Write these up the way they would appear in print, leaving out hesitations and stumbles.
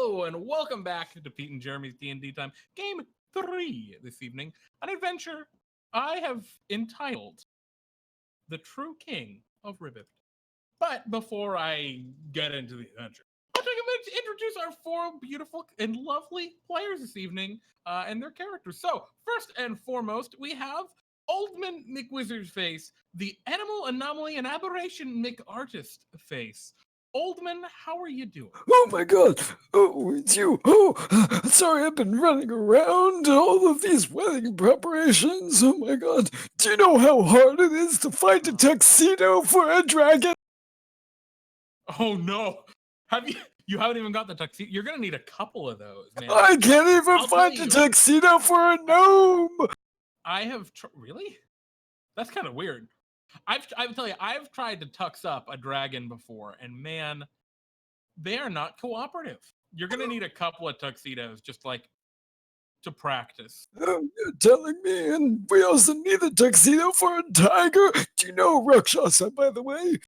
Hello, and welcome back to Pete and Jeremy's DnDTime Game 3 this evening. An adventure I have entitled The True King of Ribbypt. But before I get into the adventure, I'll take a minute to introduce our four beautiful and lovely players this evening and their characters. So, first and foremost, we have Oldman McWizardface, the Animal, Anomaly, and Aberration McArtistface. Oldman, how are you doing? Oh my god! Oh, it's you! Oh, sorry, I've been running around all of these wedding preparations. Oh my god! Do you know how hard it is to find a tuxedo for a dragon? Oh no! You haven't even got the tuxedo? You're gonna need a couple of those, man. I can't even I'll find tell a you. tuxedo for a gnome! I have really? That's kind of weird. I tell you, I've tried to tux up a dragon before, and man, they are not cooperative. You're gonna need a couple of tuxedos just like to practice. Oh, you're telling me, and we also need a tuxedo for a tiger? Do you know Rakshasa, by the way?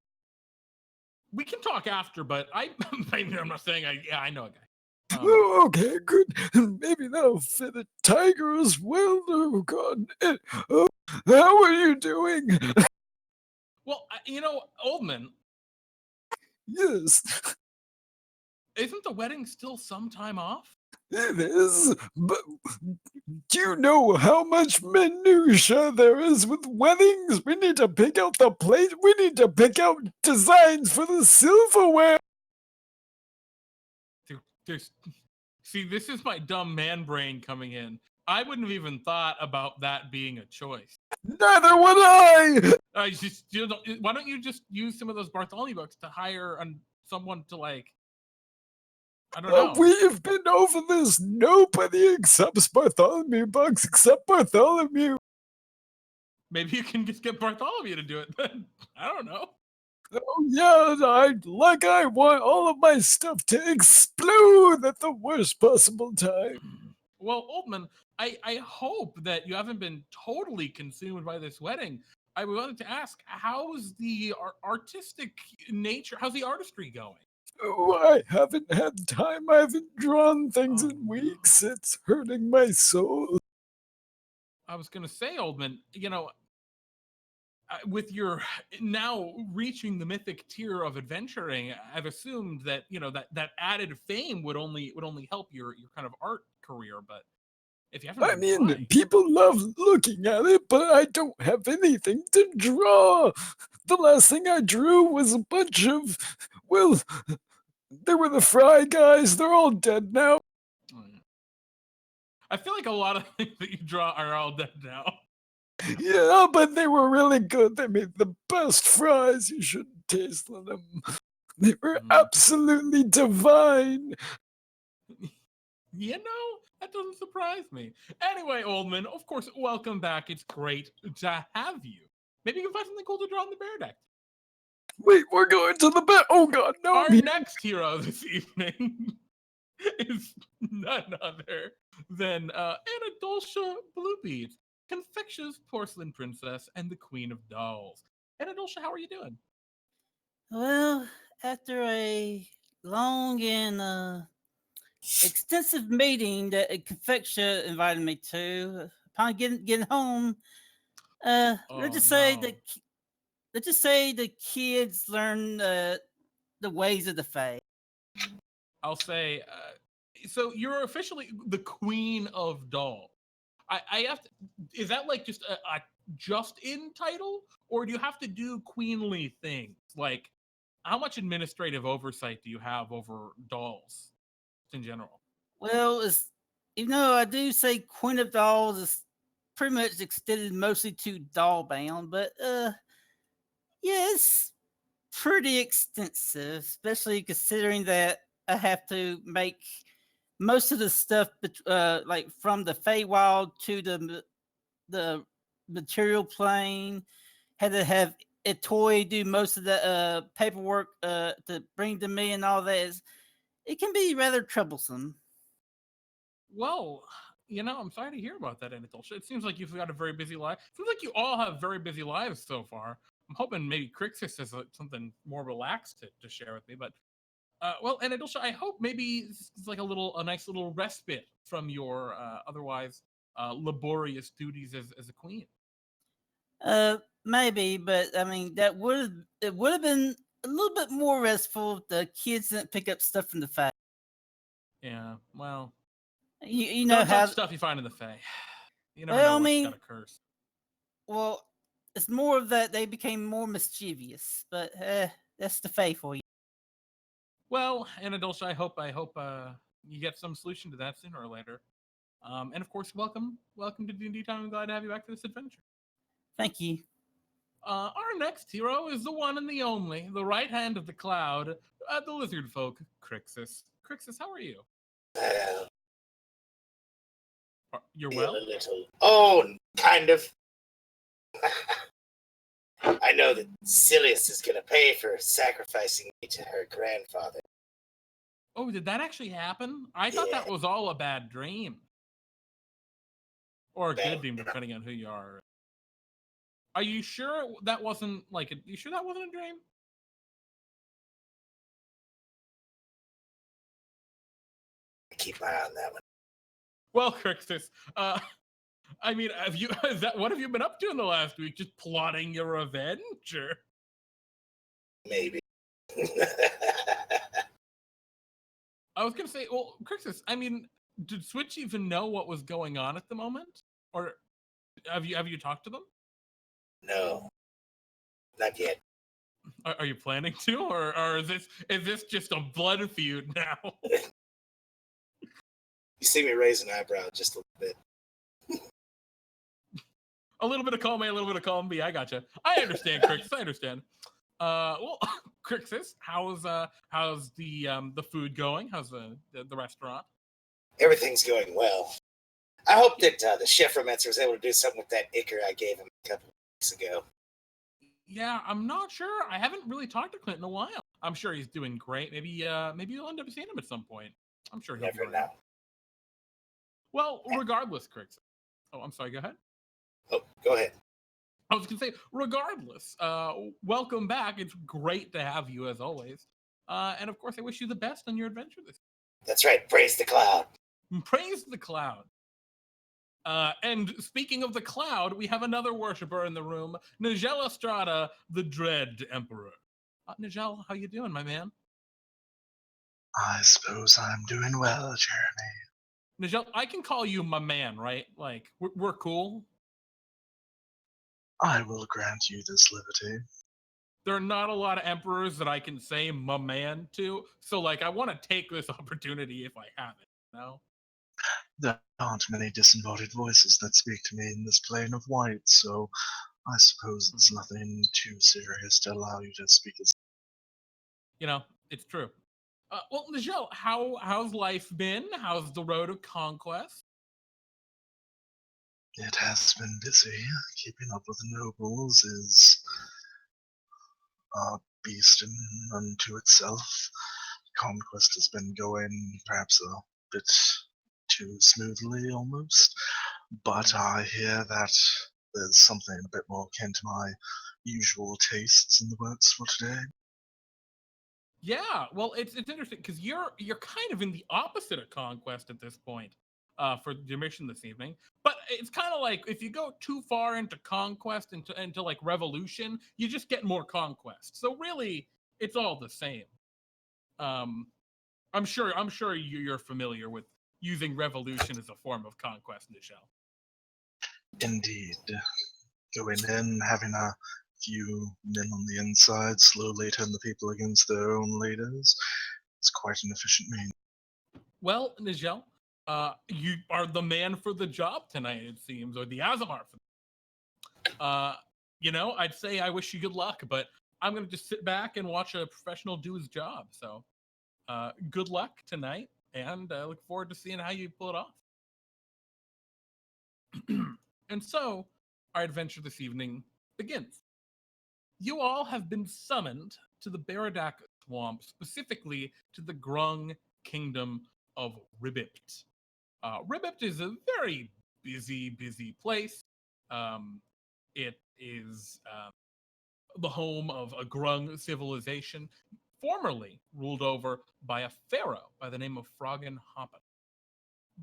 We can talk after, but I'm not saying I know a guy. Oh, okay, good. Maybe that'll fit a tiger as well. Oh god. Oh, how are you doing? Well, Oldman, Yes, isn't the wedding still some time off? it is. But do you know how much minutia there is with weddings? We need to pick out the plate. We need to pick out designs for the silverware. See, this is my dumb man brain coming in. I wouldn't have even thought about that being a choice. Neither would I. Why don't you just use some of those Bartholomew books to hire someone to I don't know. We've been over this. Nobody accepts Bartholomew bucks except Bartholomew. Maybe you can just get Bartholomew to do it then. I don't know. Oh yeah, I want all of my stuff to explode at the worst possible time. Well, Oldman, I hope that you haven't been totally consumed by this wedding. I wanted to ask, how's the artistic nature, how's the artistry going? Oh, I haven't had time. I haven't drawn things in no. weeks. It's hurting my soul. I was going to say, Oldman, with your now reaching the mythic tier of adventuring, I've assumed that that added fame would only help your kind of art career. But if you haven't, I mean, trying, people love looking at it, but I don't have anything to draw. The last thing I drew was a bunch of, well, they were the Fry guys. They're all dead now. I feel like a lot of things that you draw are all dead now. Yeah, but they were really good. They made the best fries. You should taste them. They were absolutely divine. That doesn't surprise me. Anyway, Oldman, of course, welcome back. It's great to have you. Maybe you can find something cool to draw in the Baradac. Wait, we're going to the bed. Oh god, no. Our next hero this evening is none other than Anadoltia Bluebeads, Confectia's porcelain princess and the queen of dolls. Anadoltia, how are you doing? Well, after a long and extensive meeting that Confectia invited me to, upon getting home, let's just say the kids learn the ways of the Fae. I'll say, so you're officially the queen of dolls. I have to, is that like just a just in title, or do you have to do queenly things? Like, how much administrative oversight do you have over dolls in general? Well, even though I do say Queen of Dolls is pretty much extended mostly to doll bound, but yeah, it's pretty extensive, especially considering that I have to make most of the stuff, like from the Feywild to the material plane. Had to have a toy do most of the paperwork to bring to me and all that. It can be rather troublesome. Well, I'm sorry to hear about that, Anadoltia. It seems like you've got a very busy life. It seems like you all have very busy lives so far. I'm hoping maybe Krixus has something more relaxed to share with me, but Well, and Anadoltia, I hope maybe this is like a nice little respite from your otherwise laborious duties as a queen. Maybe, but I mean it would have been a little bit more restful if the kids didn't pick up stuff from the fact. Yeah, well, You know don't how touch stuff you find in the Fae. You never well, know I what's mean, got a curse. well, it's more of that they became more mischievous, but that's the Fae for you. Well, Anadoltia, I hope you get some solution to that sooner or later. And of course, welcome to DnDTime. I'm glad to have you back for this adventure. Thank you. Our next hero is the one and the only, the right hand of the cloud, the lizard folk, Krixus. Krixus, how are you? You're well? A little. Oh, kind of. I know that Silius is going to pay for sacrificing me to her grandfather. Oh, did that actually happen? I thought that was all a bad dream. Or a good dream, depending on who you are. Are you sure that wasn't you sure that wasn't a dream? Keep my eye on that one. Well, Krixus, I mean, what have you been up to in the last week? Just plotting your revenge, or maybe? I was gonna say, well, Krixus, I mean, did Switch even know what was going on at the moment, or have you talked to them? No, not yet. Are you planning to, or is this just a blood feud now? You see me raise an eyebrow just a little bit. A little bit of column A, a little bit of column B. I gotcha. I understand, Krixus. I understand. Well, Krixus, how's the food going? How's the restaurant? Everything's going well. I hope that the chef Romancer was able to do something with that ichor I gave him a couple of weeks ago. Yeah, I'm not sure. I haven't really talked to Clint in a while. I'm sure he's doing great. Maybe you'll end up seeing him at some point. I'm sure he'll Never be know. Well, regardless, Krixus. Oh, I'm sorry. Go ahead. Oh, go ahead. I was gonna say, regardless, welcome back. It's great to have you as always. And of course, I wish you the best on your adventure this year. That's right. Praise the cloud. Praise the cloud. And speaking of the cloud, we have another worshiper in the room, Nijel Astrada, the Dread Emperor. Nijel, how you doing, my man? I suppose I'm doing well, Jeremy. Nijel, I can call you my man, right? Like, we're cool. I will grant you this liberty. There are not a lot of emperors that I can say my man to, so like, I want to take this opportunity if I have it, you know? There aren't many disembodied voices that speak to me in this plane of white, so I suppose it's nothing too serious to allow you to speak as... You know, it's true. Well, Nijel, how's life been? How's the road of conquest? It has been busy. Keeping up with the nobles is a beast in unto itself. Conquest has been going perhaps a bit too smoothly almost, but I hear that there's something a bit more akin to my usual tastes in the works for today. Yeah, well, it's interesting because you're kind of in the opposite of conquest at this point for your mission this evening. But it's kind of like if you go too far into conquest into like revolution, you just get more conquest. So really, it's all the same. I'm sure you're familiar with using revolution as a form of conquest, Nijel. Indeed. Going in, having a few men on the inside, slowly turn the people against their own leaders. It's quite an efficient means. Well, Nijel, you are the man for the job tonight, it seems, or the Azamar. You know, I'd say I wish you good luck, but I'm going to just sit back and watch a professional do his job. So good luck tonight, and I look forward to seeing how you pull it off. And so, our adventure this evening begins. You all have been summoned to the Baradac Swamp, specifically to the Grung kingdom of Ribbypt. Ribbypt is a very busy place. It is the home of a Grung civilization, formerly ruled over by a pharaoh by the name of Froggenhoppen.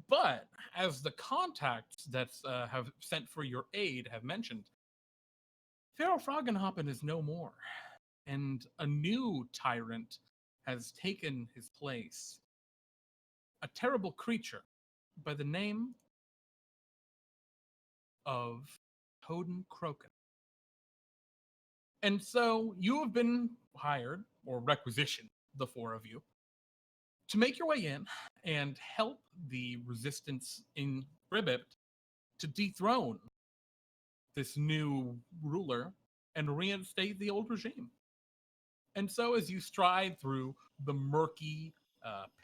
But as the contacts that have sent for your aid have mentioned, Pharaoh Froggenhoppen is no more, and a new tyrant has taken his place. A terrible creature by the name of Toadencroaken. And so you have been hired, or requisitioned, the four of you, to make your way in and help the resistance in Ribbypt to dethrone this new ruler and reinstate the old regime. And so as you stride through the murky,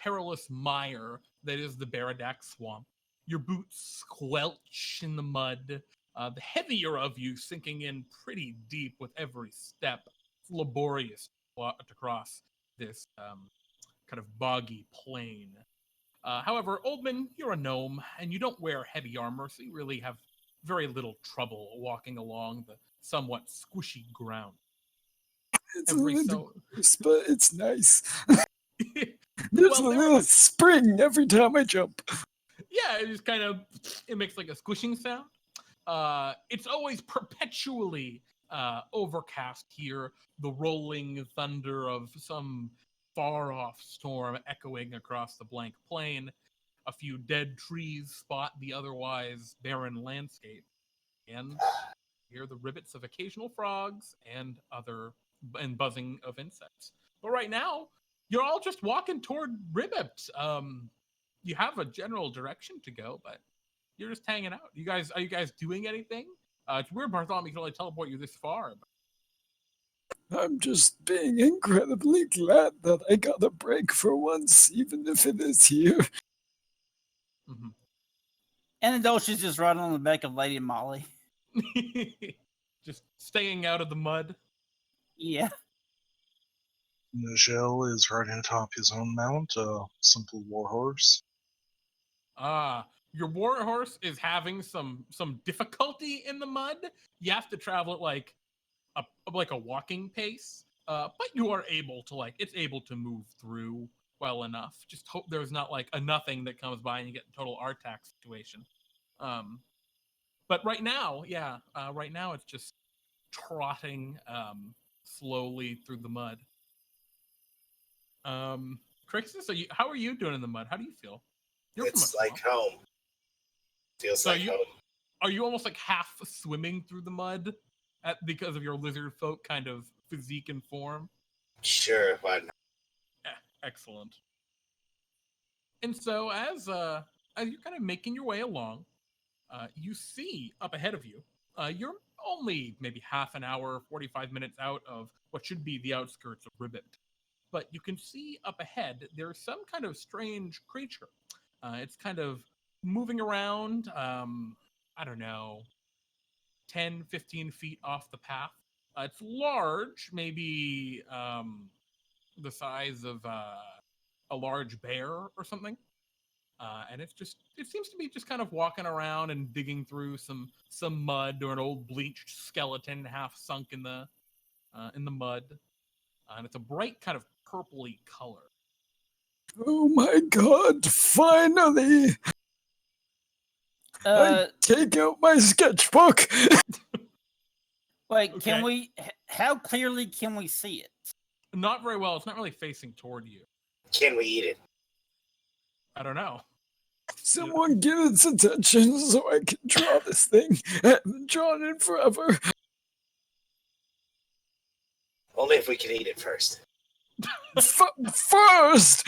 perilous mire that is the Baradac Swamp, your boots squelch in the mud, the heavier of you sinking in pretty deep with every step. It's laborious to cross this kind of boggy plain. However, Oldman, you're a gnome, and you don't wear heavy armor, so you really have very little trouble walking along the somewhat squishy ground. It's Every a little so gross, but it's nice. There's Well, a there- little spring every time I jump. yeah, it just kind of it makes like a squishing sound. It's always perpetually overcast here, the rolling thunder of some far off storm echoing across the blank plain. A few dead trees spot the otherwise barren landscape, and hear the ribbits of occasional frogs and buzzing of insects. But right now, you're all just walking toward Ribbypt. You have a general direction to go, but you're just hanging out. Are you guys doing anything? It's weird, Bartholomew can only teleport you this far. But... I'm just being incredibly glad that I got a break for once, even if it is here. Mm-hmm. Anadoltia's just riding on the back of Lady Molly. Just staying out of the mud. Yeah. Nijel is riding atop his own mount, a simple warhorse. Your warhorse is having some difficulty in the mud. You have to travel at like a walking pace. But you are able to it's able to move through well enough. Just hope there's not like a nothing that comes by and you get a total Artax situation. But right now, right now it's just trotting slowly through the mud. Krixus, how are you doing in the mud? How do you feel? You're It's like home. Feels like home. Are you almost like half swimming through the mud because of your lizard folk kind of physique and form? Sure, why not? Excellent. And so as you're kind of making your way along, you see up ahead of you, you're only maybe half an hour, 45 minutes out of what should be the outskirts of Ribbypt. But you can see up ahead, there's some kind of strange creature. It's kind of moving around, I don't know, 10, 15 feet off the path. It's large, maybe the size of a large bear or something. And it seems to be just kind of walking around and digging through some mud, or an old bleached skeleton half sunk in the mud. And it's a bright kind of purpley color. Oh my god, finally! I take out my sketchbook! Wait, Okay. how clearly can we see it? Not very well. It's not really facing toward you. Can we eat it? I don't know. Someone get its attention so I can draw this thing. I haven't drawn it forever. Only if we can eat it first. First!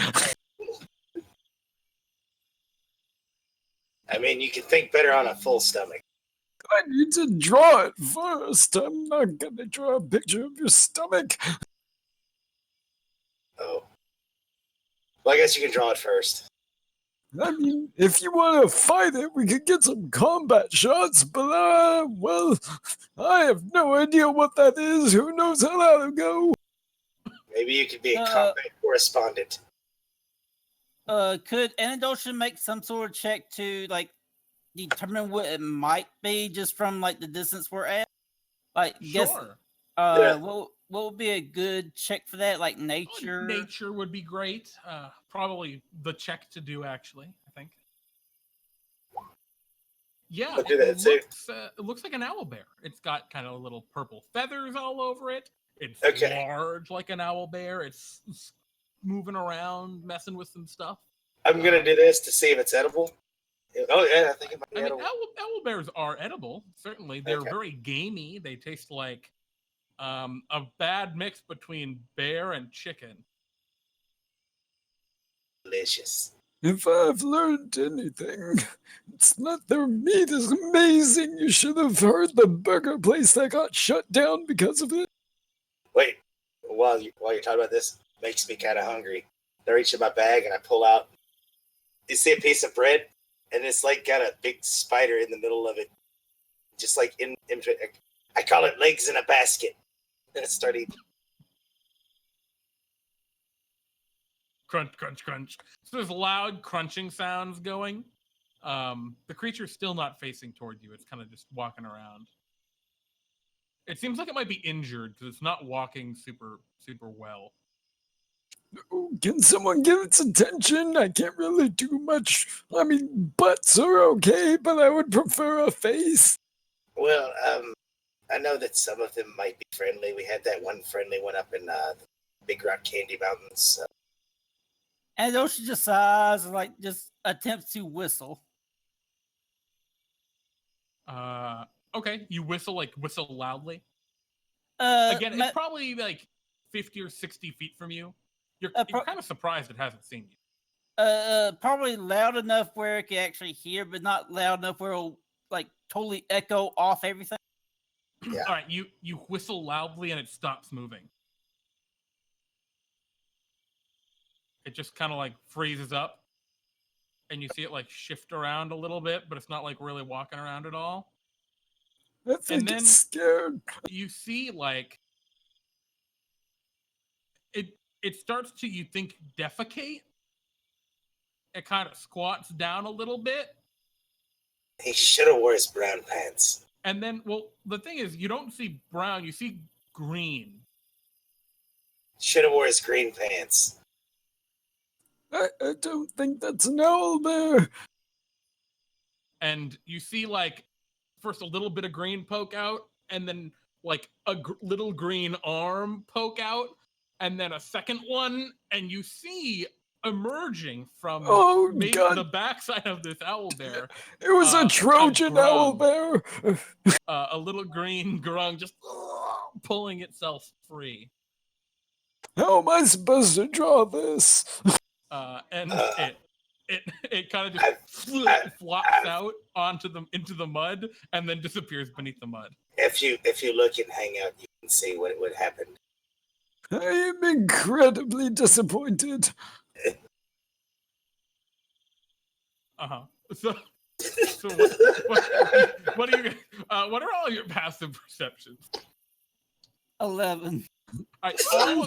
I mean, you can think better on a full stomach. I need to draw it first. I'm not gonna draw a picture of your stomach. Oh. Well, I guess you can draw it first. I mean, if you want to fight it, we could get some combat shots, but, well, I have no idea what that is. Who knows how that'll go? Maybe you could be a combat correspondent. Could Anadoltia make some sort of check to, determine what it might be just from, the distance we're at? Sure. What what would be a good check for that? Like Oh, nature? nature would be great. Probably the check to do, actually, I think. Yeah, I'll do that too. it looks like an owlbear. It's got kind of little purple feathers all over it. It's Okay. large like an owlbear. It's moving around, messing with some stuff. I'm going to do this to see if it's edible. Oh, yeah, I think it might be I mean, edible. owlbears are edible, certainly. They're Okay. very gamey. They taste like a bad mix between bear and chicken. Delicious. If I've learned anything, it's that their meat is amazing. You should have heard the burger place that got shut down because of it. Wait, while you're talking about this, makes me kind of hungry. I reach in my bag and I pull out. You see a piece of bread, and it's like got a big spider in the middle of it, just like in I call it legs in a basket. And I start eating. Crunch, crunch, crunch. So there's loud crunching sounds going. The creature's still not facing toward you. It's kind of just walking around. It seems like it might be injured because it's not walking super well. Oh, can someone give its attention? I can't really do much. I mean, butts are okay, but I would prefer a face. Well, I know that some of them might be friendly. We had that one friendly one up in the Big Rock Candy Mountains. So. And those just sighs and like just attempts to whistle. Okay, you whistle loudly. Again, Ma- it's probably like 50 or 60 feet from you. You're kind of surprised it hasn't seen you. Probably loud enough where it can actually hear, but not loud enough where it'll like totally echo off everything. Yeah. All right, you whistle loudly and it stops moving. It just kind of like freezes up, and you see it like shift around a little bit, but it's not like really walking around at all. I think And then it's scared. you see like it starts to, you think, defecate. It kind of squats down a little bit. He should have wore his brown pants. And then, well, the thing is, you don't see brown, you see green. Should have wore his green pants. I don't think that's an owlbear. And you see, like, first a little bit of green poke out, and then, like, a little green arm poke out, and then a second one, and you see emerging from the backside of this owlbear. It was a Trojan owlbear. A little green grung just pulling itself free. How am I supposed to draw this? And it kind of just flops out into the mud and then disappears beneath the mud. If you look and hang out, you can see what would happen. I am incredibly disappointed. So what are all your passive perceptions? 11.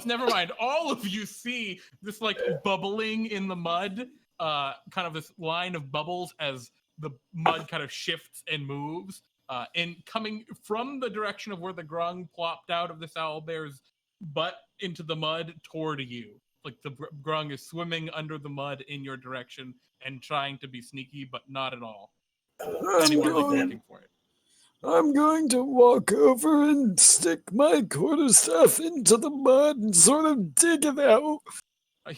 Never mind. All of you see this like bubbling in the mud, kind of this line of bubbles as the mud kind of shifts and moves, and coming from the direction of where the grung plopped out of this owlbear's butt into the mud toward you. Like the grung is swimming under the mud in your direction and trying to be sneaky, but not at all. Anyone looking for it? I'm going to walk over and stick my quarterstaff into the mud and sort of dig it out.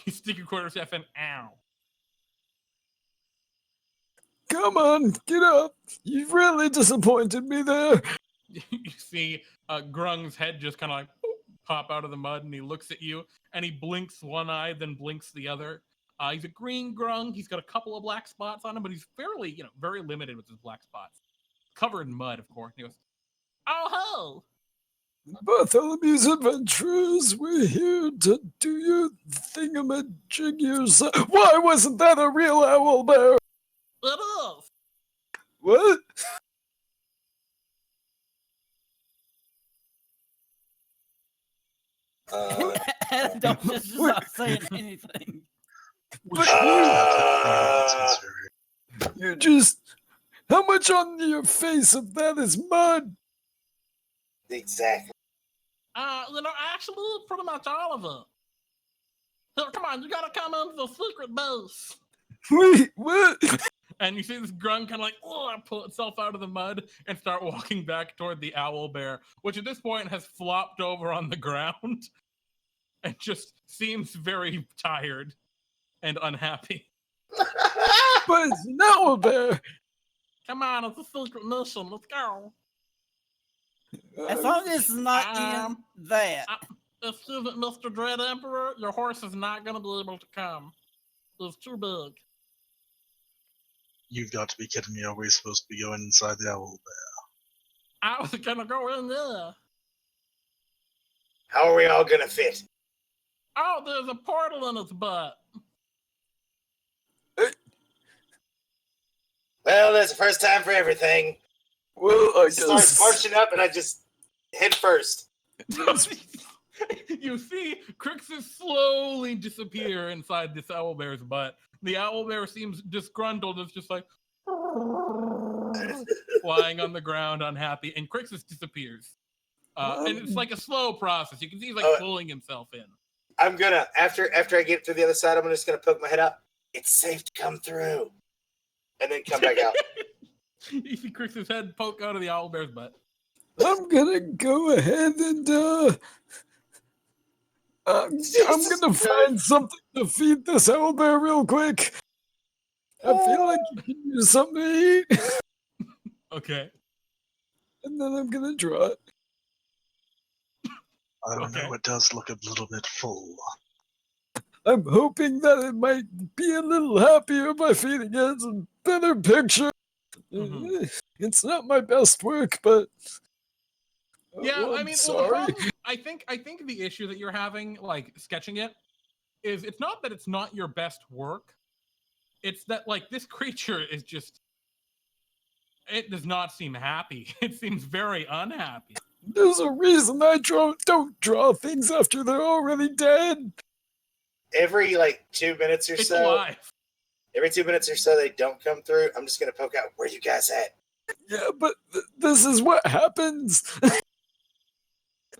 You stick your quarterstaff in, ow. Come on, get up. You really disappointed me there. You see Grung's head just kind of like pop out of the mud, and he looks at you, and he blinks one eye, then blinks the other. He's a green grung. He's got a couple of black spots on him, but he's fairly, very limited with his black spots. Covered in mud, of course. And he goes, "Oh ho! Bartholomew's adventurers, we're here to do your thingamajig yourself. Why wasn't that a real owlbear? It is." What? Don't just not saying anything. You just... How much on your face of that is mud? Exactly. Actually, pretty much all of it. Here, come on, you gotta come into the secret base. Wait, what? And you see this Grung kind of like pull itself out of the mud and start walking back toward the owl bear, which at this point has flopped over on the ground and just seems very tired and unhappy. But it's an owl bear. Come on, it's a secret mission. Let's go. As long as it's not in that. Excuse me, Mr. Dread Emperor, your horse is not going to be able to come. It's too big. You've got to be kidding me. Are we supposed to be going inside the owl bear? I was going to go in there. How are we all gonna fit? Oh, there's a portal in its butt. Well, there's a first time for everything. Well, I Start guess. marching up, and I just head first. You see Krixus slowly disappear inside this owlbear's butt. The owlbear seems disgruntled. It's just like lying on the ground, unhappy, and Krixus disappears. And it's like a slow process. You can see he's like pulling himself in. I'm gonna after I get to the other side, I'm just gonna poke my head up. It's safe to come through, and then come back out. You see Krixus' head poke out of the owlbear's butt. I'm gonna go ahead and I'm gonna find something to feed this owlbear real quick. I feel like you can use something to eat. Okay. And then I'm gonna draw it. I don't know, it does look a little bit full. I'm hoping that it might be a little happier by feeding it a better picture. Mm-hmm. It's not my best work, but Yeah, I mean, sorry. I think the issue that you're having, like sketching it, is it's not that it's not your best work. It's that like this creature is just, it does not seem happy. It seems very unhappy. There's a reason I don't draw things after they're already dead. Every like 2 minutes or It's so, alive. every 2 minutes or so, they don't come through. I'm just gonna poke out. Where you guys at? Yeah, but this is what happens.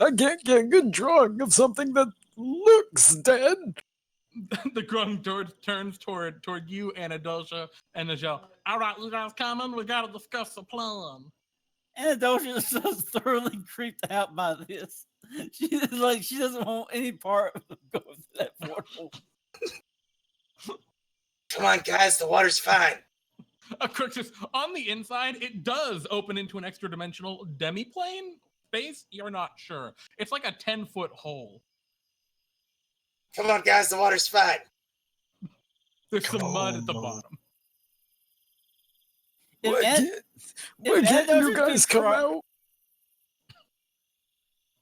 I can't get a good drawing of something that looks dead. The Grung turns toward you, Anadoltia, and Nijel. All right, you guys coming? We gotta discuss the plan. Anadoltia is so thoroughly creeped out by this. She doesn't want any part of going to that portal. Come on, guys. The water's fine. Krixus, on the inside, it does open into an extra dimensional demi-plane space. You're not sure. It's like a 10-foot hole. Come on, guys. The water's fine. There's some mud at the bottom. Why can't you guys come out?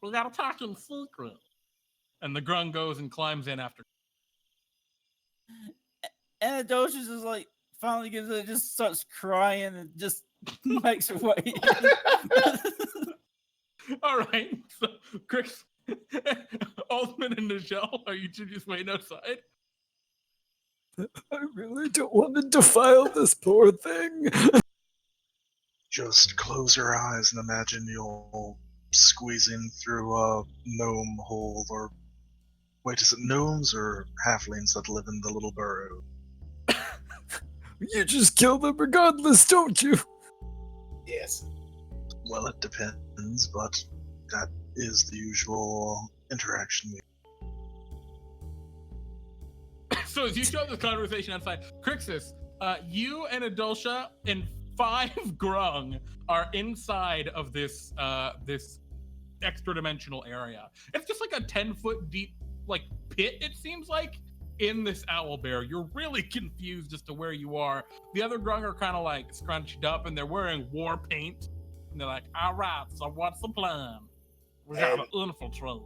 We gotta talk in secret. And the Grung goes and climbs in after. Anadoltia just like finally gives it, just starts crying and just makes her way. All right, so Krix, Oldman, and Nijel, are you two just waiting outside? I really don't want to defile this poor thing. Just close your eyes and imagine you're squeezing through a gnome hole, or wait, is it gnomes or halflings that live in the little burrow? You just kill them regardless, don't you? Yes. Well, it depends, but that is the usual interaction. So as you show this conversation outside, Krixus, you and Adolcia and 5 Grung are inside of this this extra dimensional area. It's just like a 10-foot deep like pit, it seems like, in this owlbear. You're really confused as to where you are. The other Grung are kind of like scrunched up and they're wearing war paint. And they're like, all right, so what's the plan? We gotta infiltrate.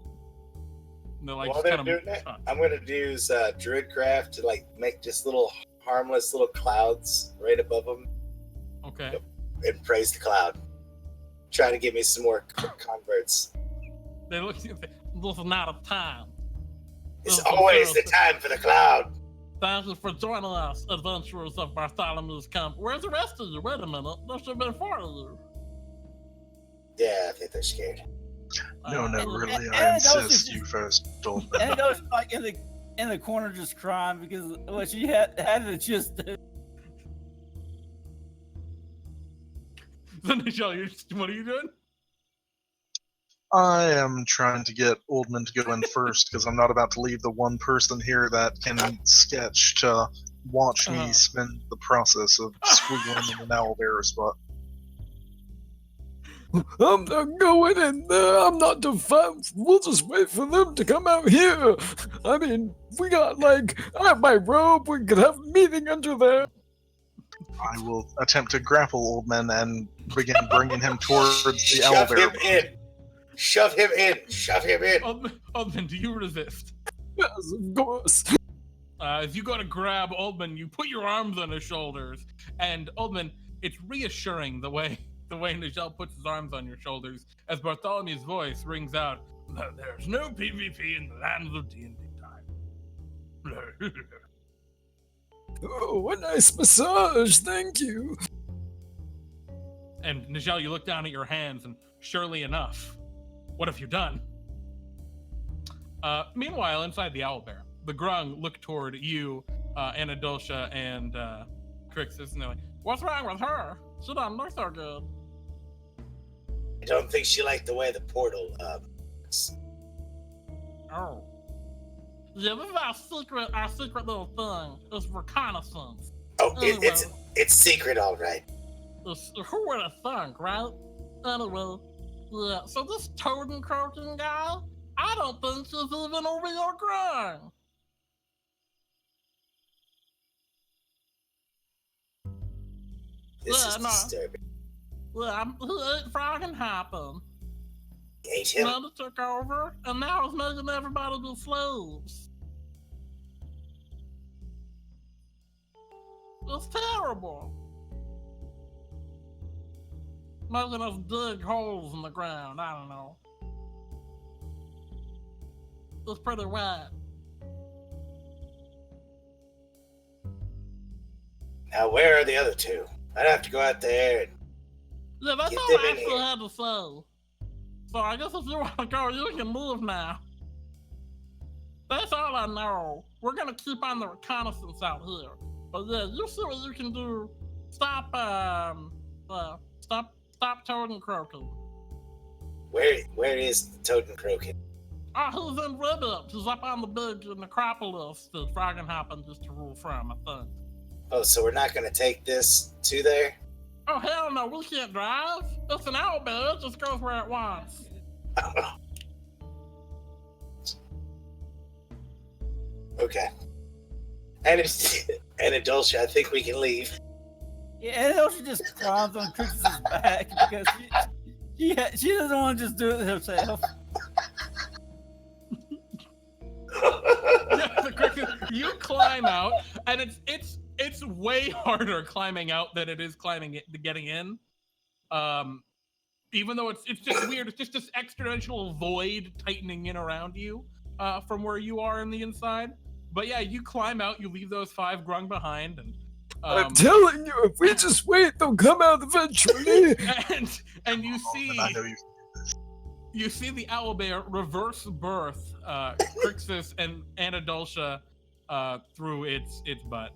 And they're like, while they're doing that, I'm gonna use Druidcraft to like make just little harmless little clouds right above them. Okay. And praise the cloud. Trying to get me some more converts. They look. This is not a time. It's always the time for the cloud. Thank you for joining us, adventurers of Bartholomew's Camp. Where's the rest of you? Wait a minute. There should have been 4 of you. Yeah, I think they're scared. No, Uh, really, and I Anadoltia's insist just- you first, Oldman. Anadoltia's like in the corner just crying because what she had to just do. So Nijel, what are you doing? I am trying to get Oldman to go in first because I'm not about to leave the one person here that can sketch to watch me spend the process of squiggling in an owlbearer spot. I'm not going in there. I'm not defiant. We'll just wait for them to come out here. I mean, we got I have my robe. We could have a meeting under there. I will attempt to grapple Oldman and begin bringing him towards the Shove him owlbearer. in. Shove him in. Shove him in. Oldman, do you resist? Yes, of course. As you go to grab Oldman, you put your arms on his shoulders, and Oldman, it's reassuring the way Nijel puts his arms on your shoulders as Bartholomew's voice rings out. There's no PvP in the lands of DnDTime. Oh, a nice massage. Thank you. And Nijel, you look down at your hands, and surely enough, what have you done? Meanwhile, inside the owlbear, the Grung look toward you, Anadoltia, and Krixus, and they're like, "What's wrong with her? She doesn't look so good." I don't think she liked the way the portal Oh. Yeah, this is our secret little thing. It's reconnaissance. Oh, Anyway. it's secret, all right. Who would have thunk, right? Anyway, yeah, so this Toadencroaken guy, I don't think she's even a real Grung. This Yeah, is no. disturbing. Yeah, he ate frog and hopping. Hate him. Then it took over, and now it's making everybody be slaves. It's terrible. Making us dig holes in the ground, I don't know. It's pretty wet. Now, where are the other two? I'd have to go out there and Yeah, that's Get all them I in actually here. had to say. So I guess if you want to go, you can move now. That's all I know. We're gonna keep on the reconnaissance out here. But yeah, you see what you can do. Stop Toadencroaken. where is Toadencroaken? Oh, he's in Ribbypt. He's up on the big necropolis that Frog and Hoppin used to rule from, I think. Oh, so we're not gonna take this to there? Oh, hell no, we can't drive. It's an owlbear, it just goes where it wants. Okay. And Anadoltia, I think we can leave. Yeah, Anadoltia just climbs on Krixus' back because she doesn't want to just do it herself. Yeah, the cricket, you climb out, and it's way harder climbing out than it is getting in. Even though it's just weird, it's just this exponential void tightening in around you from where you are in the inside. But yeah, you climb out, you leave those 5 Grung behind, and I'm telling you, if we just wait, they'll come out eventually. and you Oh, see. but I know you. You see the owlbear reverse birth Krixus and Anadoltia through its butt.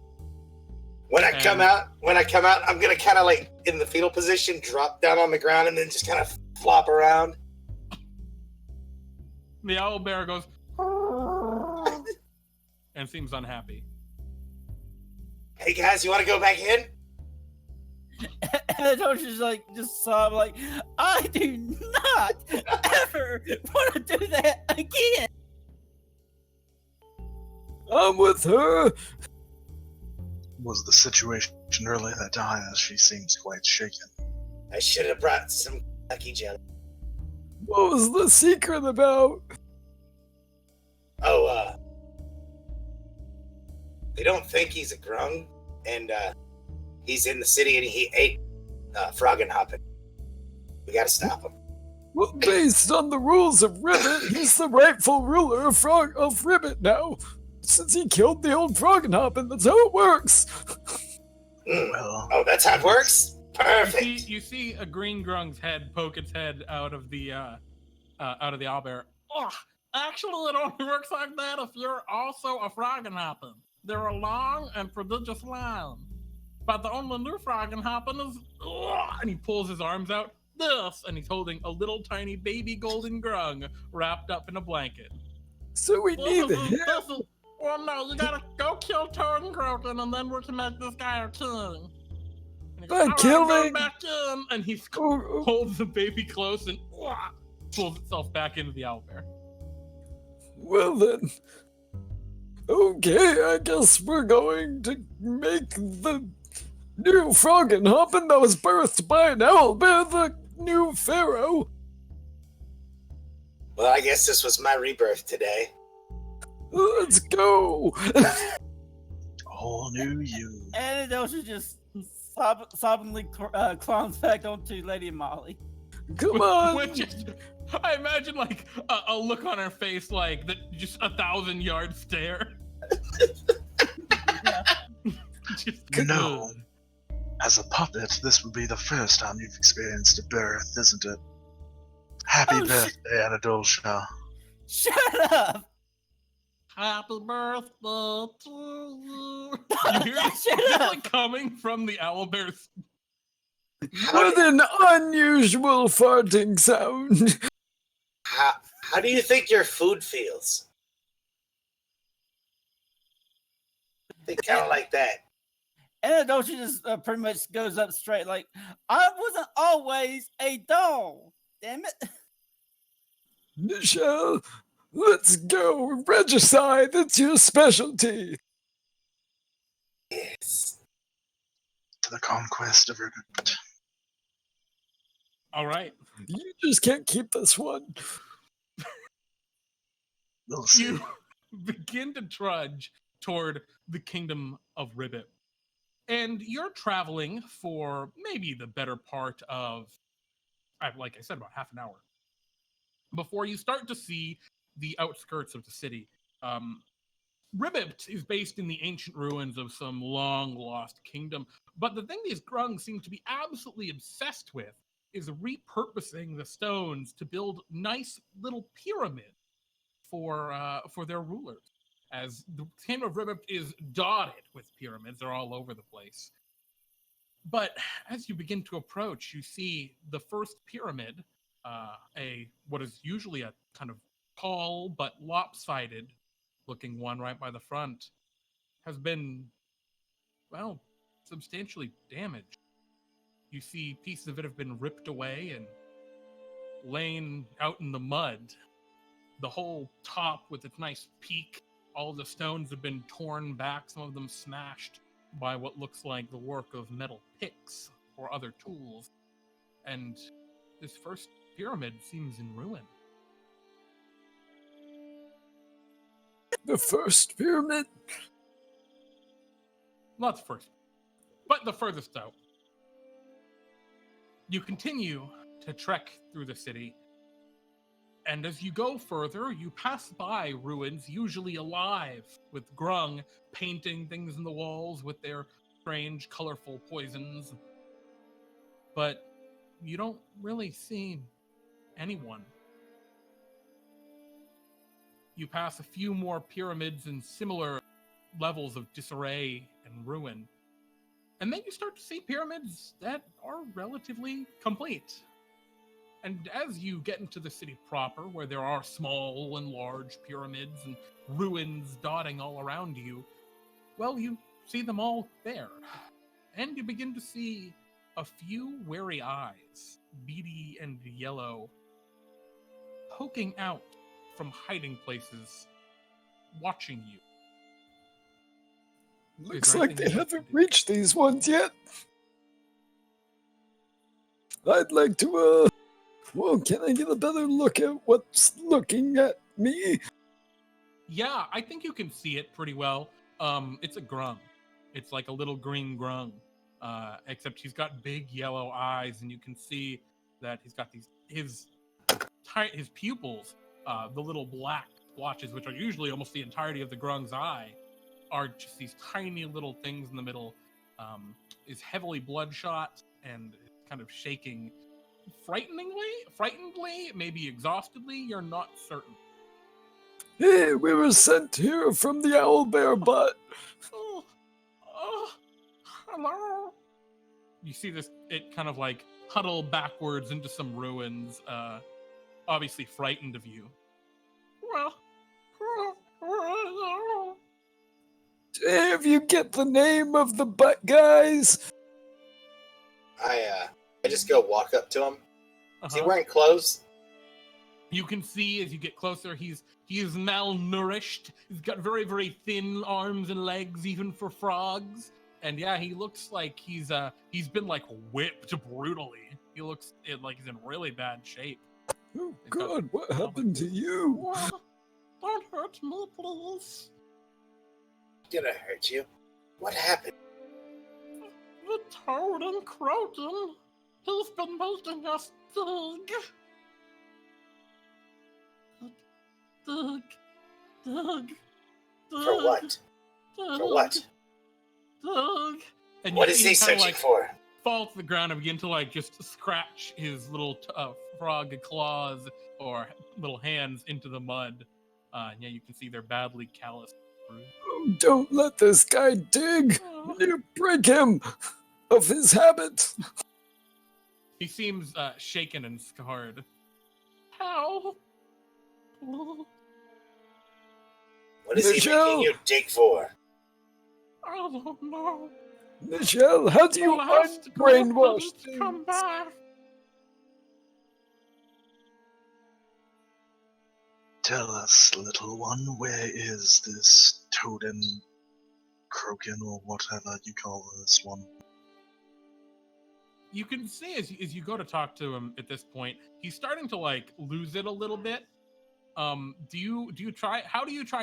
When I come out, I'm gonna kind of like in the fetal position, drop down on the ground, and then just kind of flop around. The owlbear goes and seems unhappy. Hey guys, you want to go back in? Anadoltia's like just sob like, I do not ever want to do that again. I'm with her. Was the situation earlier that time as she seems quite shaken? I should have brought some lucky jelly. What was the secret about? Oh, they don't think he's a Grung, and he's in the city, and he ate Frog and Hoppin. We gotta stop him. Well, based on the rules of Ribbypt, he's the rightful ruler of Ribbypt now. Since he killed the old Froggenhoppen, that's how it works. Well, Oh, that's how it works? Perfect. You see a green Grung's head poke its head out of the out of the owlbear. Oh, actually, it only works like that if you're also a froggenhoppen. They're a long and prodigious line. But the only new froggenhoppen is... and he pulls his arms out. This, and he's holding a little tiny baby golden grung wrapped up in a blanket. So we need him. Well, no, you gotta go kill Toadencroaken, and then we can make this guy our king. But killing. Back in, and he holds the baby close and pulls itself back into the owlbear. Well then. Okay, I guess we're going to make the new froggenhoppen that was birthed by an owlbear the new Pharaoh. Well, I guess this was my rebirth today. Let's go. All new you. Anadoltia just sobbingly climbs back onto Lady Molly. Come on. I imagine like a look on her face, like that, just 1,000-yard stare. No. As a puppet, this would be the first time you've experienced a birth, isn't it? Happy birthday, Anadoltia. Shut up! Happy birthday to you. You hear it like coming from the owlbear's. With an unusual farting sound. How do you think your food feels? I think kind of like that. Anadoltia just pretty much goes up straight like, I wasn't always a doll. Damn it. Nijel, let's go. Regicide, it's your specialty. Yes. To the conquest of Ribbypt. All right. You just can't keep this one. We'll see. You begin to trudge toward the kingdom of Ribbypt. And you're traveling for maybe the better part of, like I said, about half an hour before you start to see the outskirts of the city. Ribbypt is based in the ancient ruins of some long-lost kingdom, but the thing these Grung seem to be absolutely obsessed with is repurposing the stones to build nice little pyramids for their rulers. As the kingdom of Ribbypt is dotted with pyramids, they're all over the place. But as you begin to approach, you see the first pyramid, what is usually a kind of tall but lopsided looking one right by the front, has been, well, substantially damaged. You see pieces of it have been ripped away and lain out in the mud. The whole top with its nice peak, all the stones have been torn back, some of them smashed by what looks like the work of metal picks or other tools. And this first pyramid seems in ruin. The first pyramid? Not the first, but the furthest out. You continue to trek through the city, and as you go further, you pass by ruins usually alive, with Grung painting things in the walls with their strange, colorful poisons. But you don't really see anyone. You pass a few more pyramids in similar levels of disarray and ruin. And then you start to see pyramids that are relatively complete. And as you get into the city proper, where there are small and large pyramids and ruins dotting all around you, well, you see them all there. And you begin to see a few wary eyes, beady and yellow, poking out from hiding places, watching you. Looks like they haven't reached these ones yet. I'd like to, well, can I get a better look at what's looking at me? Yeah, I think you can see it pretty well. It's a Grung. It's like a little green Grung, except he's got big yellow eyes, and you can see that he's got his pupils, the little black splotches, which are usually almost the entirety of the Grung's eye, are just these tiny little things in the middle. Is heavily bloodshot and kind of shaking frightenedly, maybe exhaustedly, you're not certain. Hey, we were sent here from the owlbear butt. Hello. You see this, it kind of like huddle backwards into some ruins, obviously frightened of you. Well, If you get the name of the butt guys. I just go walk up to him. Is he wearing clothes? You can see as you get closer, he is malnourished. He's got very, very thin arms and legs, even for frogs. And yeah, he looks like he's been like whipped brutally. He looks like he's in really bad shape. Oh God, what happened to you? Well, don't hurt me, please. Did I hurt you? What happened? The Toadencroaken. He's been making us dig. Dig. For what? For what? And What is he searching for? Fall to the ground and begin to like just scratch his little frog claws or little hands into the mud. And yeah, you can see they're badly calloused. Oh, don't let this guy dig. You break him of his habits. He seems shaken and scarred. How? What is he making you dig for? I don't know. Nijel, how do you unbrainwash things? Come back. Tell us, little one, where is this Toadencroaken or whatever you call this one? You can see as you go to talk to him at this point, he's starting to like lose it a little bit. How do you try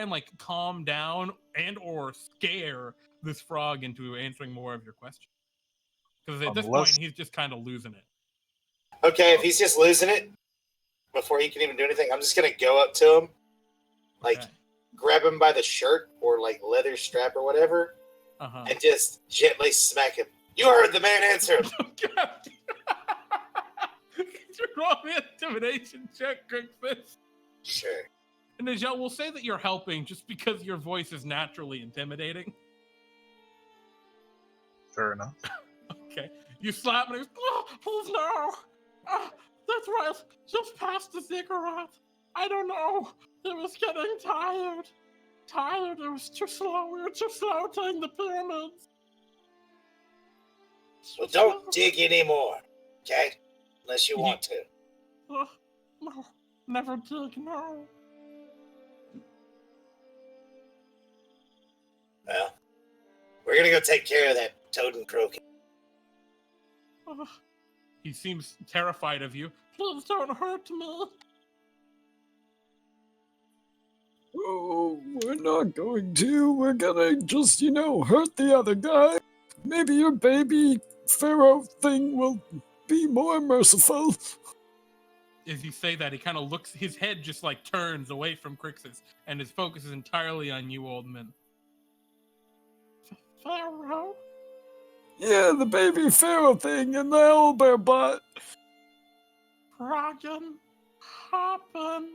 and like calm down and or scare this frog into answering more of your questions? Because at this point he's just kind of losing it. Okay, if he's just losing it before he can even do anything, I'm just gonna go up to him, like grab him by the shirt or like leather strap or whatever, and just gently smack him. You heard the man answer. Roll me an intimidation check, Krixus. Sure. And Nijel, we'll say that you're helping just because your voice is naturally intimidating. Fair enough. Okay. You slap him and he goes, please no. That's right. Just pass the cigarette. I don't know. It was getting tired. It was too slow. We were too slow taking the pyramids. Well, don't dig anymore, okay? Unless you want to. No, never dig, no. Well, we're gonna go take care of that Toadencroaken. He seems terrified of you. Please don't hurt me. Oh, we're not going to. We're gonna just, hurt the other guy. Maybe your baby Pharaoh thing will be more merciful. As you say that, he kind of looks, his head just like turns away from Krixus, and his focus is entirely on you, Oldman. Pharaoh? Yeah, the baby Pharaoh thing and the owlbear bot. Froggin' hoppin'.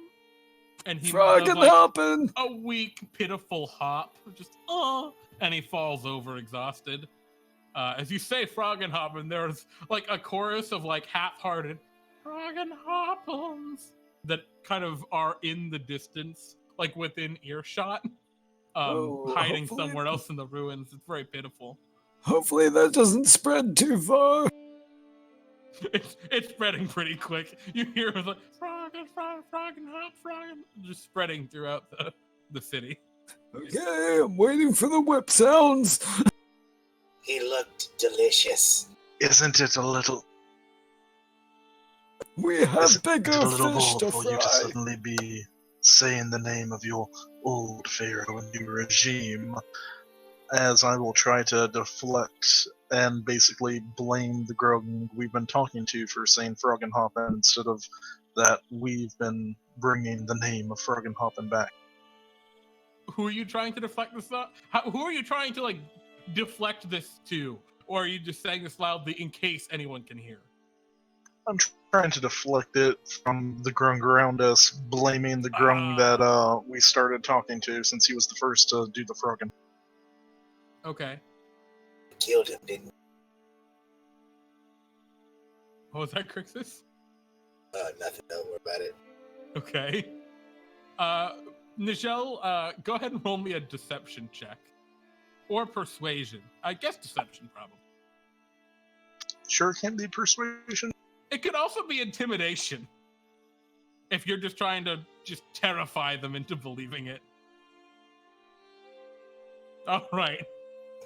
And he Froggin' does, like, hoppin'. a weak, pitiful hop. Just, and he falls over exhausted. As you say froggin' hoppin', there's like a chorus of like half-hearted froggin' hoppins that kind of are in the distance, like within earshot, hiding somewhere else in the ruins. It's very pitiful. Hopefully that doesn't spread too far. It's spreading pretty quick. You hear it like froggin', hop, froggin', just spreading throughout the city. Okay, I'm waiting for the whip sounds. He looked delicious. Isn't it a little... We have bigger a little fish bold to for fry. you to suddenly be saying the name of your old Pharaoh and new regime, as I will try to deflect and basically blame the Grung we've been talking to for saying Froggin' Hoppin' instead of that we've been bringing the name of Froggin' Hoppin' back. Who are you trying to deflect this up? Who are you trying to like deflect this to? Or are you just saying this loudly in case anyone can hear? I'm trying to deflect it from the Grung around us, blaming the Grung that we started talking to since he was the first to do the frogging. Okay. Killed him, didn't What was that, Krixus? nothing. Don't worry about it. Okay. Nijel, go ahead and roll me a deception check. Or persuasion. I guess deception, probably. Sure can't be persuasion. It could also be intimidation. If you're just trying to just terrify them into believing it. All right.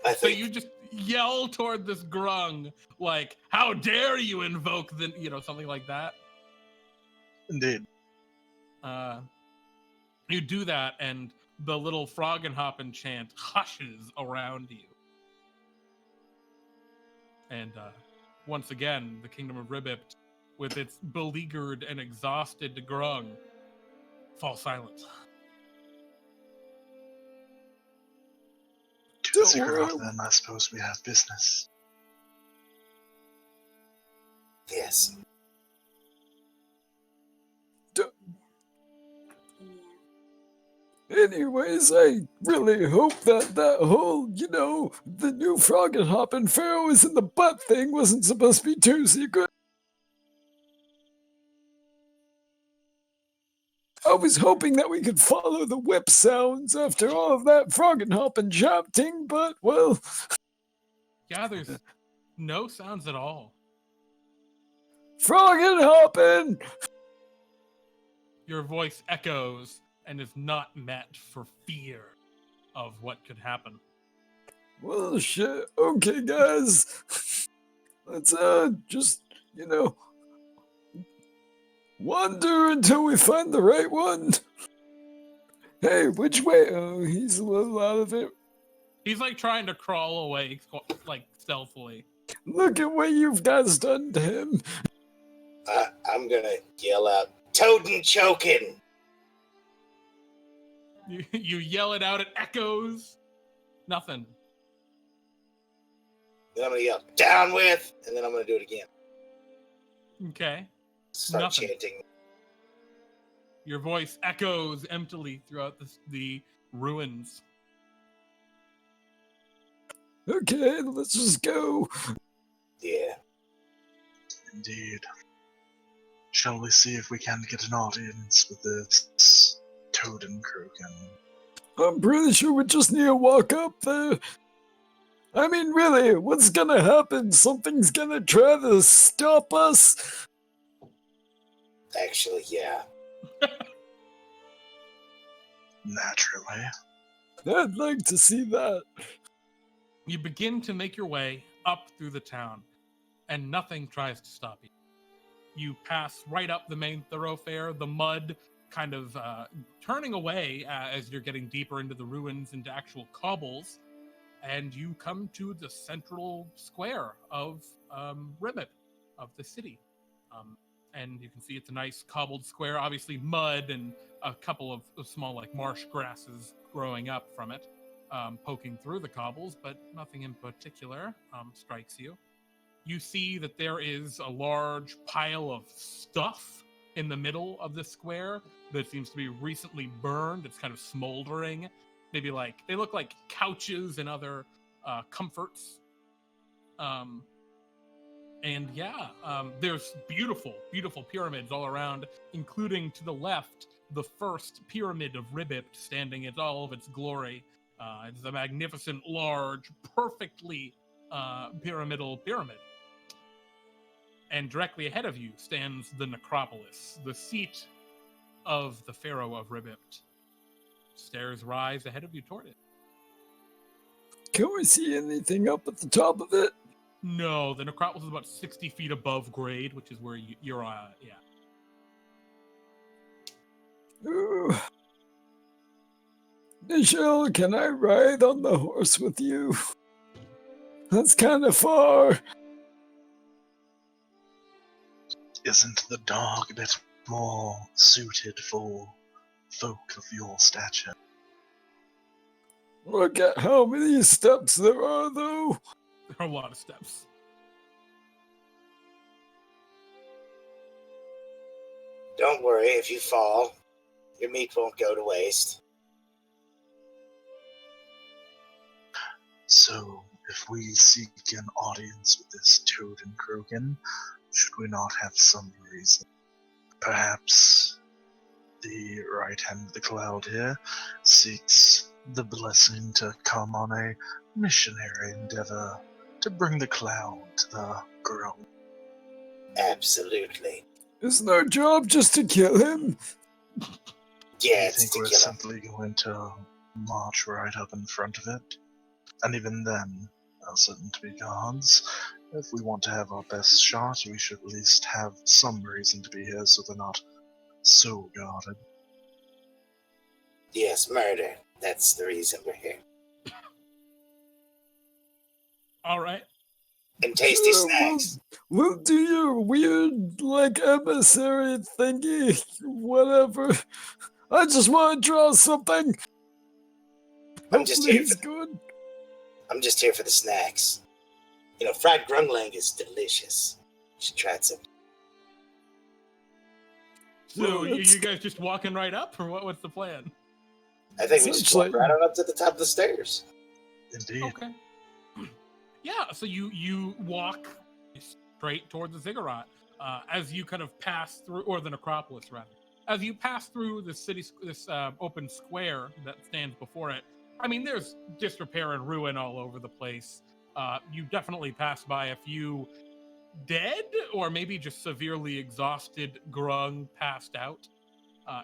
I So think you just yell toward this Grung, like, how dare you invoke the, something like that. Indeed. You do that, and the little frog and hop and chant hushes around you. And once again, the kingdom of Ribbypt, with its beleaguered and exhausted Grung, falls silent. To the secret of them, I suppose we have business. yes. Anyways, I really hope that whole, the new frog and hop and Pharaoh is in the butt thing wasn't supposed to be too secret. I was hoping that we could follow the whip sounds after all of that frog and hop and chanting, but, well... Yeah, there's no sounds at all. Frog and hopping! Your voice echoes and is not met for fear of what could happen. Well, shit. Okay, guys. Let's, just, wander until we find the right one. Hey, which way? Oh, he's a little out of it. He's like trying to crawl away, like stealthily. Look at what you guys done to him. I'm gonna yell out, Toadencroaken! You yell it out, it echoes. Nothing. Then I'm gonna yell, down with! And then I'm gonna do it again. Okay. Start Nothing. chanting. Your voice echoes emptily throughout the ruins. Okay, let's just go. Yeah. Indeed. Shall we see if we can get an audience with this Toadencroaken? I'm pretty sure we just need to walk up there. I mean, really, what's gonna happen? Something's gonna try to stop us? Actually, yeah. Naturally. I'd like to see that. You begin to make your way up through the town, and nothing tries to stop you. You pass right up the main thoroughfare, the mud kind of turning away as you're getting deeper into the ruins, into actual cobbles, and you come to the central square of Ribbypt, of the city. And you can see it's a nice cobbled square, obviously mud and a couple of small like marsh grasses growing up from it, poking through the cobbles, but nothing in particular strikes you. You see that there is a large pile of stuff in the middle of the square that seems to be recently burned. It's kind of smoldering. Maybe they look like couches and other comforts. There's beautiful, beautiful pyramids all around, including to the left, the first pyramid of Ribbypt standing in all of its glory. It's a magnificent, large, perfectly pyramidal pyramid. And directly ahead of you stands the necropolis, the seat of the Pharaoh of Ribbypt. Stairs rise ahead of you toward it. Can we see anything up at the top of it? No, the necropolis is about 60 feet above grade, which is where you're yeah. Ooh. Nijel, can I ride on the horse with you? That's kind of far. Isn't the dog a bit more suited for folk of your stature? Look at how many steps there are, though. There are a lot of steps. Don't worry, if you fall, your meat won't go to waste. So, if we seek an audience with this Toadencroaken, should we not have some reason? Perhaps the right hand of the cloud here seeks the blessing to come on a missionary endeavor to bring the cloud to the Grung. Absolutely. Isn't our job just to kill him? Yeah, I it's think to we're kill him. simply going to march right up in front of it. And even then, there are certain to be gods. If we want to have our best shot, we should at least have some reason to be here so they're not so guarded. Yes, murder. That's the reason we're here. All right. And tasty snacks. We'll do your weird, like, emissary thingy, whatever. I just want to draw something. I'm just Hopefully here it's for good. I'm just here for the snacks. You know, fried grunglang is delicious. You should try it sometime. So Well, you it's- guys just walking right up, or what's the plan? I think we just Essentially. walk right on up to the top of the stairs. Indeed. Okay. Yeah, so you walk straight toward the ziggurat as you kind of pass through, or the necropolis rather. As you pass through the city, this open square that stands before it. I mean, there's disrepair and ruin all over the place. You definitely pass by a few dead, or maybe just severely exhausted Grung passed out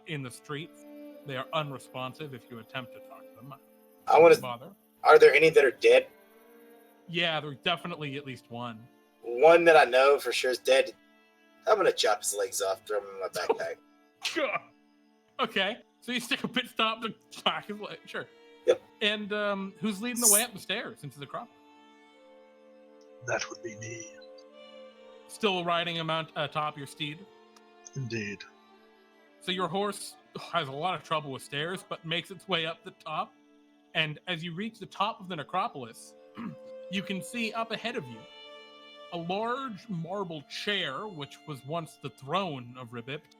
in the streets. They are unresponsive if you attempt to talk to them. I want to. Bother. Are there any that are dead? Yeah, there's definitely at least one. One that I know for sure is dead. I'm gonna chop his legs off, throw him in my backpack. Okay, so you stick a pit stop to back his leg. Sure. Yep. And who's leading the way up the stairs into the crop? That would be me. Still riding him atop your steed. Indeed. So your horse has a lot of trouble with stairs, but makes its way up the top. And as you reach the top of the necropolis, you can see up ahead of you a large marble chair, which was once the throne of Ribbypt,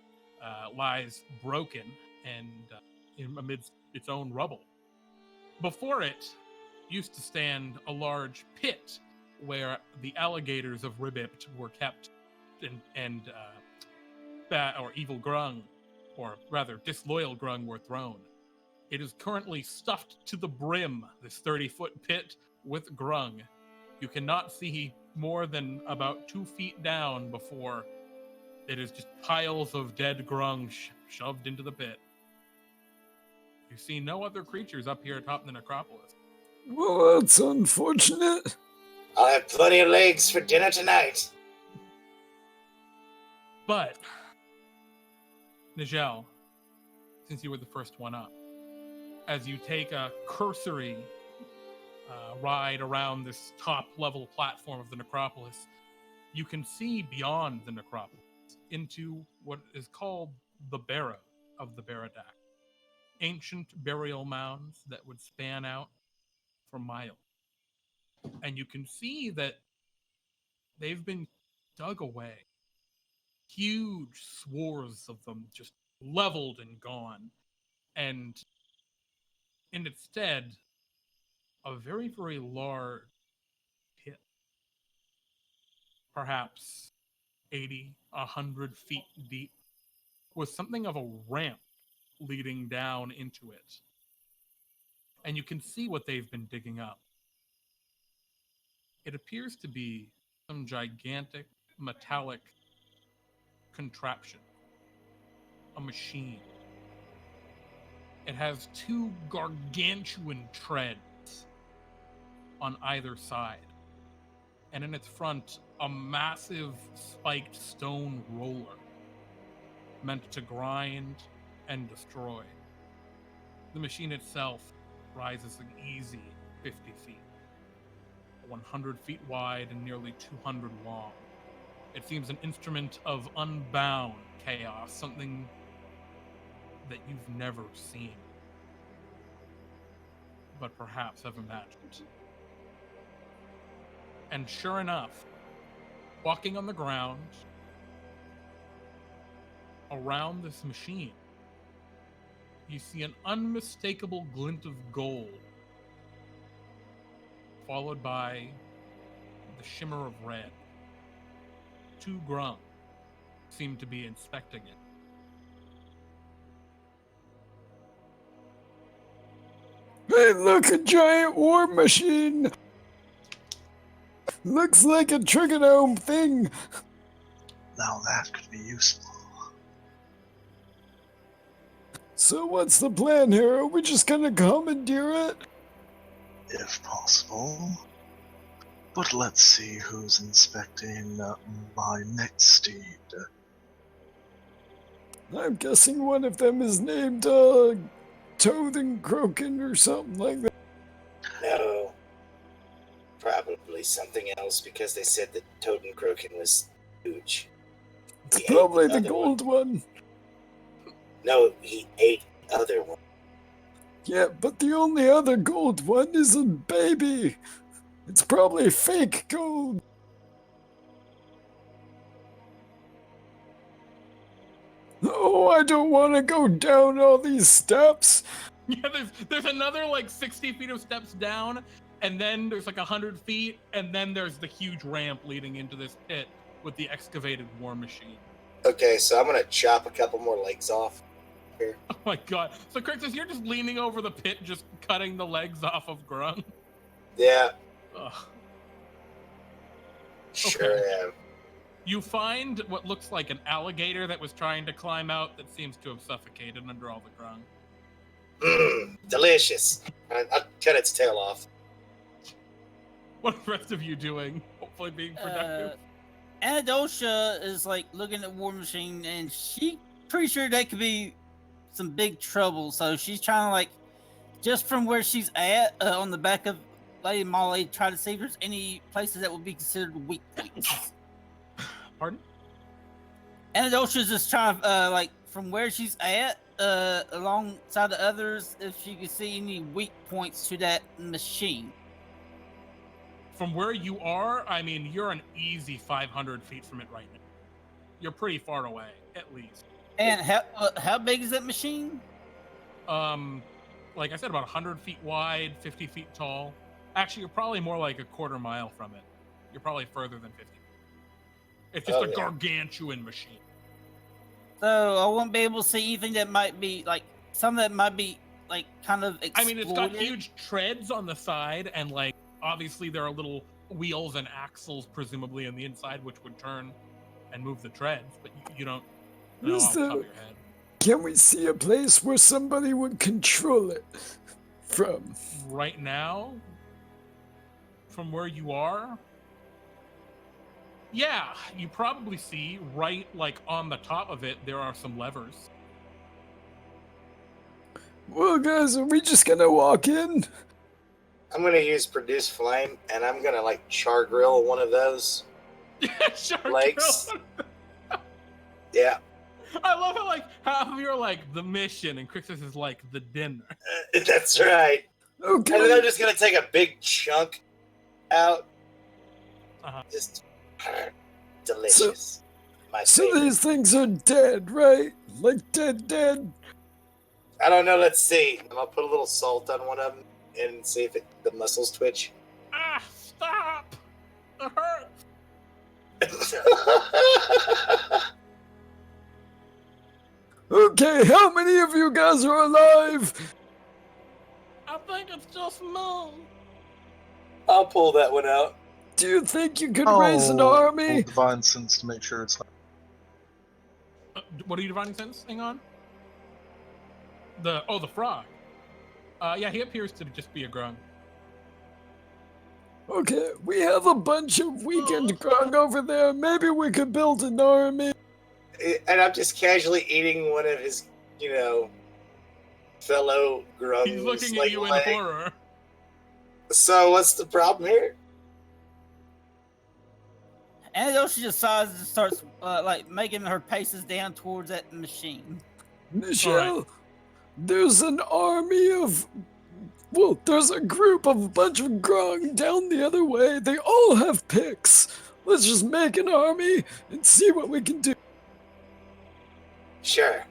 lies broken and amidst its own rubble. Before it used to stand a large pit where the alligators of Ribbypt were kept, and or evil Grung, or rather disloyal Grung, were thrown. It is currently stuffed to the brim, this 30-foot pit, with Grung. You cannot see more than about 2 feet down before it is just piles of dead Grung shoved into the pit. You see no other creatures up here atop the necropolis. Well, that's unfortunate. I'll have plenty of legs for dinner tonight. But, Nijel, since you were the first one up, as you take a cursory ride around this top-level platform of the necropolis, you can see beyond the necropolis into what is called the Barrow of the Baradac. Ancient burial mounds that would span out for miles. And you can see that they've been dug away. Huge swaths of them just leveled and gone. And in its stead, a very, very large pit. Perhaps 80, 100 feet deep, with something of a ramp leading down into it. And you can see what they've been digging up. It appears to be some gigantic metallic contraption, a machine. It has 2 gargantuan treads on either side, and in its front, a massive spiked stone roller meant to grind and destroy. The machine itself rises an easy 50 feet, 100 feet wide and nearly 200 long. It seems an instrument of unbound chaos, something that you've never seen, but perhaps have imagined. And sure enough, walking on the ground, around this machine, you see an unmistakable glint of gold, followed by the shimmer of red. 2 Grung seem to be inspecting it. Hey, look, a giant war machine! Looks like a trigonome thing. Now that could be useful. So what's the plan here? Are we just gonna commandeer it? If possible. But let's see who's inspecting my next steed. I'm guessing one of them is named, Toadencroaken or something like that. No. Probably something else because they said that Toadencroaken was huge. It's He ate probably the other gold one. No, he ate other one. Yeah, but the only other gold one is a baby. It's probably fake gold. Oh, I don't want to go down all these steps. Yeah, there's another like 60 feet of steps down, and then there's like 100 feet, and then there's the huge ramp leading into this pit with the excavated war machine. Okay, so I'm gonna chop a couple more legs off here. Oh my god. So Krixus, you're just leaning over the pit, just cutting the legs off of Grung. Yeah, Ugh. sure am. You find what looks like an alligator that was trying to climb out that seems to have suffocated under all the Grung. Delicious. I'll cut its tail off. What are the rest of you doing? Hopefully being productive. Anadoltia is like looking at War Machine, and she pretty sure that could be some big trouble. So she's trying to like, just from where she's at on the back of Lady Molly, try to see if there's any places that would be considered weak points. Pardon? Anadoltia's just trying to like from where she's at, alongside the others, if she can see any weak points to that machine. From where you are, I mean, you're an easy 500 feet from it right now. You're pretty far away, at least. And how big is that machine? Like I said, about 100 feet wide, 50 feet tall. Actually, you're probably more like a quarter mile from it. You're probably further than 50. It's just a gargantuan machine. So I won't be able to see anything that might be like something that might be like kind of exploited. I mean, it's got huge treads on the side, and like obviously there are little wheels and axles presumably on the inside which would turn and move the treads, but you don't know off the top of your head. Can we see a place where somebody would control it from? Right now, from where you are, yeah, you probably see right like on the top of it there are some levers. Well, guys, are we just gonna walk in? I'm gonna use produce flame, and I'm gonna like char grill one of those legs. Yeah. I love it. Like how you're like the mission, and Krixus is like the dinner. That's right. Okay. And then I'm just gonna take a big chunk out. Just delicious. So these things are dead, right? Like dead. I don't know. Let's see. I'll put a little salt on one of them and see if the muscles twitch. Ah, stop! It hurts. Okay, how many of you guys are alive? I think it's just me. I'll pull that one out. Do you think you could raise an army? Roll divine sense to make sure it's not. What are you divining sensing on? The frog. Yeah, he appears to just be a Grung. Okay, we have a bunch of weakened Grung over there. Maybe we could build an army. And I'm just casually eating one of his, fellow Grungs. He's looking at you in horror. So what's the problem here? Anadoltia decides to start like making her paces down towards that machine. Nijel, there's an army of... Well, there's a group of a bunch of Grung down the other way. They all have picks. Let's just make an army and see what we can do. Sure.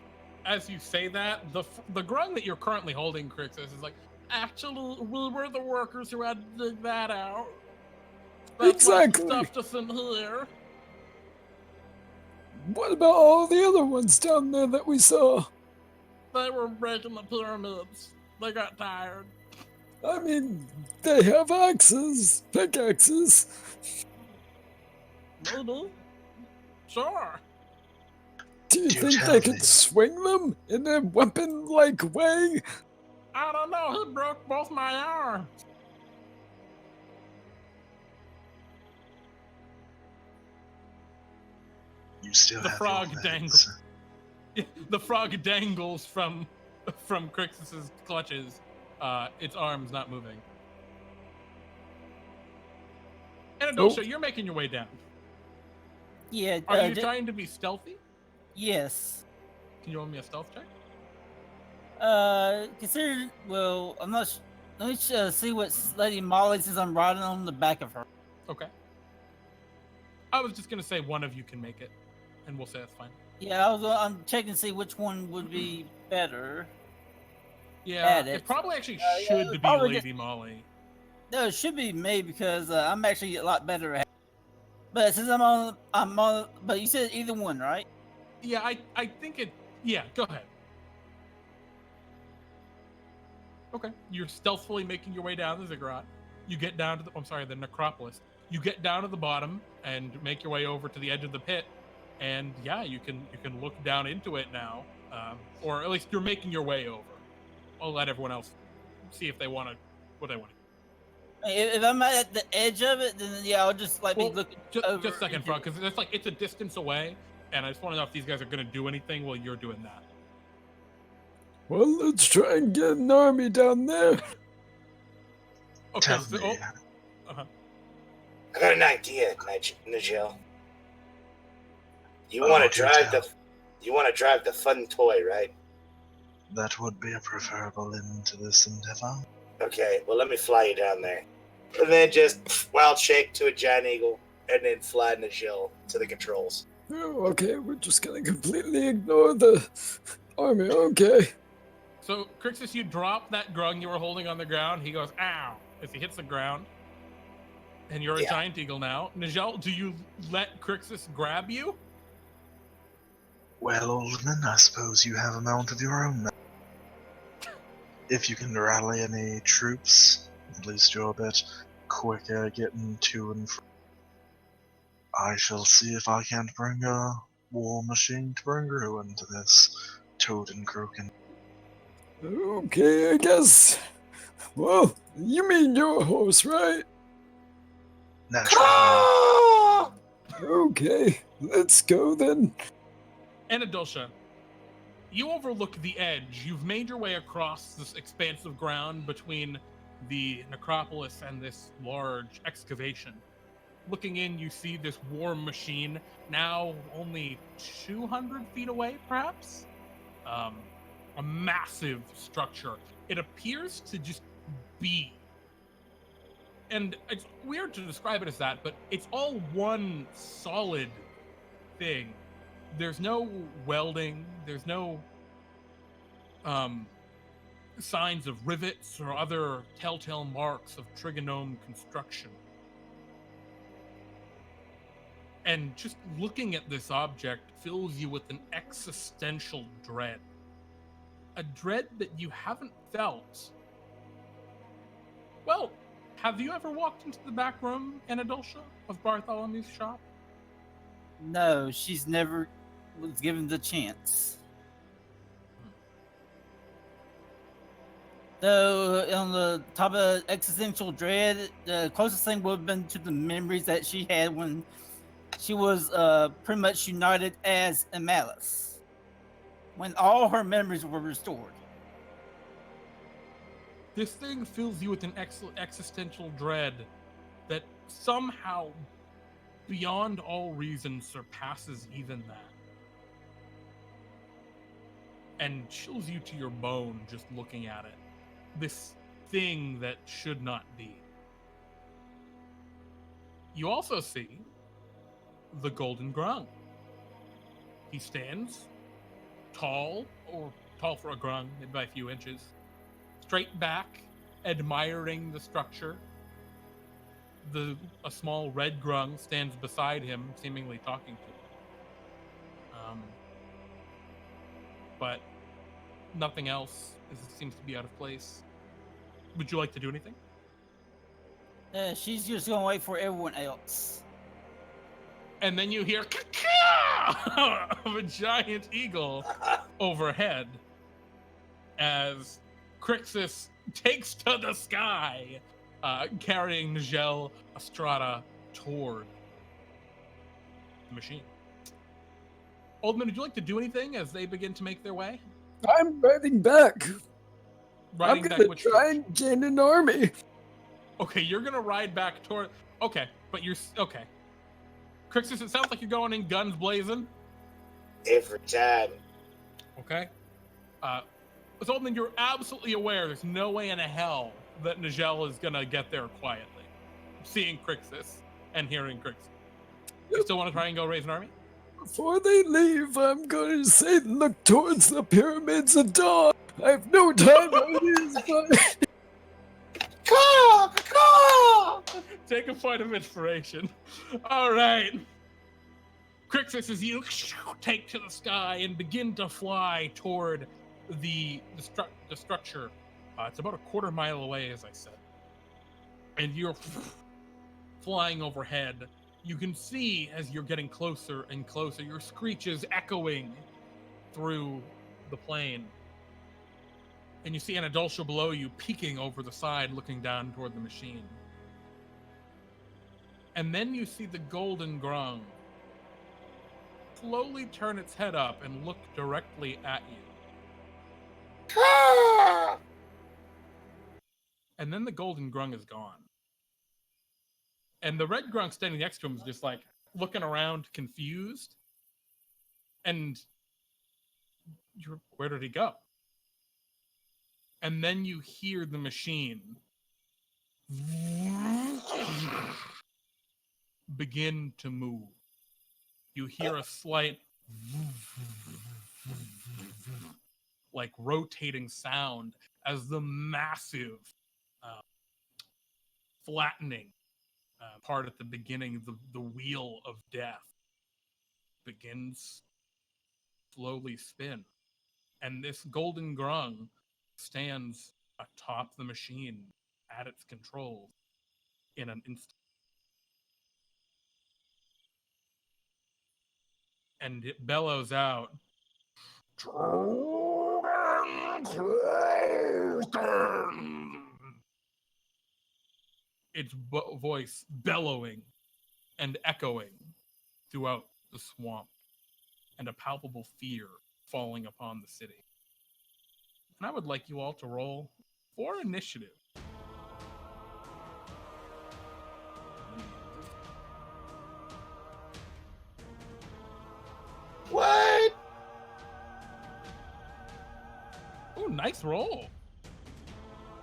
As you say that, the grung that you're currently holding, Krixus, is like, actually, we were the workers who had to dig that out. That's Exactly. Why she stuffed us in here. What about all the other ones down there that we saw? They were breaking the pyramids. They got tired. I mean, they have axes, pickaxes. Maybe. Sure. Do you Do think tell they me. could swing them in a weapon-like way? I don't know. He broke both my arms. You still The have frog your dangles. legs. The frog dangles from Krixus's clutches. Its arms not moving. Anadoltia, you're making your way down. Yeah. Are you trying to be stealthy? Yes. Can you roll me a stealth check? Consider. Well, I'm not. Let me see what Lady Molly says. I'm riding on the back of her. Okay. I was just gonna say one of you can make it, and we'll say that's fine. Yeah, I'm checking to see which one would be better. Yeah, At it it. probably actually Yeah, should it be probably Lady Molly. No, it should be me because I'm actually a lot better at. But since I'm on. But you said either one, right? Yeah, I think it. Yeah, go ahead. Okay, you're stealthily making your way down the ziggurat. You get down to the necropolis. You get down to the bottom and make your way over to the edge of the pit, and yeah, you can look down into it now, or at least you're making your way over. I'll let everyone else see if they want what they want. If I'm at the edge of it, then yeah, I'll just be looking over. Just a second, Frog, because it's a distance away, and I just want to know if these guys are going to do anything while you're doing that. Well, let's try and get an army down there. Okay. Tell So, me. I got an idea, Nijel. You Oh, want to do drive tell. You want to drive the fun toy, right? That would be a preferable end to this endeavor. Okay. Well, let me fly you down there, and then just wild shake to a giant eagle, and then fly Nijel to the controls. Oh, okay, we're just gonna completely ignore the army. Okay. So, Krixus, you drop that grung you were holding on the ground. He goes, ow, as he hits the ground. And you're a Yeah. giant eagle now. Nijel, do you let Krixus grab you? Well, Oldman, I suppose you have a mount of your own now. If you can rally any troops, at least you're a bit quicker getting to and from. I shall see if I can't bring a war machine to bring ruin to this Toadencroaken. Okay, I guess. Well, you mean your horse, right? Naturally, Ah! Okay, let's go then. Anadoltia, you overlook the edge. You've made your way across this expanse of ground between the necropolis and this large excavation. Looking in, you see this war machine, now only 200 feet away, perhaps? A massive structure. It appears to just be. And it's weird to describe it as that, but it's all one solid thing. There's no welding, there's no signs of rivets or other telltale marks of trigonome construction. And just looking at this object fills you with an existential dread. A dread that you haven't felt. Well, have you ever walked into the back room, Anadoltia, of Bartholomew's shop? No, she's never was given the chance. Though on the top of existential dread, the closest thing would have been to the memories that she had when she was pretty much united as Amalis, when all her memories were restored. This thing fills you with an existential dread that somehow, beyond all reason, surpasses even that. And chills you to your bone just looking at it. This thing that should not be. You also see the Golden Grung. He stands tall, or tall for a grung, maybe by a few inches. Straight back, admiring the structure. A small red grung stands beside him, seemingly talking to him. But nothing else seems to be out of place. Would you like to do anything? She's just gonna wait for everyone else. And then you hear caw of a giant eagle overhead as Krixus takes to the sky, carrying Nijel, Astrada toward the machine. Oldman, would you like to do anything as they begin to make their way? I'm riding back. Riding I'm back gonna which try and gain an army. Okay, you're gonna ride back toward. Okay, but you're okay. Krixus, it sounds like you're going in guns blazing. Every time. Okay. So Oldman, you're absolutely aware there's no way in hell that Nijel is gonna get there quietly. Seeing Krixus and hearing Krixus. You still want to try and go raise an army? Before they leave, I'm going to say look towards the pyramids of dawn. I have no time to lose, but... Take a point of inspiration. All right. Krixus, as you take to the sky and begin to fly toward the structure. It's about a quarter mile away, as I said. And you're flying overhead. You can see as you're getting closer and closer, your screeches echoing through the plane. And you see Anadoltia below you peeking over the side, looking down toward the machine. And then you see the golden grung slowly turn its head up and look directly at you. And then the golden grung is gone. And the red grung standing next to him is just like looking around confused. And where did he go? And then you hear the machine begin to move. You hear a slight like rotating sound as the massive flattening part at the beginning, the wheel of death begins slowly spin. And this golden grung stands atop the machine at its controls in an instant. And it bellows out, its voice bellowing and echoing throughout the swamp, and a palpable fear falling upon the city. And I would like you all to roll for initiative. What? Ooh, nice roll.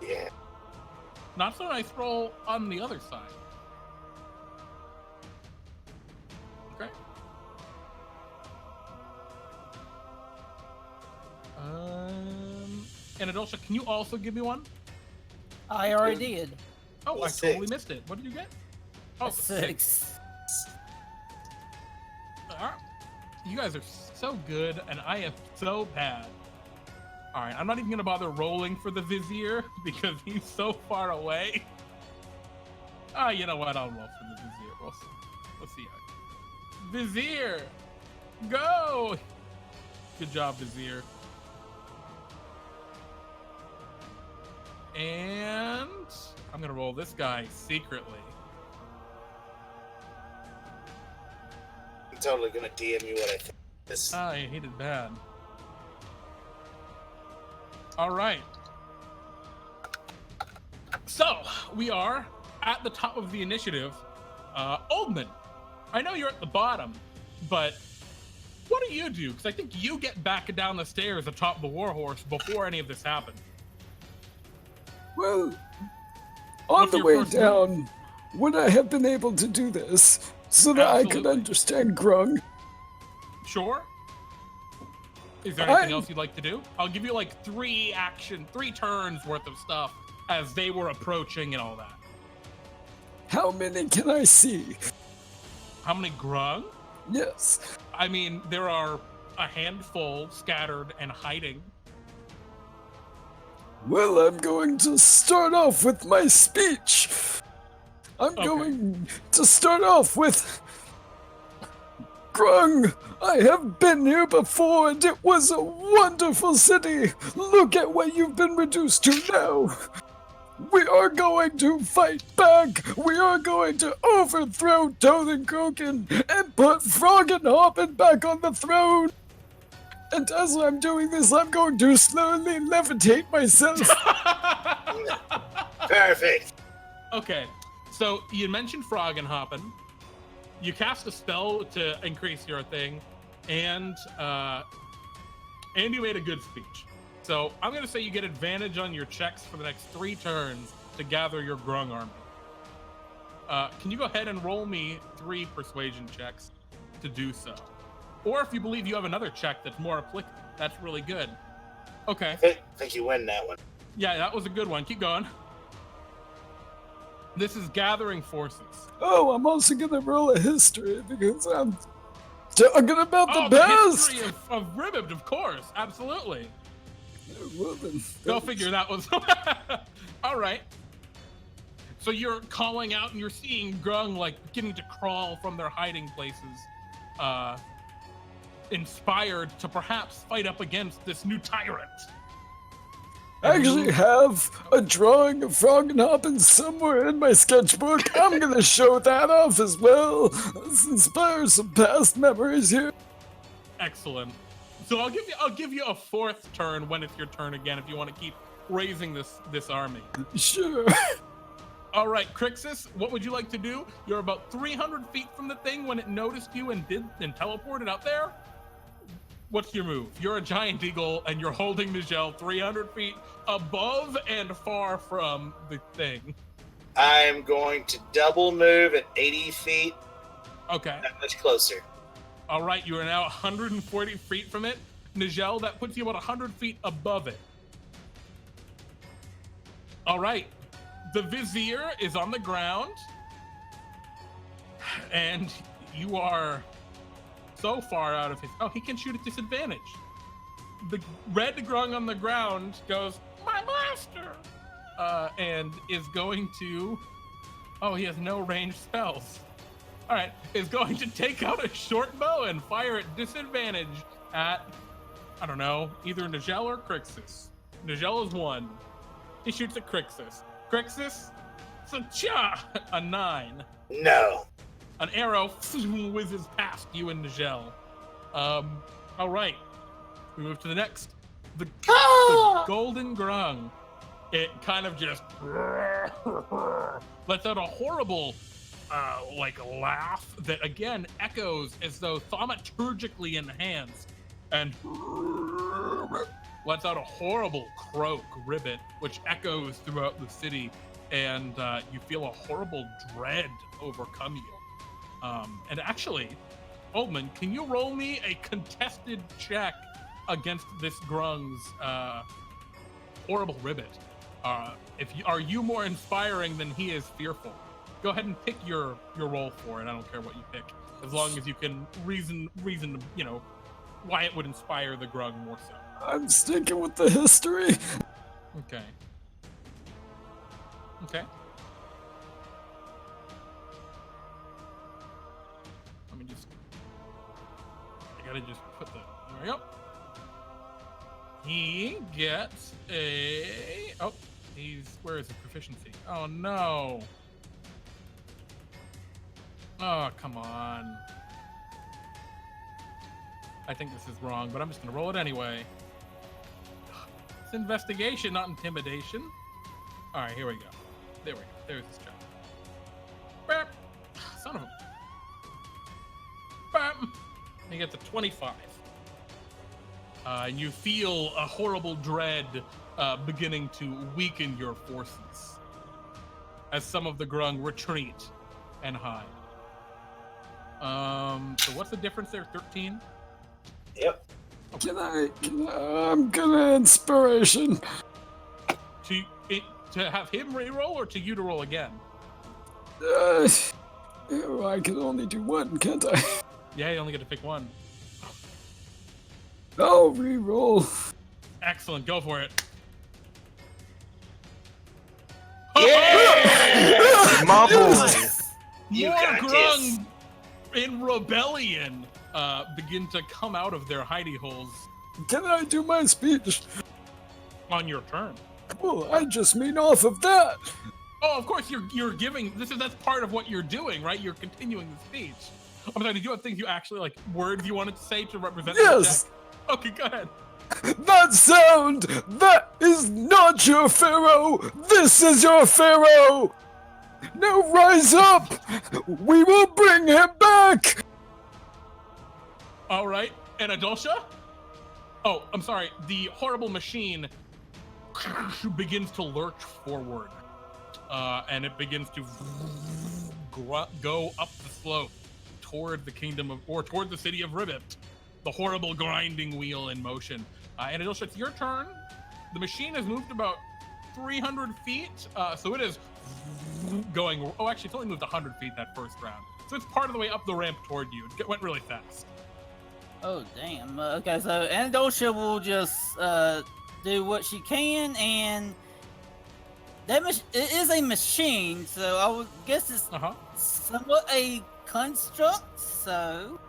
Yeah. Not so nice roll on the other side. Okay. Anadoltia, can you also give me one? I already did. Oh, I Six. totally missed it. What did you get? Oh, 6. All right. You guys are so good, and I am so bad. All right, I'm not even going to bother rolling for the Vizier because he's so far away. You know what? I'll roll for the Vizier. We'll see how. Vizier, go! Good job, Vizier. And I'm going to roll this guy secretly. I'm totally gonna DM you what I think. This. I hate it bad. All right. So we are at the top of the initiative. Oldman, I know you're at the bottom, but what do you do? Because I think you get back down the stairs atop the warhorse before any of this happens. Well, on the way down, would I have been able to do this so that I could Absolutely. understand Grung? Sure. Is there anything else you'd like to do? I'll give you like 3 turns worth of stuff as they were approaching and all that. How many can I see? How many Grung? Yes. I mean, there are a handful scattered and hiding. Well, I'm going to start off with my speech. I'm going to start off with... Grung, I have been here before and it was a wonderful city. Look at what you've been reduced to now. We are going to fight back. We are going to overthrow Toadencroaken and put Froggenhoppen back on the throne. And as I'm doing this, I'm going to slowly levitate myself. Perfect. Okay, so you mentioned Froggenhoppen. You cast a spell to increase your thing, and you made a good speech. So I'm going to say you get advantage on your checks for the next 3 turns to gather your Grung army. Can you go ahead and roll me 3 persuasion checks to do so? Or if you believe you have another check that's more applicable, that's really good. Okay. I think you win that one. Yeah, that was a good one. Keep going. This is gathering forces. Oh, I'm also going to roll a history because I'm talking about the the best. history of Ribbypt, of course. Absolutely. Well, then, Go figure that was... All right. So you're calling out and you're seeing Grung like beginning to crawl from their hiding places, inspired to perhaps fight up against this new tyrant. I actually have a drawing of Froggenhoppen somewhere in my sketchbook. I'm gonna show that off as well. Let's inspire some past memories here. Excellent. So I'll give you a 4th turn when it's your turn again if you want to keep raising this army. Sure. All right, Krixus, what would you like to do? You're about 300 feet from the thing when it noticed you and teleported up there. What's your move? You're a giant eagle and you're holding Nijel 300 feet above and far from the thing. I'm going to double move at 80 feet. Okay. That much closer. All right, you are now 140 feet from it. Nijel, that puts you about 100 feet above it. All right. The Vizier is on the ground. And you are so far out of his... Oh, he can shoot at disadvantage. The red Grung on the ground goes, "My master!" And is going to... Oh, he has no ranged spells. All right, is going to take out a short bow and fire at disadvantage at, I don't know, either Nijel or Krixus. Nijel is 1. He shoots at Krixus. Krixus, a 9. No. An arrow whizzes past you and Nijel. All right, we move to the next. The golden Grung. It kind of just lets out a horrible laugh that again echoes as though thaumaturgically enhanced, and lets out a horrible croak, Ribbypt, which echoes throughout the city, and you feel a horrible dread overcome you. And actually, Oldman, can you roll me a contested check against this Grung's horrible Ribbypt? Are you more inspiring than he is fearful? Go ahead and pick your roll for it. I don't care what you pick, as long as you can reason, why it would inspire the Grung more so. I'm sticking with the history. Okay. Let me just... I gotta just put the... There we go. He gets a... Oh, where is his proficiency? Oh, no. Oh, come on. I think this is wrong, but I'm just gonna roll it anyway. It's investigation, not intimidation. All right, here we go. There we go. There's his check. Bam. Son of a... Bam. He gets a 25. And you feel a horrible dread beginning to weaken your forces as some of the Grung retreat and hide. So what's the difference there? 13? Yep. I'm gonna inspiration. To have him re-roll or to you to roll again? I can only do one, can't I? Yeah, you only get to pick one. I'll re-roll. Excellent, go for it. Yeah! My boy. You More got Grung in rebellion begin to come out of their hidey holes Can I do my speech? on your turn. Well, I just mean off of that. Oh, of course, you're giving. That's part of what you're doing, right? You're continuing the speech. I'm sorry. Did you have things you actually like words you wanted to say to represent? Yes. The check? Okay, go ahead. That sound! That is not your Pharaoh! This is your Pharaoh! Now rise up! We will bring him back! All right, Anadoltia. Oh, I'm sorry. The horrible machine begins to lurch forward, and it begins to go up the slope toward the kingdom of, or toward the city of Ribbypt. The horrible grinding wheel in motion. Anadoltia, it's your turn. The machine has moved about 300 feet, so it is going. Oh, actually, it's only moved 100 feet that first round, so it's part of the way up the ramp toward you. It went really fast. Oh, damn. Okay, so Anadoltia will just do what she can, and that it is a machine, so I would guess it's somewhat a construct, so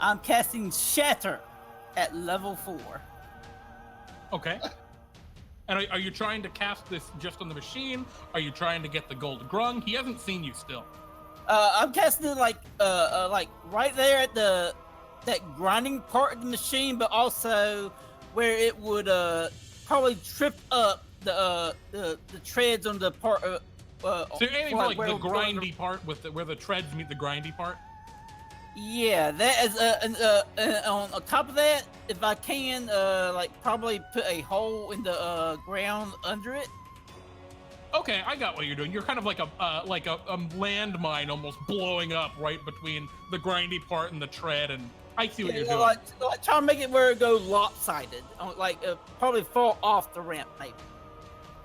I'm casting Shatter at level 4. Okay. And are you trying to cast this just on the machine? Are you trying to get the gold Grung? He hasn't seen you still. I'm casting it like right there at that grinding part of the machine, but also where it would probably trip up the treads on the part. So you're aiming for like the grindy part with where the treads meet the grindy part. Yeah, that is on top of that, if I can, like probably put a hole in the ground under it. Okay, I got what you're doing. You're kind of like a landmine almost blowing up right between the grindy part and the tread, and I see what you're doing. Like try to make it where it goes lopsided, like probably fall off the ramp, maybe.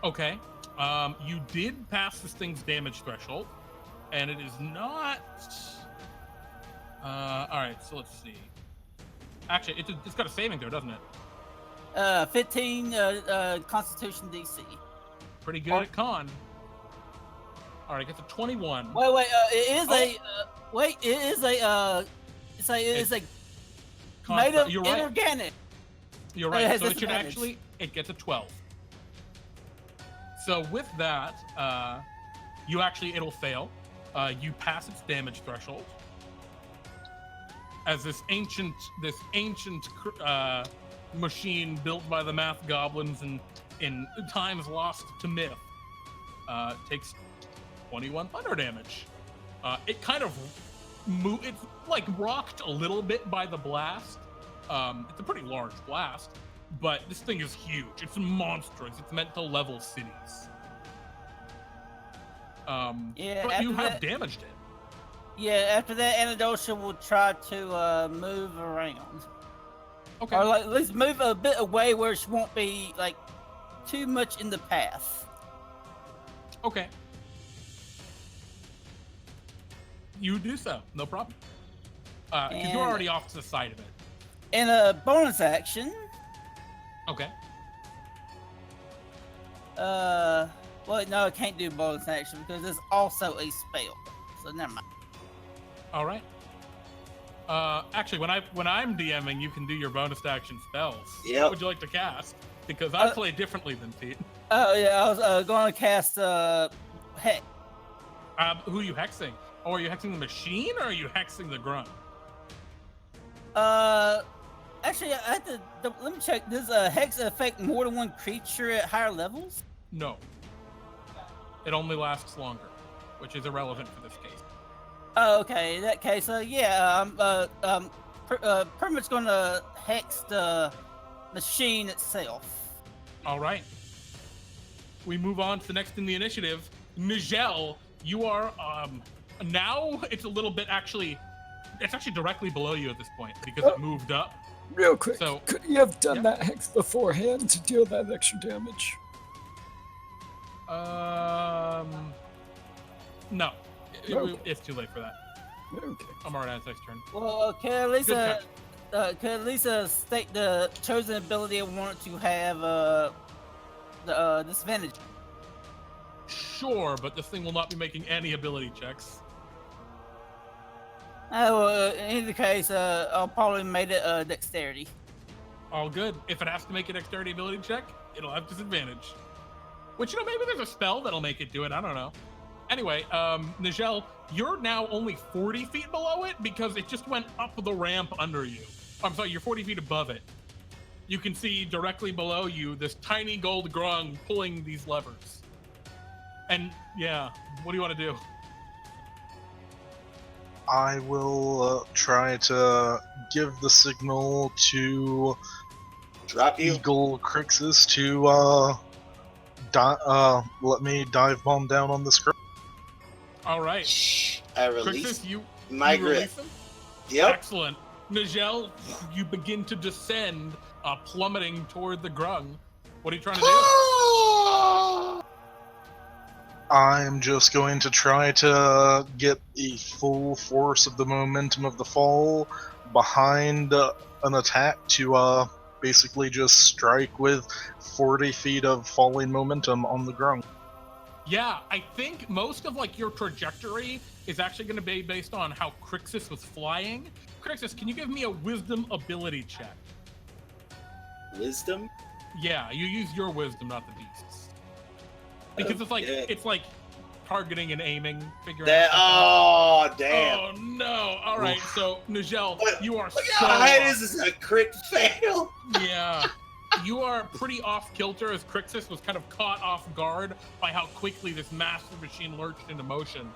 Okay, you did pass this thing's damage threshold, and it is not. All right, so let's see. Actually, it's got a saving throw, doesn't it? 15 Constitution DC. Pretty good at con. All right, gets a 21. Wait, it is it's a made of inorganic. You're right. So it should actually, it gets a 12. So with that, it'll fail. You pass its damage threshold. As this ancient machine built by the math goblins and in times lost to myth, takes 21 thunder damage. It kind of it's like rocked a little bit by the blast. It's a pretty large blast, but this thing is huge. It's monstrous. It's meant to level cities. But you have damaged it. Yeah, after that, Anadoltia will try to move around. Okay. Or like, at least move a bit away where she won't be like too much in the path. Okay. You do so, no problem. Because you're already off to the side of it. And a bonus action. Okay. Well, no, I can't do bonus action because it's also a spell. So never mind. All right. Actually, when I'm DMing, you can do your bonus action spells. Yep. What would you like to cast? Because I play differently than Pete. Oh yeah, I was going to cast Hex. Who are you hexing? Oh, are you hexing the machine or are you hexing the grunt? Actually, I have to let me check. Does Hex affect more than one creature at higher levels? No. It only lasts longer, which is irrelevant for this case. Oh, okay. In that case, yeah, pretty much gonna hex the machine itself. All right. We move on to the next in the initiative. Nijel, you are now it's a little bit actually It's actually directly below you at this point because it moved up. Real quick, So- could you have done yeah. that hex beforehand to deal that extra damage? No. Okay. It's too late for that. Okay. Amaranth's next turn. Well, can at least Good can at least state the chosen ability I wanted to have the disadvantage. Sure, but this thing will not be making any ability checks. Oh, in either case, I'll probably made it dexterity. All good. If it has to make a dexterity ability check, it'll have disadvantage. Which, maybe there's a spell that'll make it do it. I don't know. Anyway, Nijel, you're now only 40 feet below it because it just went up the ramp under you. I'm sorry, you're 40 feet above it. You can see directly below you this tiny gold grung pulling these levers. And yeah, what do you want to do? I will try to give the signal to Drop you. Eagle Krixus to let me dive bomb down on this girl. All right. Shh. I release Krixus, you my you grip. release him? Yep. Excellent. Nijel, you begin to descend, plummeting toward the grung. What are you trying to do? I'm just going to try to get the full force of the momentum of the fall behind an attack to basically just strike with 40 feet of falling momentum on the Grung. Yeah, I think most of your trajectory is actually going to be based on how Krixus was flying. Krixus, can you give me a wisdom ability check? Wisdom? Yeah, you use your wisdom, not the beast's. Because Okay. it's like targeting and aiming, figuring That, out. oh, damn. Oh no! All right, so Nijel, you are Look so how high this is a crit fail. yeah. You are pretty off kilter as Krixus was kind of caught off guard by how quickly this massive machine lurched into motion.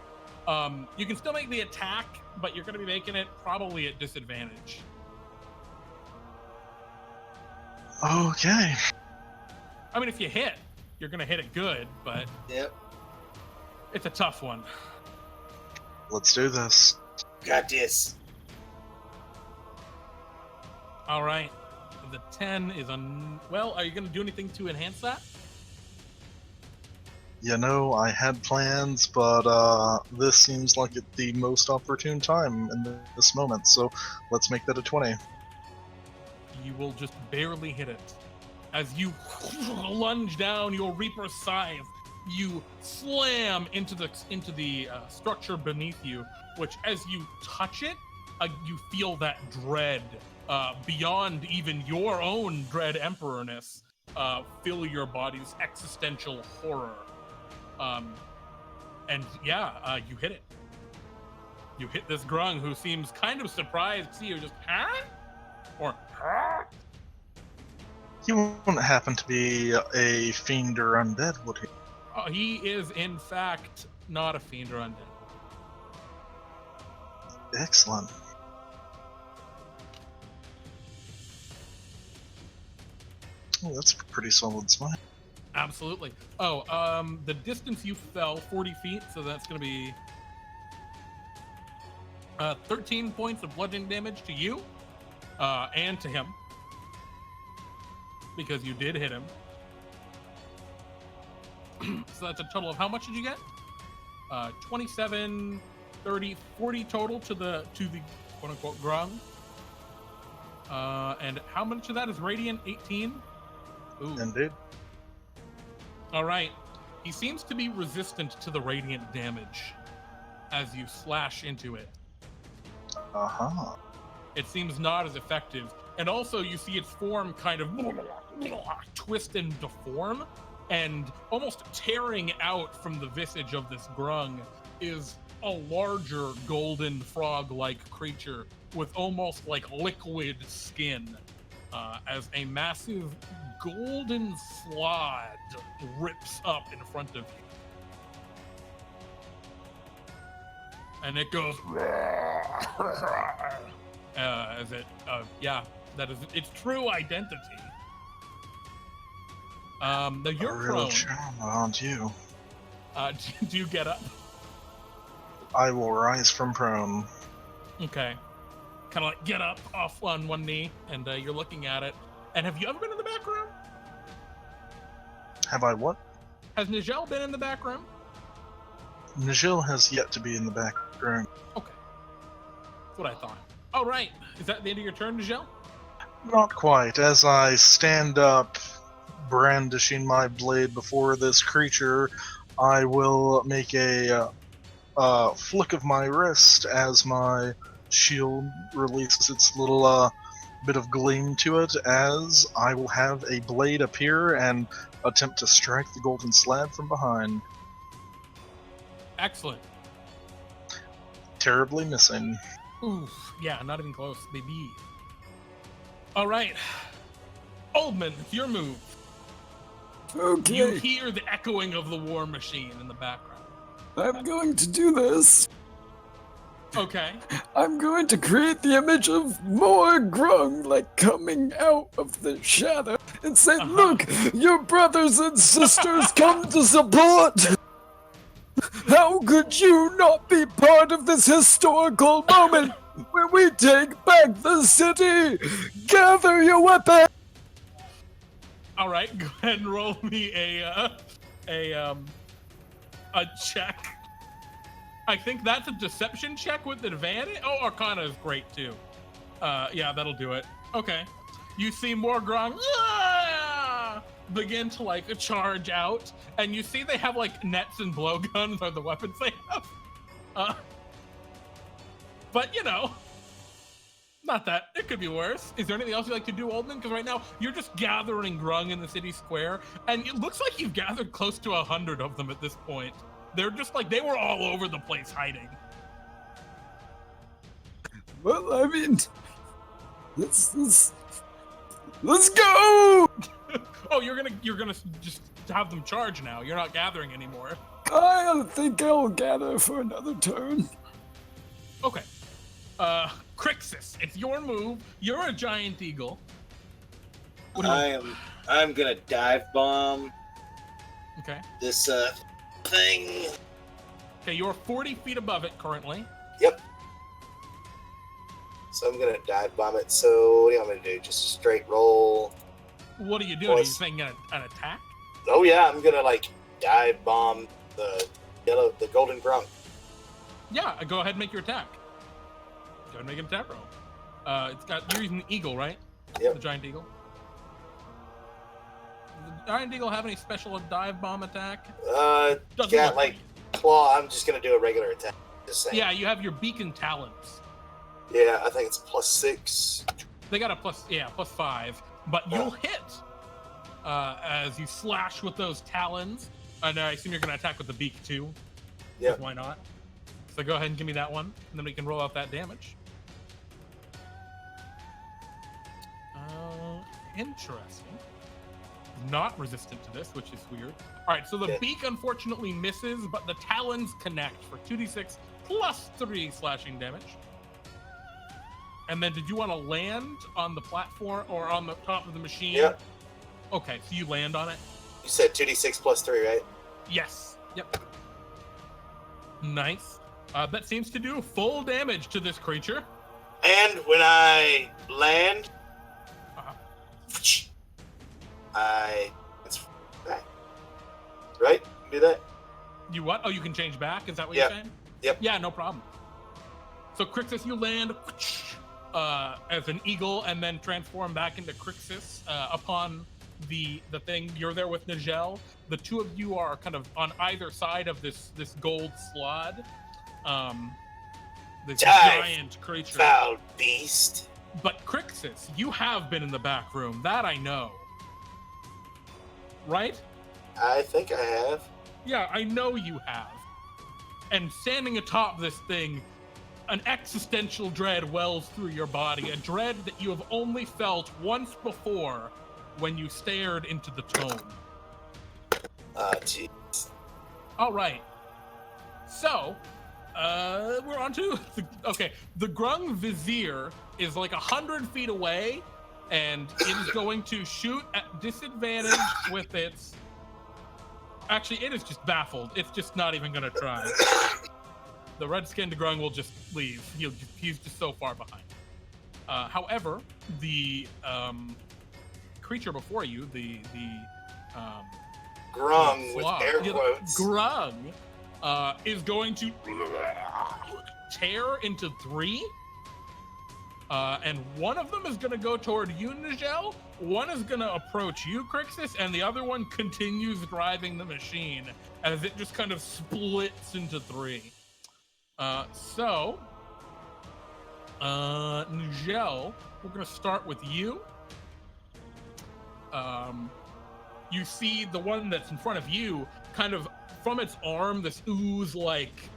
You can still make the attack, but you're going to be making it probably at disadvantage. Okay. I mean, if you hit, you're going to hit it good, but Yep. it's a tough one. Let's do this. Got this. All right. The 10 is well, are you going to do anything to enhance that? You know, I had plans, but this seems like the most opportune time in this moment, so let's make that a 20. You will just barely hit it. As you lunge down your Reaper scythe, you slam into the structure beneath you, which as you touch it, you feel that dread beyond even your own dread emperorness fill your body's existential horror. And yeah, you hit it. You hit this grung who seems kind of surprised to see you, just huh? Or huh? He wouldn't happen to be a fiend or undead, would he? He is in fact not a fiend or undead. Excellent. Oh, that's a pretty solid smite. Absolutely. Oh, the distance you fell, 40 feet, so that's going to be 13 points of bludgeoning damage to you and to him, because you did hit him. So that's a total of how much did you get? 27, 30, 40 total to the quote-unquote grung. And how much of that is radiant? 18? Ooh. Indeed. All right. He seems to be resistant to the radiant damage as you slash into it. Uh-huh. It seems not as effective. And also you see its form kind of twist and deform, and almost tearing out from the visage of this grung is a larger golden frog-like creature with almost like liquid skin, as a massive golden slod rips up in front of you. And it goes as it, yeah, that is its true identity. Now you're A real prone. charm, aren't you? Do you get up? I will rise from prone. Okay. Kind of like get up off on one knee, and you're looking at it. And have you ever been in the back room? Have I what? Has Nijel been in the back room? Nijel has yet to be in the back room. Okay. That's what I thought. All right. Is that the end of your turn, Nijel? Not quite. As I stand up, brandishing my blade before this creature, I will make a flick of my wrist as my shield releases its little bit of gleam to it, as I will have a blade appear and attempt to strike the golden slab from behind. Excellent. Terribly missing. Oof. Yeah, not even close, baby. All right. Oldman, it's your move. Okay. You hear the echoing of the war machine in the background. I'm going to do this. Okay. I'm going to create the image of more Grung, like, coming out of the shadow and say, look, your brothers and sisters come to support. How could you not be part of this historical moment where we take back the city? Gather your weapons. All right, go ahead and roll me a check. I think that's a deception check with advantage. Oh, Arcana is great too. Yeah, that'll do it. Okay. You see more Grung begin to like charge out, and you see they have like nets and blowguns are the weapons they have. But you know, not that. It could be worse. Is there anything else you'd like to do, Oldman? Because right now you're just gathering Grung in the city square, and it looks like you've gathered close to 100 of them at this point. They're just like, they were all over the place hiding. Well, I mean, let's go! Oh, you're gonna just have them charge now. You're not gathering anymore. I think I'll gather for another turn. Okay. Krixus, it's your move. You're a giant eagle. What do you I'm gonna dive bomb Okay. this thing. Okay, you're 40 feet above it currently. Yep. So I'm gonna dive bomb it. So what do you want me to do? Just a straight roll? What are you doing? Are you saying an attack? Oh yeah, I'm gonna like dive bomb the golden Grung. Yeah, go ahead and make your attack. Go ahead and make an attack roll. You're using the eagle, right? Yep. The giant eagle. Does the giant eagle have any special dive bomb attack? Doesn't Yeah, look like claw. I'm just gonna do a regular attack. Just saying. Yeah, you have your beacon talents. Yeah, I think it's +6. They got a +5, but you'll hit as you slash with those talons. And I assume you're gonna attack with the beak too. Yeah. Why not? So go ahead and give me that one, and then we can roll out that damage. Interesting. Not resistant to this, which is weird. All right, so the beak unfortunately misses, but the talons connect for 2d6 +3 slashing damage. And then did you want to land on the platform or on the top of the machine? Yep. Okay, so you land on it? You said 2d6 +3, right? Yes. Yep. Nice. That seems to do full damage to this creature. And when I land, it's back. Right? Do that? You what? Oh, you can change back? Is that what Yep. you're saying? Yep. Yeah, no problem. So Krixus, you land as an eagle and then transform back into Krixus upon the thing. You're there with Nijel. The two of you are kind of on either side of this gold slod. This giant creature. Foul beast. But Krixus, you have been in the back room. That I know. Right? I think I have. Yeah, I know you have. And standing atop this thing, an existential dread wells through your body, a dread that you have only felt once before when you stared into the tome. Jeez. All right. So, we're on to the Grung Vizier is like 100 feet away, and it is going to shoot at disadvantage with its. Actually, it is just baffled. It's just not even going to try. The red-skinned Grung will just leave. He's just so far behind. However, the creature before you, the Grung with sloth, air quotes. Grung is going to tear into 3. And one of them is going to go toward you, Nijel. One is going to approach you, Krixus, and the other one continues driving the machine as it just kind of splits into 3. Nijel, we're going to start with you. You see the one that's in front of you, kind of from its arm, this ooze-like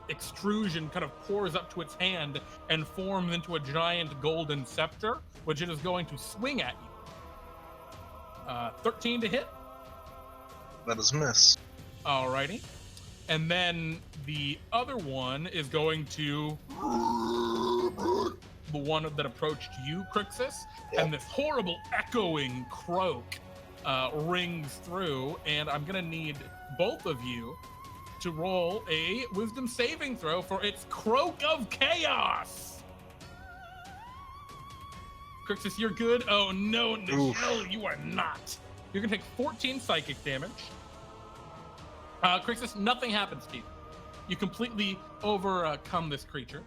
extrusion kind of pours up to its hand and forms into a giant golden scepter, which it is going to swing at you. 13 to hit. That is a miss. Alrighty. And then the other one is going to the one that approached you, Krixus, and this horrible echoing croak rings through, and I'm gonna need both of you to roll a wisdom saving throw for its croak of chaos. Krixus, you're good. Oh no, Nijel, you are not. You're gonna take 14 psychic damage. Krixus, nothing happens to you. You completely overcome this creature.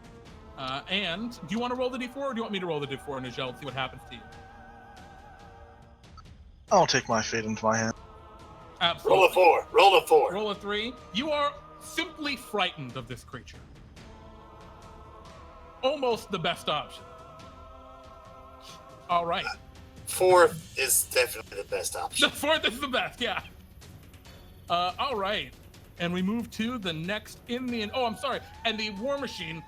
And do you want to roll the d4, or do you want me to roll the d4, Nijel, and see what happens to you? I'll take my fate into my hand. Absolutely. Roll a 4. Roll a 4. Roll a 3. You are simply frightened of this creature. Almost the best option. All right. 4 is definitely the best option. The 4th is the best, yeah. All right. And we move to the next Indian. Oh, I'm sorry. And the war machine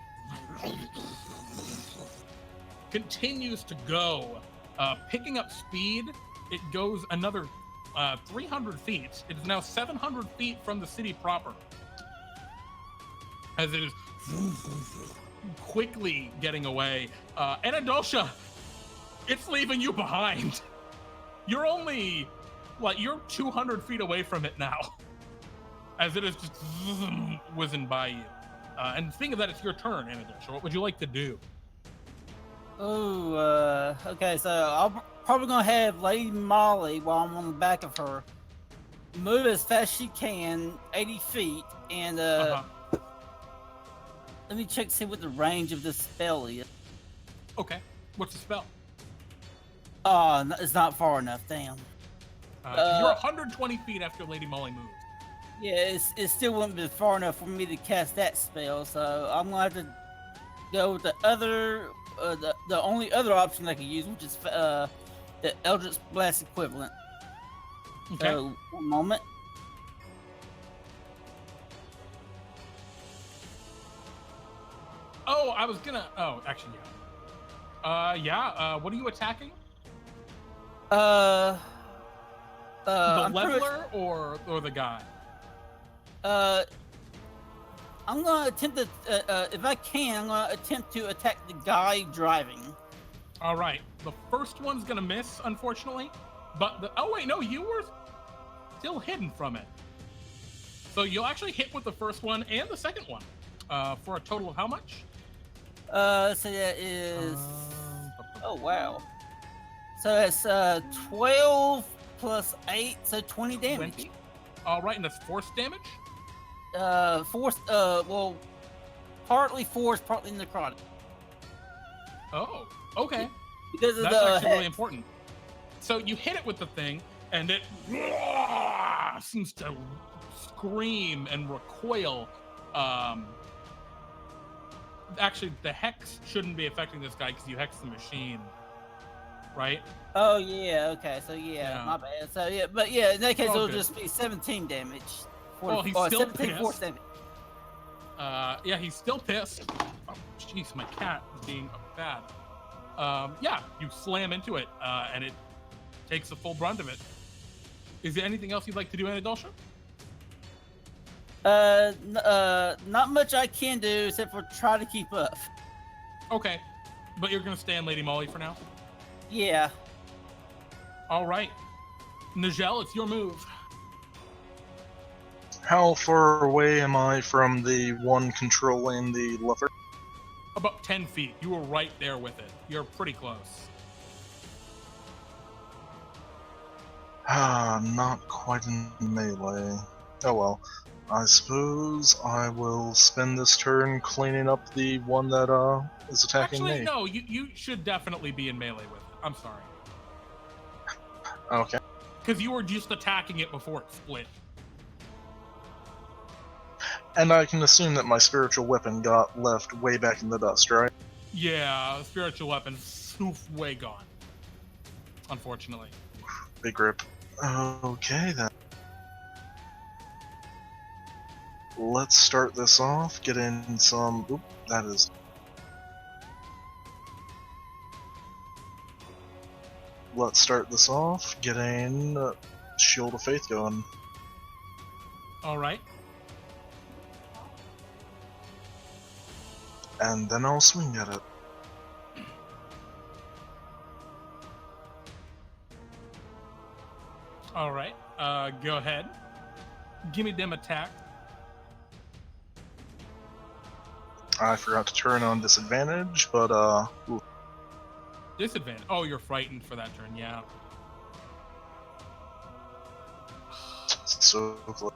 continues to go, picking up speed. It goes another 300 feet. It is now 700 feet from the city proper, as it is quickly getting away. Anadoltia, it's leaving you behind. You're only, you're 200 feet away from it now, as it is just whizzing by you. And think of that, it's your turn, Anadoltia. What would you like to do? Oh, okay, so I'm probably gonna have Lady Molly, while I'm on the back of her, move as fast as she can, 80 feet, and let me check to see what the range of this spell is. Okay, what's the spell? Oh, it's not far enough, damn. You're 120 feet after Lady Molly moves. Yeah, it still wouldn't be far enough for me to cast that spell, so I'm gonna have to go with the other, the only other option I can use, which is the Eldritch Blast equivalent. Okay. So, one moment. Oh, I was gonna. Oh, actually, yeah. What are you attacking? The leveler or the guy? I'm gonna attempt to, if I can, I'm gonna attempt to attack the guy driving. All right. The first one's gonna miss, unfortunately. But oh wait, no, you were still hidden from it. So you'll actually hit with the first one and the second one, for a total of how much? So that is. Oh wow. So that's 12 plus 8, so 20 damage. 20. All right, and that's force damage. Force. Well, partly force, partly necrotic. Oh, okay. Because of That's the actually really hex. important. So you hit it with the thing, and it seems to scream and recoil. Actually, the hex shouldn't be affecting this guy because you hexed the machine, right? Oh yeah. Okay. So yeah, my bad. So yeah, but yeah, in that case All it'll good. just be 17 damage. Oh, he's still 17 pissed. force damage. Yeah, he's still pissed. Oh, jeez, my cat is being bad. Yeah, you slam into it, and it takes the full brunt of it. Is there anything else you'd like to do, Anadoltia? Not much I can do except for try to keep up. Okay, but you're gonna stay on Lady Molly for now? Yeah. All right. Nijel, it's your move. How far away am I from the one controlling the lever? About 10 feet. You were right there with it. You're pretty close. Not quite in melee. Oh well. I suppose I will spend this turn cleaning up the one that is attacking Actually, me. no, you should definitely be in melee with it. I'm sorry. Okay. Because you were just attacking it before it split. And I can assume that my spiritual weapon got left way back in the dust, right? Yeah, spiritual weapon, way gone. Unfortunately. Big rip. Okay then. Let's start this off. Get in some. Oop, that is. Let's start this off. Getting Shield of Faith going. All right. And then I'll swing at it. All right. Go ahead. Give me them attack. I forgot to turn on disadvantage, but ooh. Disadvantage. Oh, you're frightened for that turn. Yeah. So close.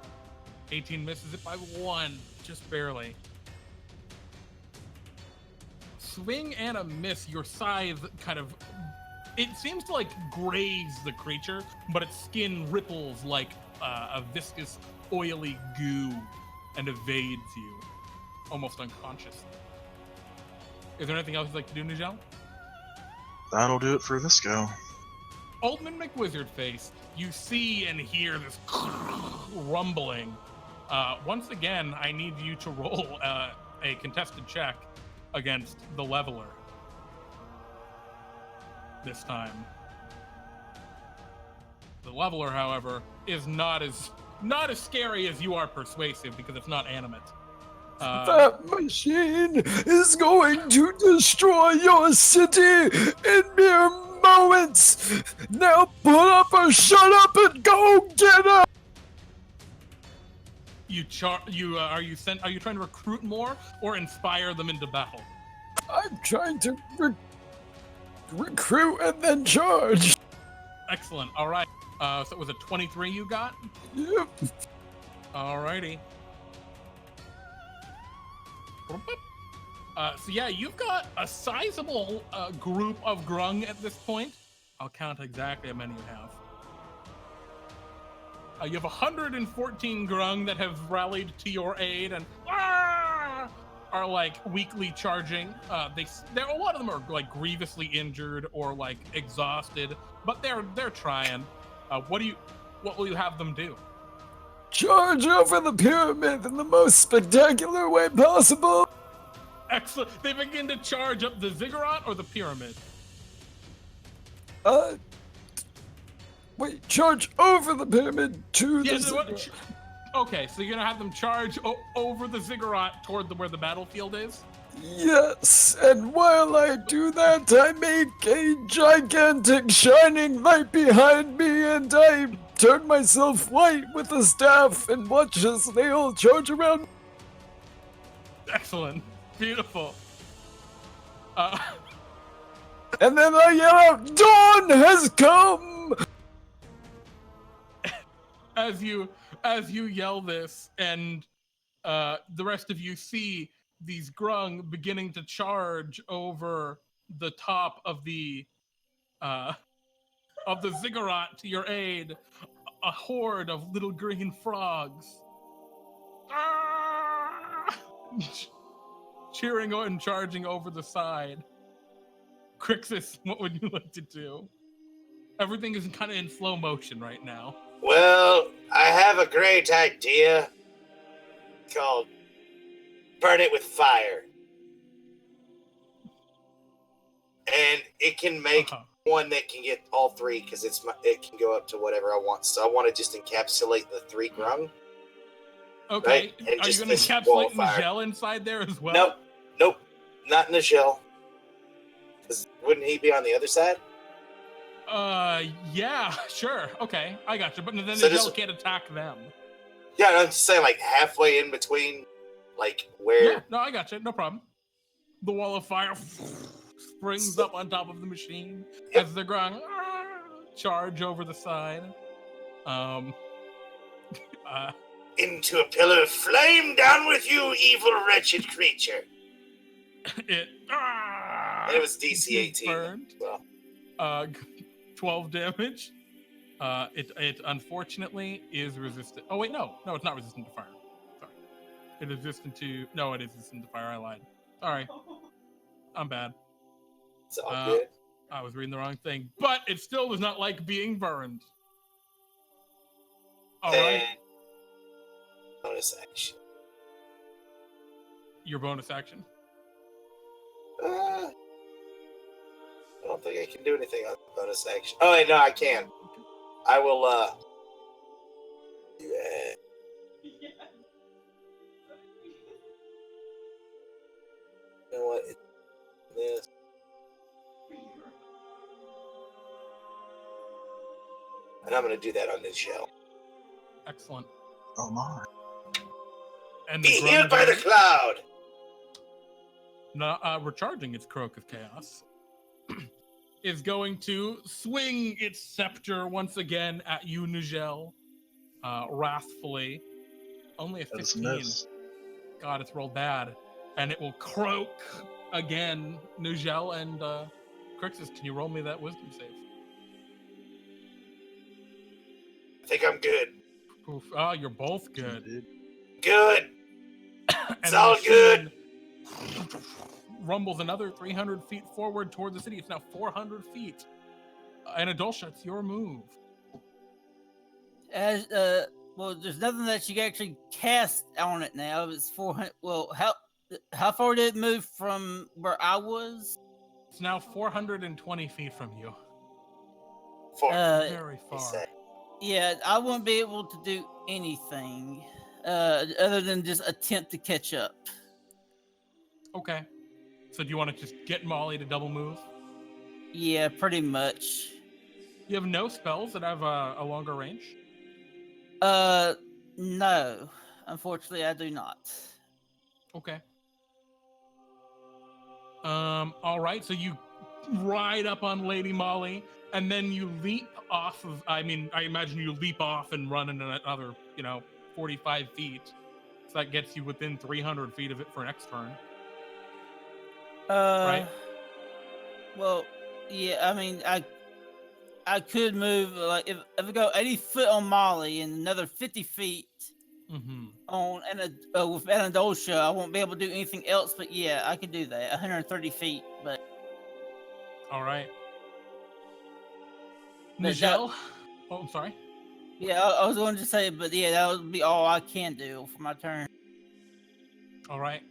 18 misses it by 1, just barely. Swing and a miss. Your scythe kind of, it seems to like graze the creature, but its skin ripples like a viscous, oily goo and evades you, almost unconscious. Is there anything else you'd like to do, Nijel? That'll do it for this go. Oldman McWizardface, you see and hear this rumbling. Once again, I need you to roll a contested check against the leveler. This time. The leveler, however, is not as scary as you are persuasive because it's not animate. That machine is going to destroy your city in mere moments. Now put up or shut up and go get up. Are you trying to recruit more or inspire them into battle? I'm trying to recruit and then charge. Excellent. All right. So it was a 23 you got? Yep. Alrighty. So yeah, you've got a sizable group of Grung at this point. I'll count exactly how many you have. You have 114 Grung that have rallied to your aid and are like weakly charging. There a lot of them are like grievously injured or like exhausted, but they're trying. What will you have them do? Charge over the pyramid in the most spectacular way possible. Excellent. They begin to charge up the ziggurat or the pyramid. Wait, charge over the pyramid to the Yeah, ziggurat. okay, so you're gonna have them charge over the ziggurat toward where the battlefield is? Yes, and while I do that, I make a gigantic shining light behind me, and I turn myself white with the staff and watch as they all charge around. Excellent. Beautiful. And then I yell out, "Dawn has come!" As you yell this, and the rest of you see these Grung beginning to charge over the top of the ziggurat to your aid, a horde of little green frogs. Cheering and charging over the side. Krixus, what would you like to do? Everything is kind of in slow motion right now. Well, I have a great idea called Burn It With Fire. And it can make one that can get all three because it can go up to whatever I want. So I want to just encapsulate the 3 Grung. Okay. Right? Are you going to encapsulate Nijel inside there as well? Nope. Not Nijel. Wouldn't he be on the other side? Yeah, sure. Okay, I got you. But then So Nijel can't attack them. Yeah, I'm just saying, like, halfway in between, like, where... Yeah, no, I got you. No problem. The wall of fire springs up on top of the machine as the Grung charge over the side. Into a pillar of flame, down with you, evil, wretched creature. It was DC 18. burned. Well, 12 damage. It unfortunately is resistant. Oh wait, no, it's not resistant to fire. Sorry, it is resistant to. No, it is resistant to fire. I lied. Sorry, I'm bad. it's all good. I was reading the wrong thing, but it still does not like being burned. All right. Bonus action. Your bonus action. I don't think I can do anything on bonus action. Oh, wait, no, I can. I will, yeah. You know what? This. And I'm going to do that on Nijel. Excellent. Oh my. And Be healed by the cloud! Recharging its Croak of Chaos, is going to swing its scepter once again at you, Nijel, wrathfully. Only a 15. God, it's rolled bad. And it will croak again, Nijel and Krixus. Can you roll me that wisdom save? I think I'm good. Oof. Oh, you're both good. Good! It's all good! Rumbles another 300 feet forward toward the city. It's now 400 feet. Anadoltia, it's your move. As well, there's nothing that you can actually cast on it now. It's 400. Well, how far did it move from where I was? It's now 420 feet from you. Very far. Yeah, I won't be able to do anything other than just attempt to catch up. Okay. So do you want to just get Molly to double move? Yeah, pretty much. You have no spells that have a longer range? No. Unfortunately, I do not. Okay. All right, so you ride up on Lady Molly, and then you leap off of, I imagine you leap off and run in another, 45 feet. So that gets you within 300 feet of it for next turn. Right? Well, yeah, I could move, like, if I go 80 foot on Molly and another 50 feet on with Anadoltia, I won't be able to do anything else, but yeah, I could do that. 130 feet, but... All right. Nijel? Oh, I'm sorry. Yeah, I was going to say, but yeah, that would be all I can do for my turn. All right.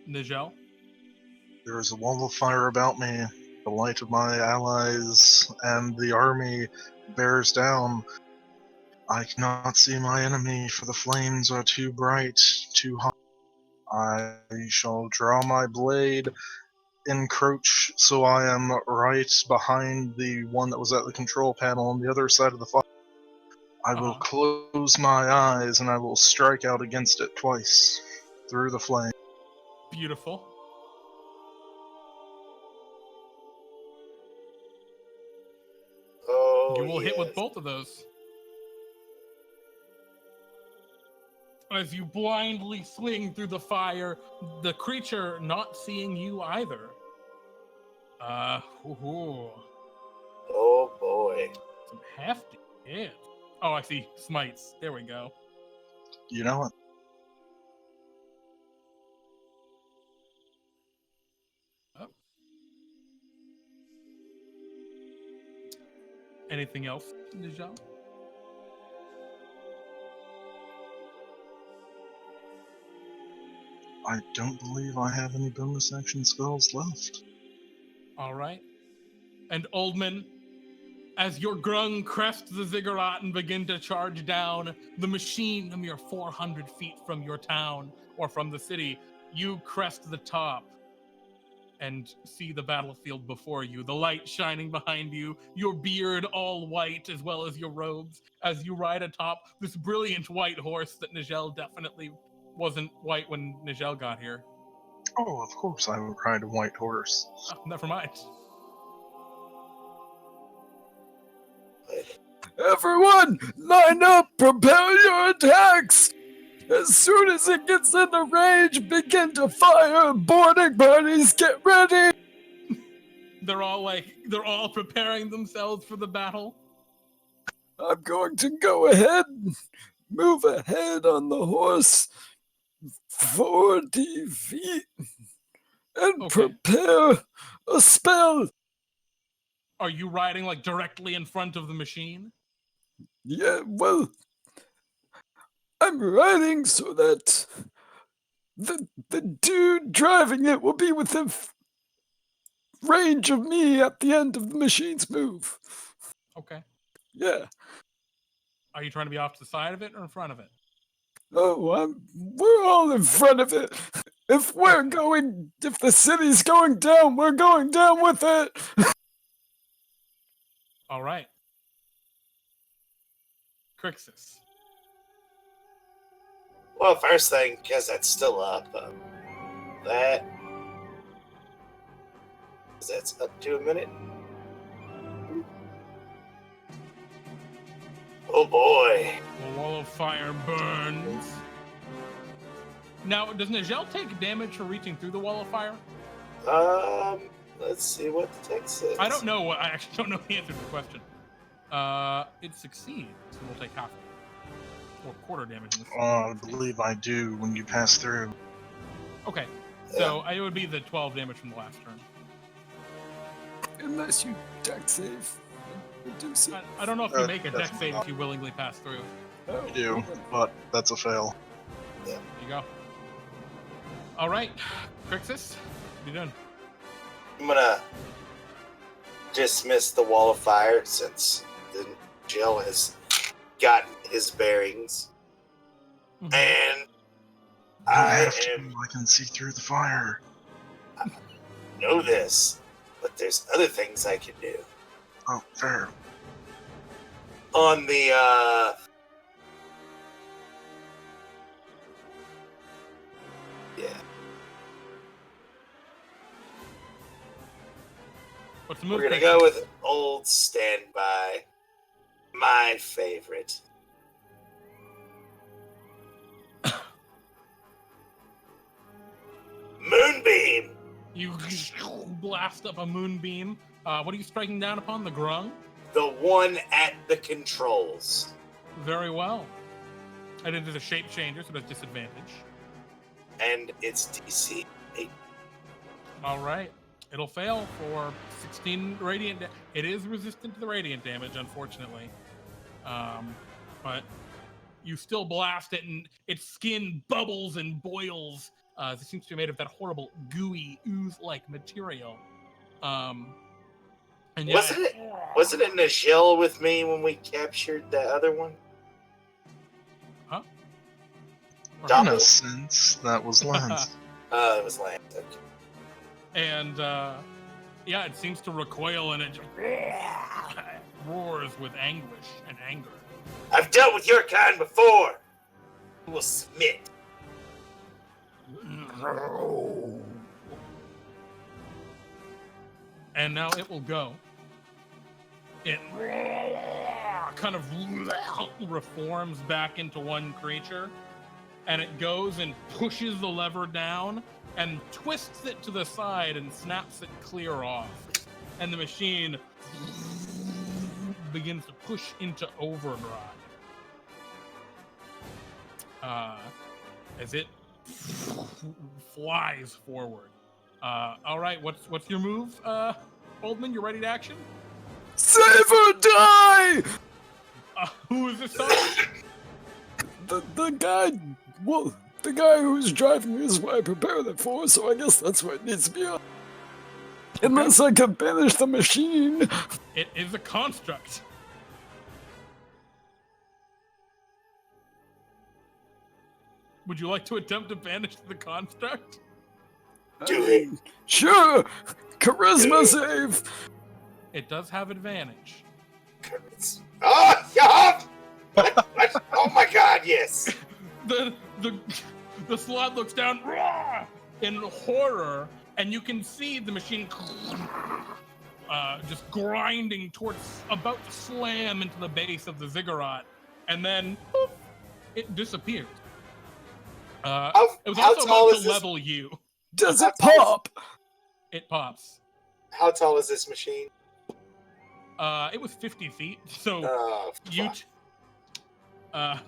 Nijel? There is a wall of fire about me. The light of my allies and the army bears down. I cannot see my enemy, for the flames are too bright, too hot. I shall draw my blade, encroach so I am right behind the one that was at the control panel on the other side of the fire. I will close my eyes and I will strike out against it twice through the flame. Beautiful. Oh, you will hit with both of those. As you blindly swing through the fire, the creature not seeing you either. Oh boy. Some hefty hits. Oh, I see. Smites. There we go. You know what? Oh. Anything else, Nijel? I don't believe I have any bonus action spells left. All right. And Oldman, as your Grung crest the ziggurat and begin to charge down, the machine a mere 400 feet from your town or from the city, you crest the top. and see the battlefield before you, the light shining behind you, your beard all white as well as your robes, as you ride atop this brilliant white horse that Nijel definitely wasn't white when Nijel got here. Oh, of course I would ride a white horse. Oh, never mind. Everyone, line up, prepare your attacks! As soon as it gets into range, begin to fire! Boarding parties, get ready! They're all preparing themselves for the battle. I'm going to go ahead and move ahead on the horse 40 feet and prepare a spell. Are you riding like directly in front of the machine? Yeah, well, I'm riding so that the dude driving it will be within range of me at the end of the machine's move. Okay. Yeah. Are you trying to be off to the side of it or in front of it? Oh, we're all in front of it. If the city's going down, we're going down with it. All right. Krixus. Well, first thing, because that's still up, that's up to a minute. Oh boy. The wall of fire burns. Now, does Nijel take damage for reaching through the wall of fire? Let's see what the text says. I don't know. I actually don't know the answer to the question. It succeeds, so we'll take half or quarter damage in this. I believe I do when you pass through. Okay, so it would be the 12 damage from the last turn. Unless you deck save. Reduce it. I don't know if you make a deck save if you willingly pass through. Oh, You do, but that's a fail. There you go. All right, Krixus, what are you doing? I'm gonna dismiss the wall of fire since the Jill has gotten his bearings. Mhm. And I can see through the fire. I know this, but there's other things I can do. Oh, fair. On the What's the move? we're gonna go with old standby. My favorite. Moonbeam. You blast up a moonbeam. What are you striking down upon? The Grung? The one at the controls. Very well. And it is a shape changer, so it has disadvantage. And it's DC 8. All right. It'll fail for 16 radiant damage. It is resistant to the radiant damage, unfortunately. But you still blast it, and its skin bubbles and boils. It seems to be made of that horrible, gooey, ooze-like material. And yeah, Wasn't it Nijel with me when we captured the other one? Huh? In a sense, that was Lance. It was Lance. Okay. And yeah, it seems to recoil, and it just roars with anguish and anger. I've dealt with your kind before. You will submit. And now it will go. It kind of reforms back into one creature, and it goes and pushes the lever down and twists it to the side and snaps it clear off. And the machine begins to push into overdrive. As it flies forward. All right, what's your move, Oldman? You ready to action? Save or die! Who is this on? The guy, well, the guy who's driving is what I prepared it for, so I guess that's what it needs to be on. Unless I can banish the machine. It is a construct. Would you like to attempt to banish the construct? Do it. Sure. Charisma Do save. It does have advantage. Oh, yeah! What? Oh my God! Yes. The slot looks down "Rah!" in horror, and you can see the machine just grinding towards, about to slam into the base of the ziggurat, and then poof, it disappears. It was how also tall about is to this? level you. Does How it tall is- pop? It pops. How tall is this machine? It was 50 feet, so Oh, you. fuck.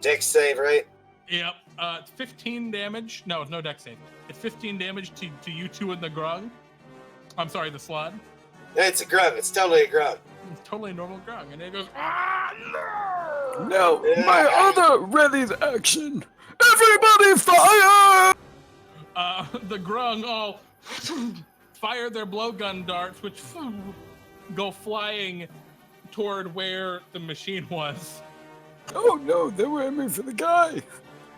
Dex save, right? Yep. It's 15 damage. No, it's no dex save. It's 15 damage to you two in the grung. I'm sorry, the slot. It's a grung. It's totally a grung. It's totally a normal grung, and it goes. No! No, Yeah. my other ready action. Everybody fire! The grung all fire their blowgun darts, which go flying toward where the machine was. Oh no, they were aiming for the guy.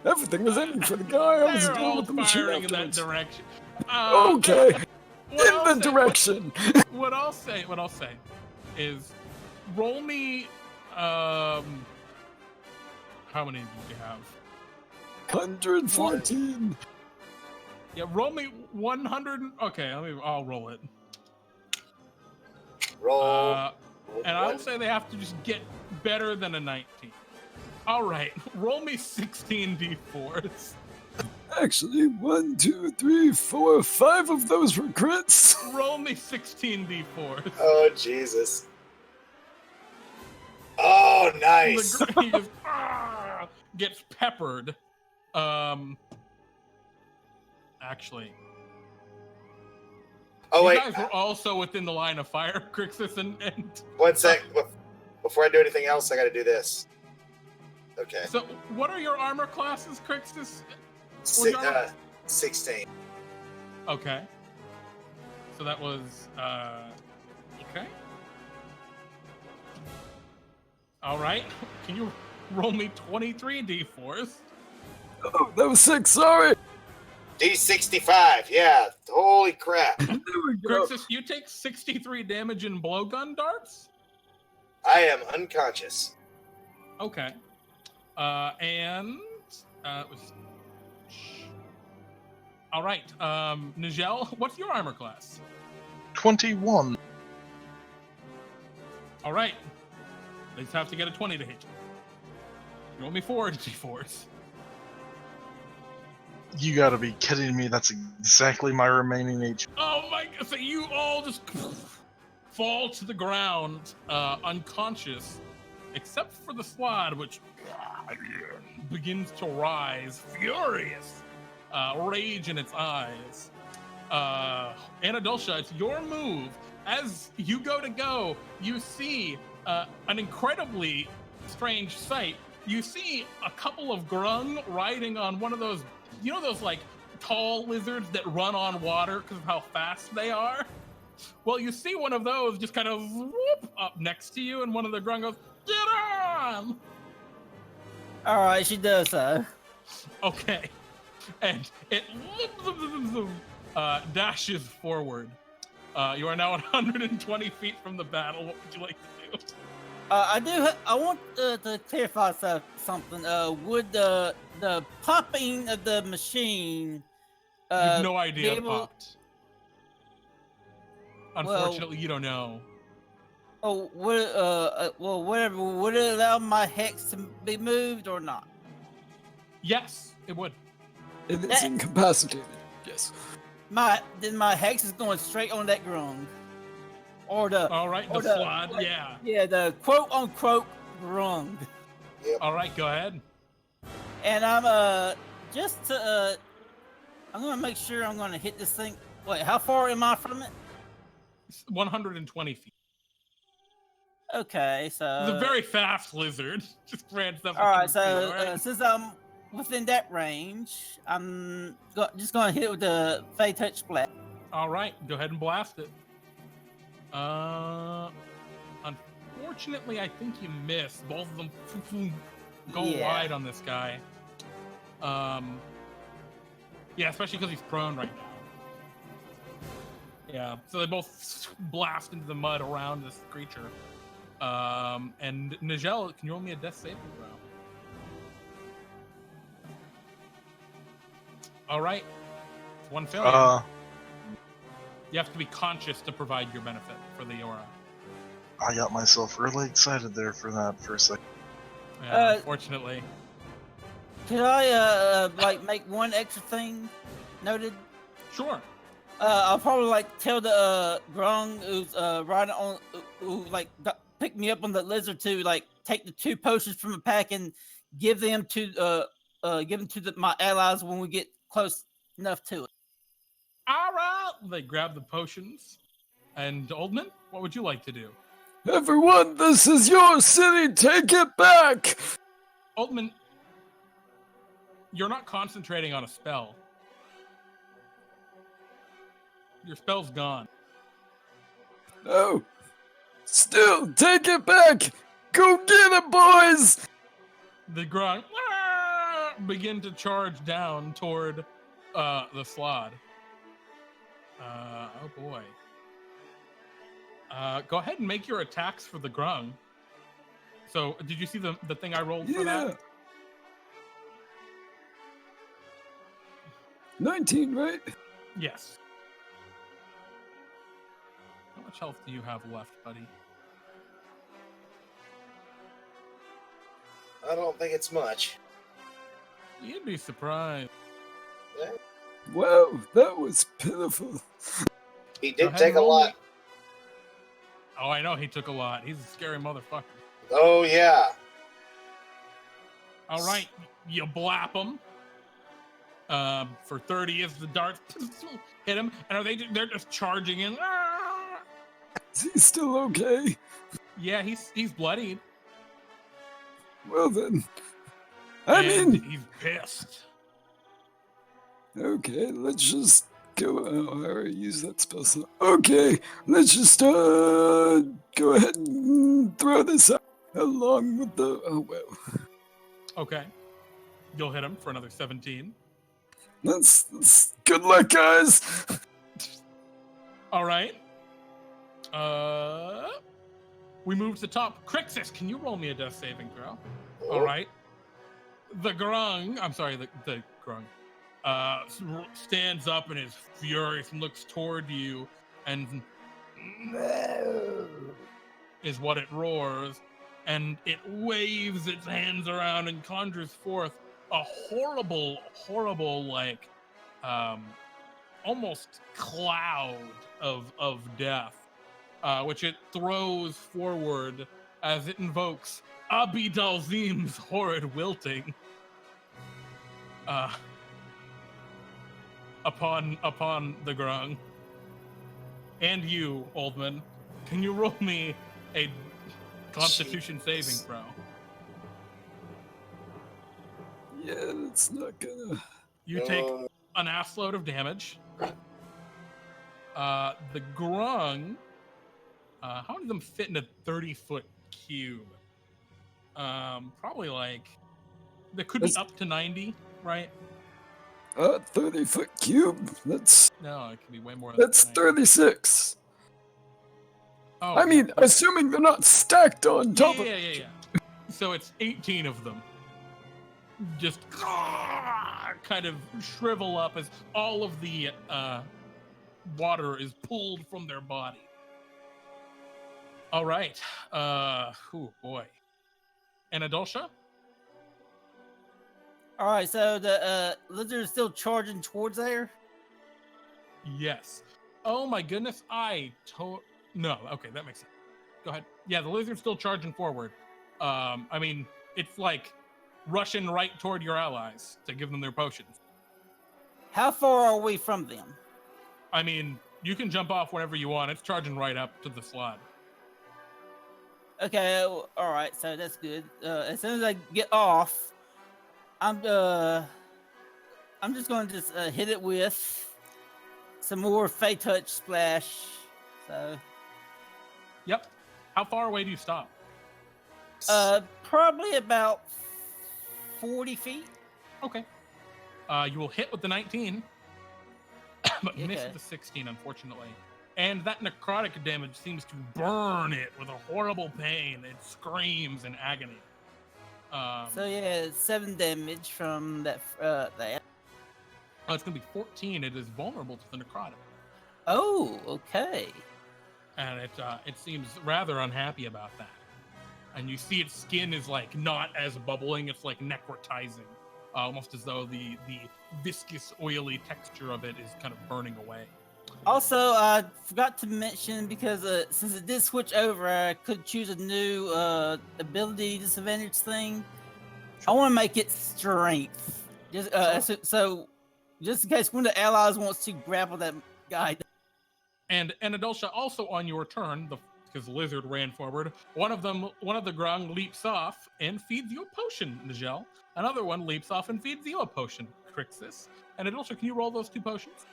Everything was aiming for the guy. I was They're dealing all with the machine firing in that afterwards. direction. Okay, What I'll in the say- direction. What I'll say is, roll me. How many do you have? 114. Yeah, roll me 100. Okay, I'll roll it. Roll. And I'll say they have to just get better than a 19. All right, roll me 16 d4s. Actually, 1, 2, 3, 4, 5 of those were crits. Roll me 16 d4s. Oh Jesus. Oh, nice. He just gets peppered. Actually, Oh you wait. guys were also within the line of fire, Krixus and 1 sec. Before I do anything else, I got to do this. Okay. So, what are your armor classes, Krixus? 16. Okay. So that was okay. All right. Can you roll me 23 d4s? Oh, that was 6, sorry. D65. Yeah. Holy crap. There we go. Krixus, you take 63 damage in blowgun darts. I am unconscious. Okay. And it was. All right. Nijel, what's your armor class? 21. All right. They just have to get a 20 to hit you. Roll me 4 d4s. You gotta be kidding me. That's exactly my remaining HP. Oh my god, so you all just fall to the ground, unconscious, except for the slod, which begins to rise, furious, rage in its eyes. Anadoltia, it's your move. As you go, you see an incredibly strange sight. You see a couple of grung riding on one of those, you know, those like tall lizards that run on water because of how fast they are? Well, you see one of those just kind of whoop up next to you, and one of the grung goes, "Get on!" All right, she does so. Okay. And it dashes forward. You are now 120 feet from the battle. What would you like to do? I want to clarify something. Would the popping of the machine? You have no idea it able- popped. Unfortunately, you don't know. Oh, well, whatever. Would it allow my hex to be moved or not? Yes, it would. It is That- incapacitated. Yes. Then my hex is going straight on that grung, or the All right, the or the- slot, yeah. the quote unquote grung. All right, go ahead. And I'm I'm gonna make sure I'm gonna hit this thing. Wait, how far am I from it? 120 feet. Okay, so It's a very fast lizard. Just ran stuff. all right. at So your feet, all right? since I'm within that range, I'm just gonna hit it with the Fey Touch Splat. All right, go ahead and blast it. Unfortunately, I think you missed. Both of them go Yeah. wide on this guy. Yeah, especially because he's prone right now. Yeah, so they both blast into the mud around this creature. And Nijel, can you roll me a death saving throw? All right. It's one failure. You have to be conscious to provide your benefit for the aura. I got myself really excited there for that for a second. Yeah, unfortunately. Could I like make one extra thing noted? Sure. I'll probably like tell the Grung who's riding on, who like picked me up on the lizard to like take the 2 potions from the pack and give them to my allies when we get close enough to it. All right. They grab the potions. And Oldman, what would you like to do? Everyone, this is your city. Take it back. Oldman, you're not concentrating on a spell. Your spell's gone. Oh, still, take it back. Go get it, boys. The Grung begin to charge down toward the Slod. Oh boy. Go ahead and make your attacks for the Grung. So, did you see the thing I rolled for that? 19, right? Yes. How much health do you have left, buddy? I don't think it's much. You'd be surprised. Yeah. Wow, that was pitiful. He Go did ahead take and a roll lot. it. Oh, I know he took a lot. He's a scary motherfucker. Oh, yeah. All right, you blap him. For 30 as the darts hit him, and they're just charging in. Is he still okay? Yeah, he's bloodied. Well then, He's pissed. Okay, let's just go. Oh, I already used that spell slot. Okay, let's just go ahead and throw this out along with the. Oh well. Okay, you'll hit him for another 17. That's good luck, guys. All right. We move to the top. Krixus, can you roll me a death saving throw? All right. The Grung, I'm sorry, the Grung, stands up and is furious and looks toward you, and is what it roars, and it waves its hands around and conjures forth a horrible, like, almost cloud of death, which it throws forward as it invokes Abi Dalzim's horrid wilting upon the Grung. And you, Oldman, can you roll me a Constitution saving throw? Yeah, that's not gonna. You take an assload of damage. The Grung, how many of them fit in a 30-foot cube? Probably like, there could be up to 90, right? 30-foot cube. That's No, it could be way more. that's than 36. Oh, I mean, assuming they're not stacked on top of. yeah. So it's 18 of them. Just kind of shrivel up as all of the water is pulled from their body. All right. Oh boy. Anadoltia? All right, so the lizard is still charging towards there. Yes. Oh my goodness. No. Okay, that makes sense. Go ahead. Yeah, the lizard's still charging forward. I mean, it's like rushing right toward your allies to give them their potions. How far are we from them? I mean, you can jump off whenever you want. It's charging right up to the slot. Okay, all right, so that's good. As soon as I get off, I'm just going to just hit it with some more Fey Touch Splash. So. Yep. How far away do you stop? Probably about 40 feet. Okay. You will hit with the 19, but miss Okay. with the 16, unfortunately. And that necrotic damage seems to burn it with a horrible pain. It screams in agony. So yeah, 7 damage from that. That. Oh, it's going to be 14. It is vulnerable to the necrotic. Oh, okay. And it seems rather unhappy about that. And you see its skin is like not as bubbling, it's like necrotizing. Almost as though the viscous, oily texture of it is kind of burning away. Also, I forgot to mention, because since it did switch over, I could choose a new ability disadvantage thing. I want to make it strength. Just so just in case one of the allies wants to grapple that guy. And Anadoltia, also on your turn, because the lizard ran forward, one of the Grung leaps off and feeds you a potion, Nijel. Another one leaps off and feeds you a potion, Krixus. And Anadoltia, can you roll those 2 potions?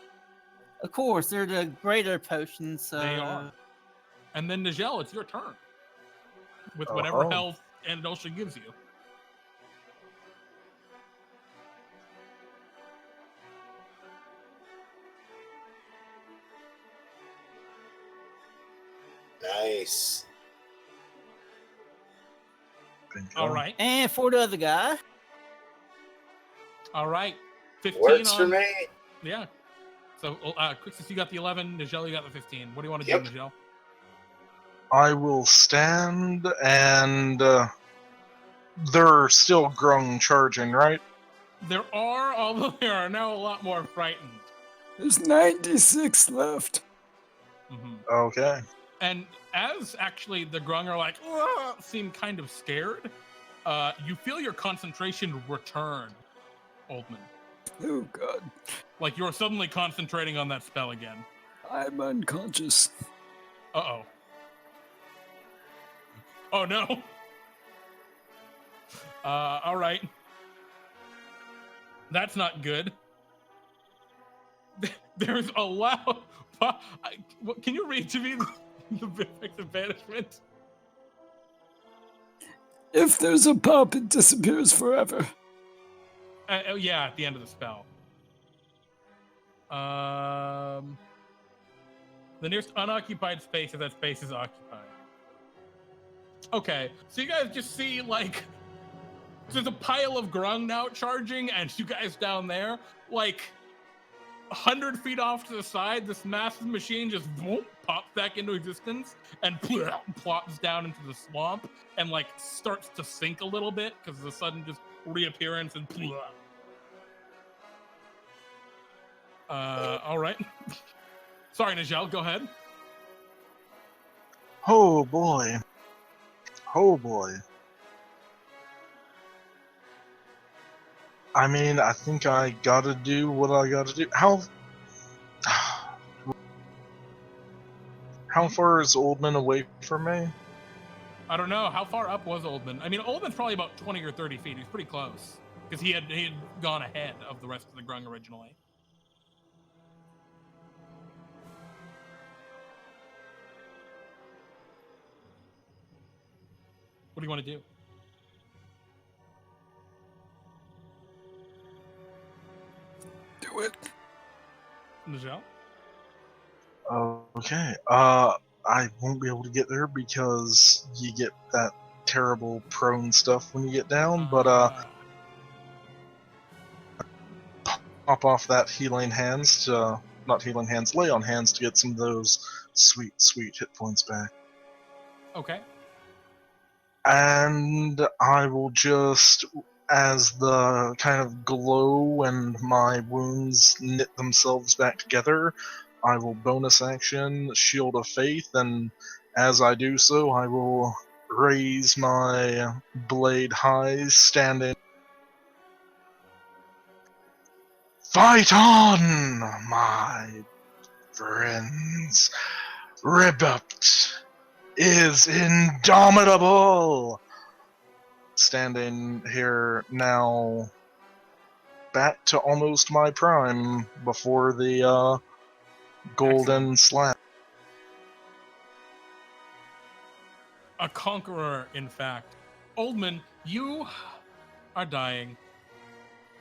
Of course, they're the greater potions. So... They are. And then Nijel, it's your turn. With whatever health Anadoltia gives you. Nice. All right. And for the other guy. All right. 15 Works on... for me. Yeah. So, Krixus, you got the 11. Nijel, you got the 15. What do you want to do, Nijel? I will stand, and there are still Grung charging, right? There are, although there are now a lot more frightened. There's 96 left. Mm-hmm. Okay. And as actually the Grung are like, seem kind of scared, you feel your concentration return, Oldman. Oh, God. Like you're suddenly concentrating on that spell again. I'm unconscious. Uh-oh. Oh, no. All right. That's not good. There's a loud... Can you read to me the effective banishment? If there's a pop, it disappears forever. Yeah, at the end of the spell. The nearest unoccupied space if that space is occupied. Okay, so you guys just see, like, there's a pile of Grung now charging, and you guys down there, like, 100 feet off to the side, this massive machine just pops back into existence and plops down into the swamp and, like, starts to sink a little bit because of the sudden just reappearance and all right. Sorry, Nijel, go ahead. Oh boy. Oh boy. I mean, I think I gotta do what I gotta do. How far is Oldman away from me? I don't know. How far up was Oldman? I mean, Oldman's probably about 20 or 30 feet. He's pretty close because he had gone ahead of the rest of the Grung originally. What do you want to do? Do it. Nijel? Okay. I won't be able to get there because you get that terrible prone stuff when you get down, but pop off that healing hands to, not healing hands, lay on hands to get some of those sweet, sweet hit points back. Okay. And I will just, as the kind of glow and my wounds knit themselves back together, I will bonus action Shield of Faith, and as I do so, I will raise my blade high, standing. Fight on, my friends! Ribbypt is indomitable! Standing here now, back to almost my prime before the golden slap. A conqueror, in fact. Oldman, you are dying.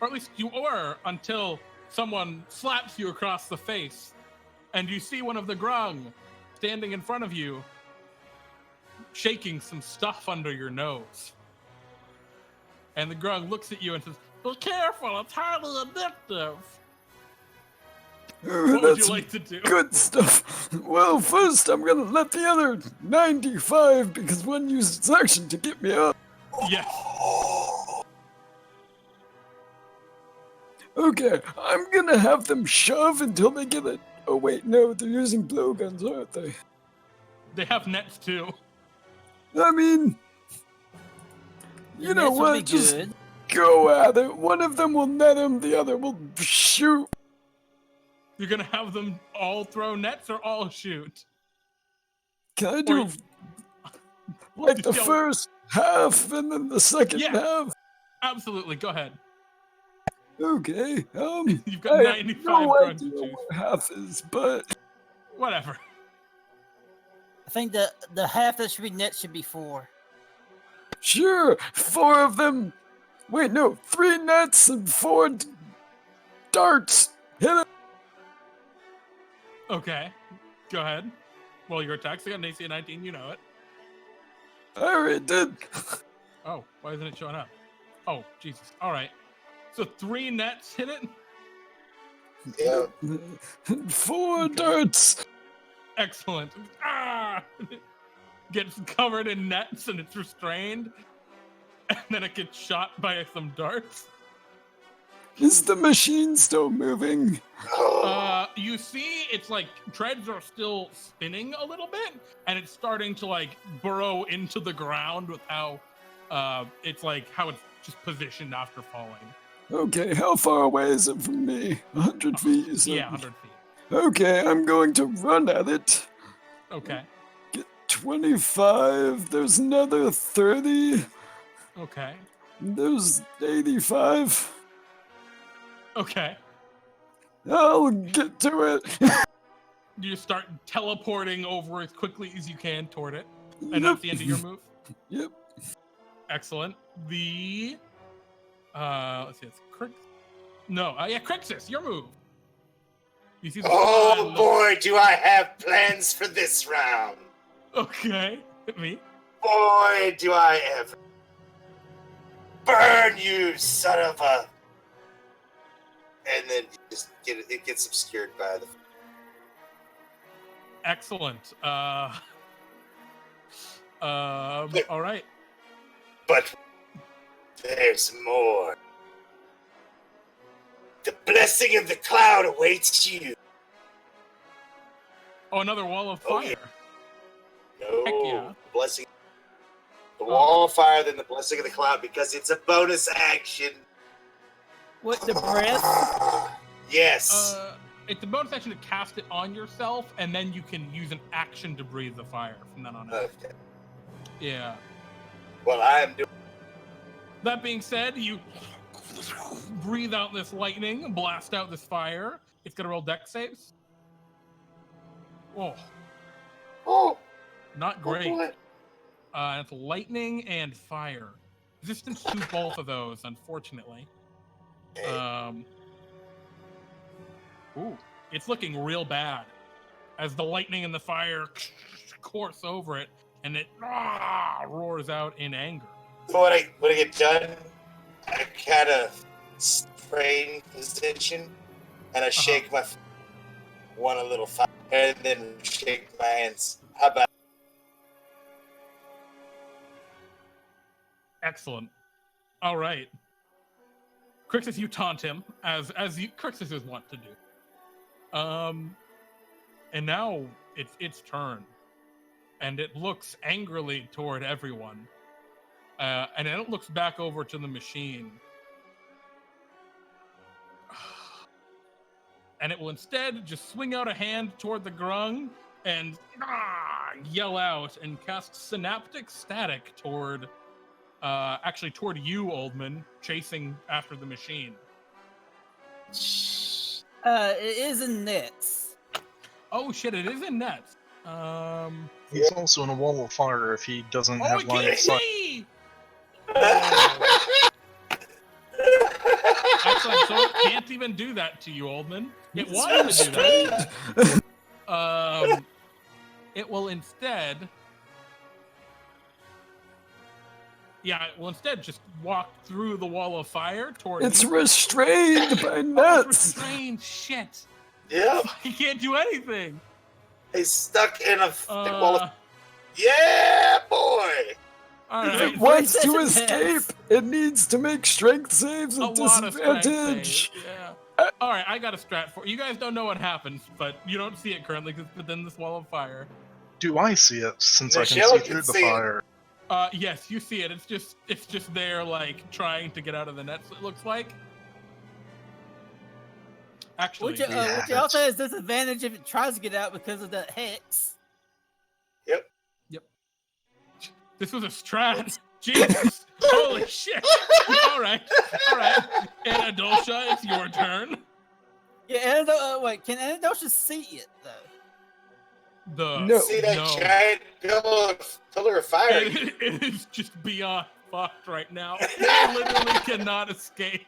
or at least you were until someone slaps you across the face, and you see one of the Grung standing in front of you, shaking some stuff under your nose. And the Grung looks at you and says, "Be careful, it's highly addictive." What would you like to do? Good stuff. Well, first I'm gonna let the other 95 because one used its action to get me up. Yes. Okay, I'm gonna have them shove until they get it. Oh wait, no, they're using blowguns, aren't they? They have nets too. I mean, you know Nets would be what? Just good. go at it. One of them will net him, the other will shoot. You're gonna have them all throw nets or all shoot? Can I do like the first half and then the second half? Absolutely, go ahead. Okay. You've got I 95 have no Grungs to idea choose. what half is, but Whatever. I think the half that should be net should be 4. sure, 4 of them. Wait, no, 3 nets and 4 darts. Hit it. Okay, go ahead. Well, your attacks got an AC of 19, you know it. I already did. Oh, why isn't it showing up? Oh, Jesus. All right. So 3 nets hit it? Yeah. 4 darts. Excellent. Ah! Gets covered in nets and it's restrained. And then it gets shot by some darts. Is the machine still moving? You see it's like treads are still spinning a little bit, and it's starting to like burrow into the ground with how it's like how it's just positioned after falling. Okay, how far away is it from me? 100 feet, you said? Yeah, 100 feet. Okay, I'm going to run at it. Okay. Get 25. There's another 30. Okay. There's 85. Okay. I'll get to it. You just start teleporting over as quickly as you can toward it. And that's the end of your move? Yep. Excellent. The let's see, it's Krixus, your move. You see the Oh boy, do I have plans for this round. Okay. Hit me. Boy, do I ever. Burn, you son of a... And then you just it gets obscured by the... Excellent. All right. But there's more. The blessing of the cloud awaits you. Oh, another wall of Oh, fire. yeah. No, Heck yeah. blessing. The wall of fire, then the blessing of the cloud, because it's a bonus action. What, the breath? Yes. It's a bonus action to cast it on yourself, and then you can use an action to breathe the fire from then on out. Okay. Yeah. Well, I am doing. That being said, you breathe out this lightning, blast out this fire. It's gonna roll dex saves. Oh, Oh, not great. boy. It's lightning and fire. Resistance to both of those, unfortunately. Ooh, it's looking real bad as the lightning and the fire course over it, and it roars out in anger. So when I get done, I kind of sprain position, and I shake my one a little fire, and then shake my hands. How about? Excellent. All right. Krixus, you taunt him as Krixus is wont to do. And now it's its turn, and it looks angrily toward everyone, and then it looks back over to the machine, and it will instead just swing out a hand toward the Grung and yell out and cast Synaptic Static toward you, Oldman, chasing after the machine. It is in nets. Oh shit, it is in nets. He's also in a wall of fire if he doesn't have line of sight. I Excellent. So it can't even do that to you, Oldman. It wanted to do that. It will instead. Yeah, it will instead just walk through the wall of fire towards. It's you. restrained by Oh, nuts. restrained. Shit. Yep. He can't do anything. He's stuck in a wall of... Yeah, boy! All If right. it wants to Princess escape, it needs to make strength saves A at lot of strength disadvantage. saves, yeah. All right, I got a strat for you. Guys don't know what happens, but you don't see it currently because it's within this wall of fire. Do I see it since I can Nijel see can through the see it. fire? Yes, you see it. It's just there, like trying to get out of the nets. It looks like. Actually, Which also has disadvantage if it tries to get out because of that hex. this was a strat. Jesus, holy shit! All right. Anadoltia, it's your turn. Yeah, wait, can Anadoltia see it though? No. See that giant pillar of fire? It is just beyond fucked right now. It literally cannot escape.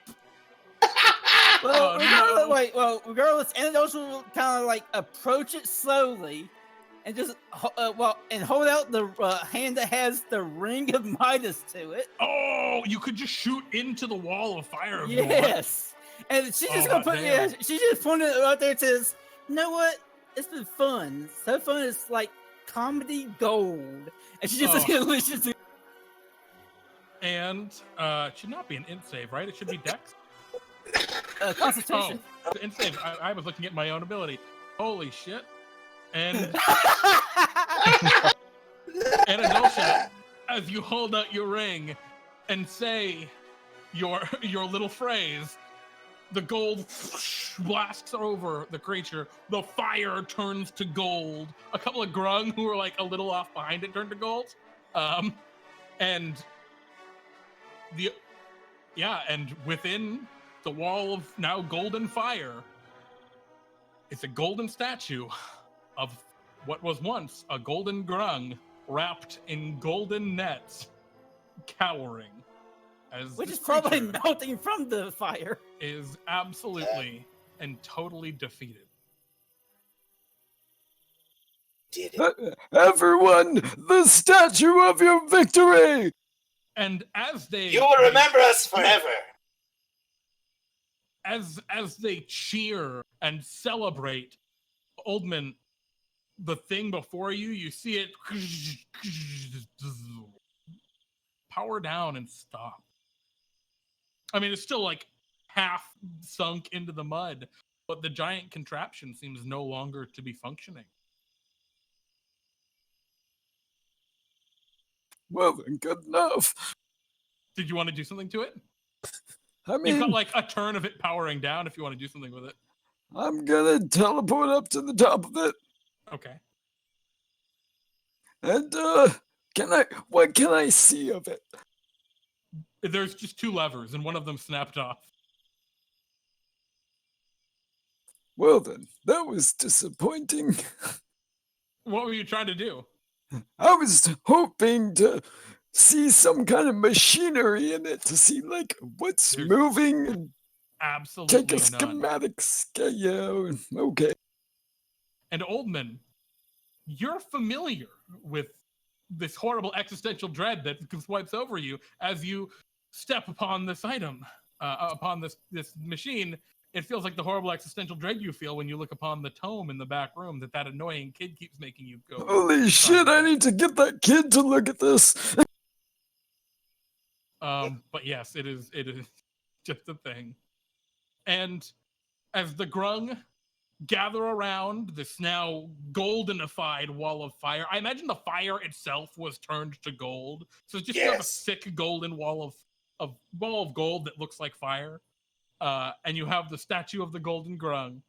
Well, no. regardless, Anadoltia will kind of like approach it slowly, and just hold out the hand that has the ring of Midas to it. Oh, you could just shoot into the wall of fire. If you want. Yes, and she's just gonna put damn. she just pointed it right there and says, "You know what? It's been fun. So fun. It's like comedy gold." And she just delicious. And it should not be an int save, right? It should be Dex. Constitution. Oh, int save. I was looking at my own ability. Holy shit! And Anadoltia, as you hold out your ring and say your little phrase, the gold blasts over the creature. The fire turns to gold. A couple of Grung who were like a little off behind it turned to gold. And within the wall of now golden fire, it's a golden statue of what was once a golden Grung wrapped in golden nets, cowering. Which is probably melting from the fire. Is absolutely and totally defeated. Did it. Everyone, the statue of your victory! And as they You will remember us forever. As they cheer and celebrate, Oldman, the thing before you, you see it power down and stop. I mean, it's still like half sunk into the mud, but the giant contraption seems no longer to be functioning. Well, then, good enough. Did you want to do something to it? I You've mean, got like a turn of it powering down if you want to do something with it. I'm gonna teleport up to the top of it. Okay. And, what can I see of it? There's just two levers, and one of them snapped off. Well then, that was disappointing. What were you trying to do? I was hoping to see some kind of machinery in it to see, like, what's There's moving and Absolutely take a none. schematic. Yeah, okay. And Oldman, you're familiar with this horrible existential dread that swipes over you as you step upon this item, upon this machine. It feels like the horrible existential dread you feel when you look upon the tome in the back room that annoying kid keeps making you go. Holy shit, I need to get that kid to look at this. But yes, it is just a thing. And as the Grung gather around this now goldenified wall of fire, I imagine the fire itself was turned to gold. So it's just you have a sick golden wall of gold that looks like fire. And you have the statue of the golden Grung.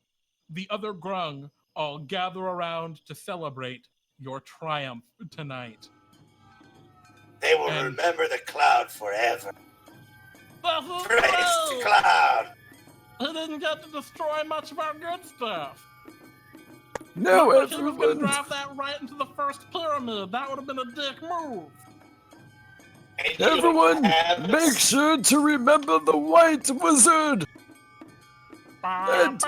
The other Grung all gather around to celebrate your triumph tonight. They will remember the cloud forever. Praise the cloud! He didn't get to destroy much of our good stuff. No, He was going to everyone. drive that right into the first pyramid. That would have been a dick move. And you Everyone, have make sure to remember the White Wizard. And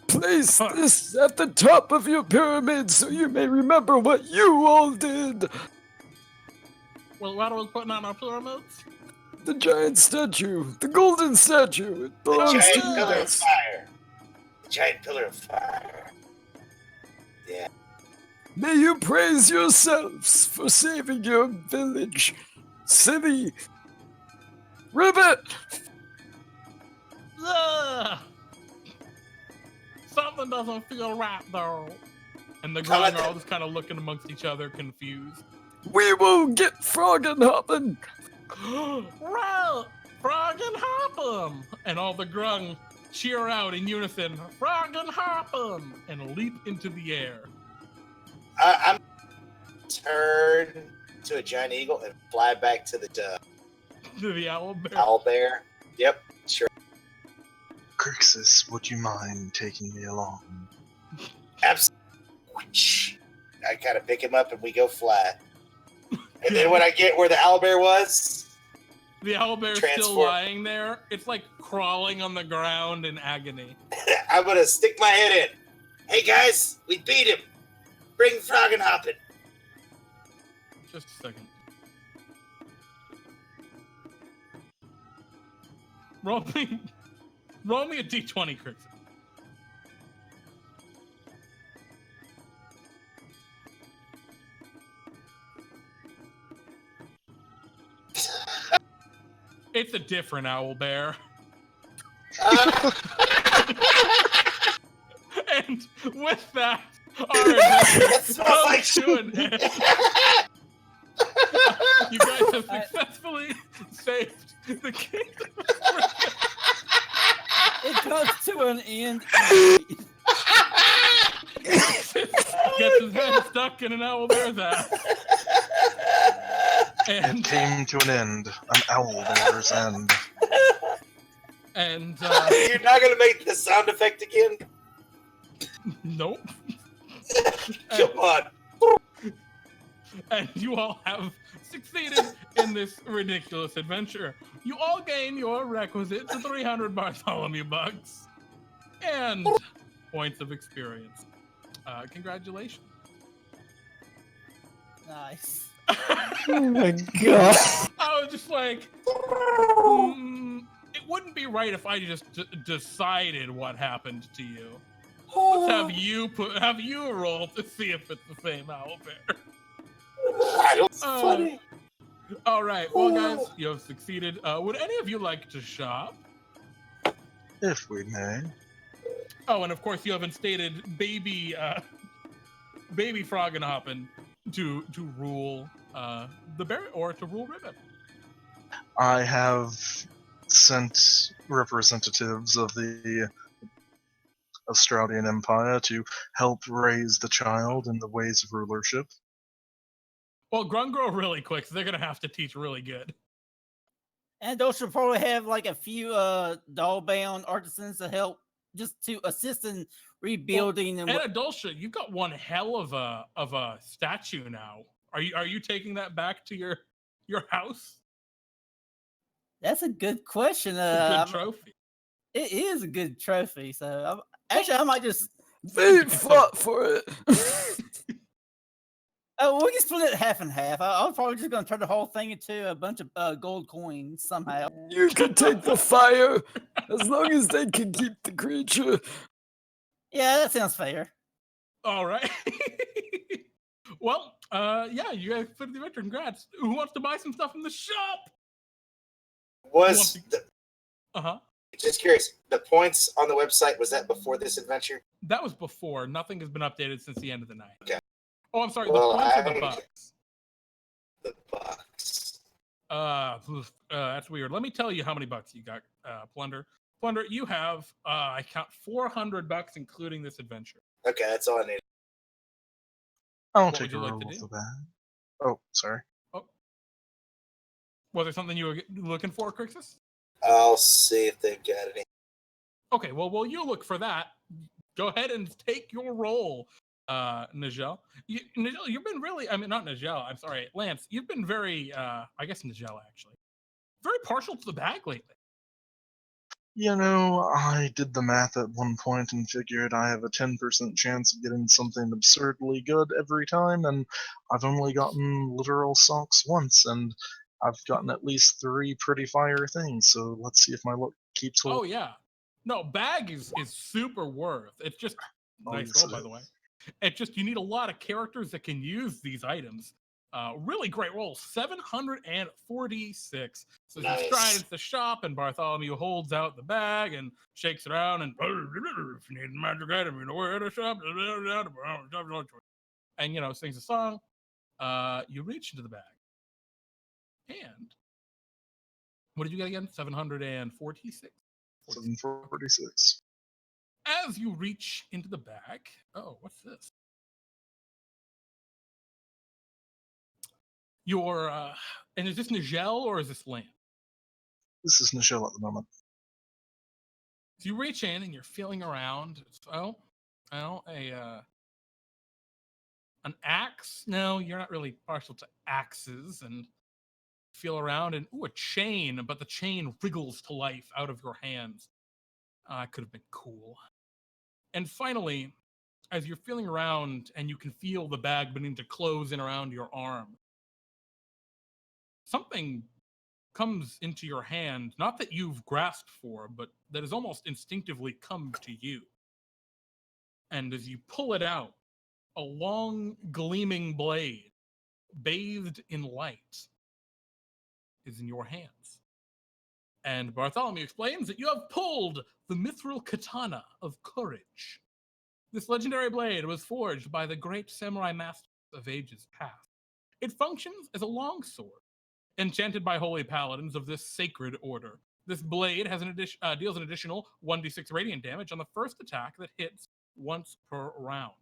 place this at the top of your pyramid so you may remember what you all did. Well, what are we putting on our pyramids? The giant statue, the golden statue, it The belongs giant to pillar of us. fire. The giant pillar of fire. Yeah. May you praise yourselves for saving your village, city. Ribbypt! Ugh. Something doesn't feel right, though. And the Come Grung at are all them. just kind of looking amongst each other, confused. We will get frogging hopping. Right! Frog and hop 'em! And all the Grung cheer out in unison, Frog and hop 'em! And leap into the air. I'm turn to a giant eagle and fly back to the To the owl bear. owl bear. Yep, sure. Krixus, would you mind taking me along? Absolutely. I kind of pick him up and we go fly. And then when I get where the owl bear was, The owl bear's still Transform. lying there. It's like crawling on the ground in agony. I'm gonna stick my head in. Hey guys, we beat him. Bring Frog and Hoppin'. Just a second. Roll me a d20, Krixus. It's a different owl bear. And with that, our adventure smells comes like to an end. You guys have successfully saved the kingdom. It comes to an end. Gets his head stuck in an owl bear's ass. It And came to an end, an owl bear's end. You're not gonna make the sound effect again? nope. Come on. And you all have succeeded in this ridiculous adventure. You all gain your requisite 300 Bartholomew bucks and points of experience. Congratulations. Nice. Oh my god. I was just like, it wouldn't be right if I just decided what happened to you. Let's have you roll to see if it's the same owl bear. It's funny. All right, well, guys, you have succeeded. Would any of you like to shop? If we may. Oh, and of course, you have instated baby Frog and Hoppin to rule the bear or to rule Ribbypt. I have sent representatives of the Australian Empire to help raise the child in the ways of rulership. Well, Grung grow really quick, so they're gonna have to teach really good. And those should probably have like a few doll-bound artisans to help, just to assist in rebuilding and Anadoltia, you've got one hell of a statue now. Are you taking that back to your house? That's a good question. It's a good trophy. It is a good trophy. So I might just. They fought for it. Oh, we can split it half and half. I was probably just going to turn the whole thing into a bunch of gold coins somehow. You can take the fire as long as they can keep the creature. Yeah, that sounds fair. All right. Well, yeah, you guys put the adventure. Congrats. Who wants to buy some stuff from the shop? Was Just curious, the points on the website, was that before this adventure? That was before. Nothing has been updated since the end of the night. Okay. Oh, I'm sorry. Well, the points are the bucks. The bucks. That's weird. Let me tell you how many bucks you got, Plunder. Plunder, you have, I count 400 bucks, including this adventure. Okay, that's all I need. I'll What take would a you like roll to of do? the bag. Oh, sorry. Was there something you were looking for, Krixus? I'll see if they've got any. Okay, well, while you look for that, go ahead and take your roll, Nijel. Nijel, you've been really, I mean, not Nijel, I'm sorry, Lance, you've been very, I guess Nijel, actually, very partial to the bag lately. I did the math at one point and figured I have a 10% chance of getting something absurdly good every time, and I've only gotten literal socks once, and I've gotten at least 3 pretty fire things, so let's see if my luck keeps Oh holding. yeah. No, bag is super worth. It's just nice yes, roll, it by is. the way. It's just you need a lot of characters that can use these items. Really great roll, 746. So Nice. you stride into the shop, and Bartholomew holds out the bag and shakes it around, and if you need a magic item, you know where to shop. And sings a song. You reach into the bag, and what did you get again? 746. 746. As you reach into the bag, oh, what's this? And is this Nijel or is this land? This is Nijel at the moment. So you reach in and you're feeling around. An axe? No, you're not really partial to axes. And feel around and, a chain, but the chain wriggles to life out of your hands. It could have been cool. And finally, as you're feeling around and you can feel the bag beginning to close in around your arm, something comes into your hand, not that you've grasped for, but that has almost instinctively come to you. And as you pull it out, a long, gleaming blade, bathed in light, is in your hands. And Bartholomew explains that you have pulled the mithril katana of courage. This legendary blade was forged by the great samurai masters of ages past. It functions as a longsword, enchanted by holy paladins of this sacred order. This blade has deals an additional 1d6 radiant damage on the first attack that hits once per round.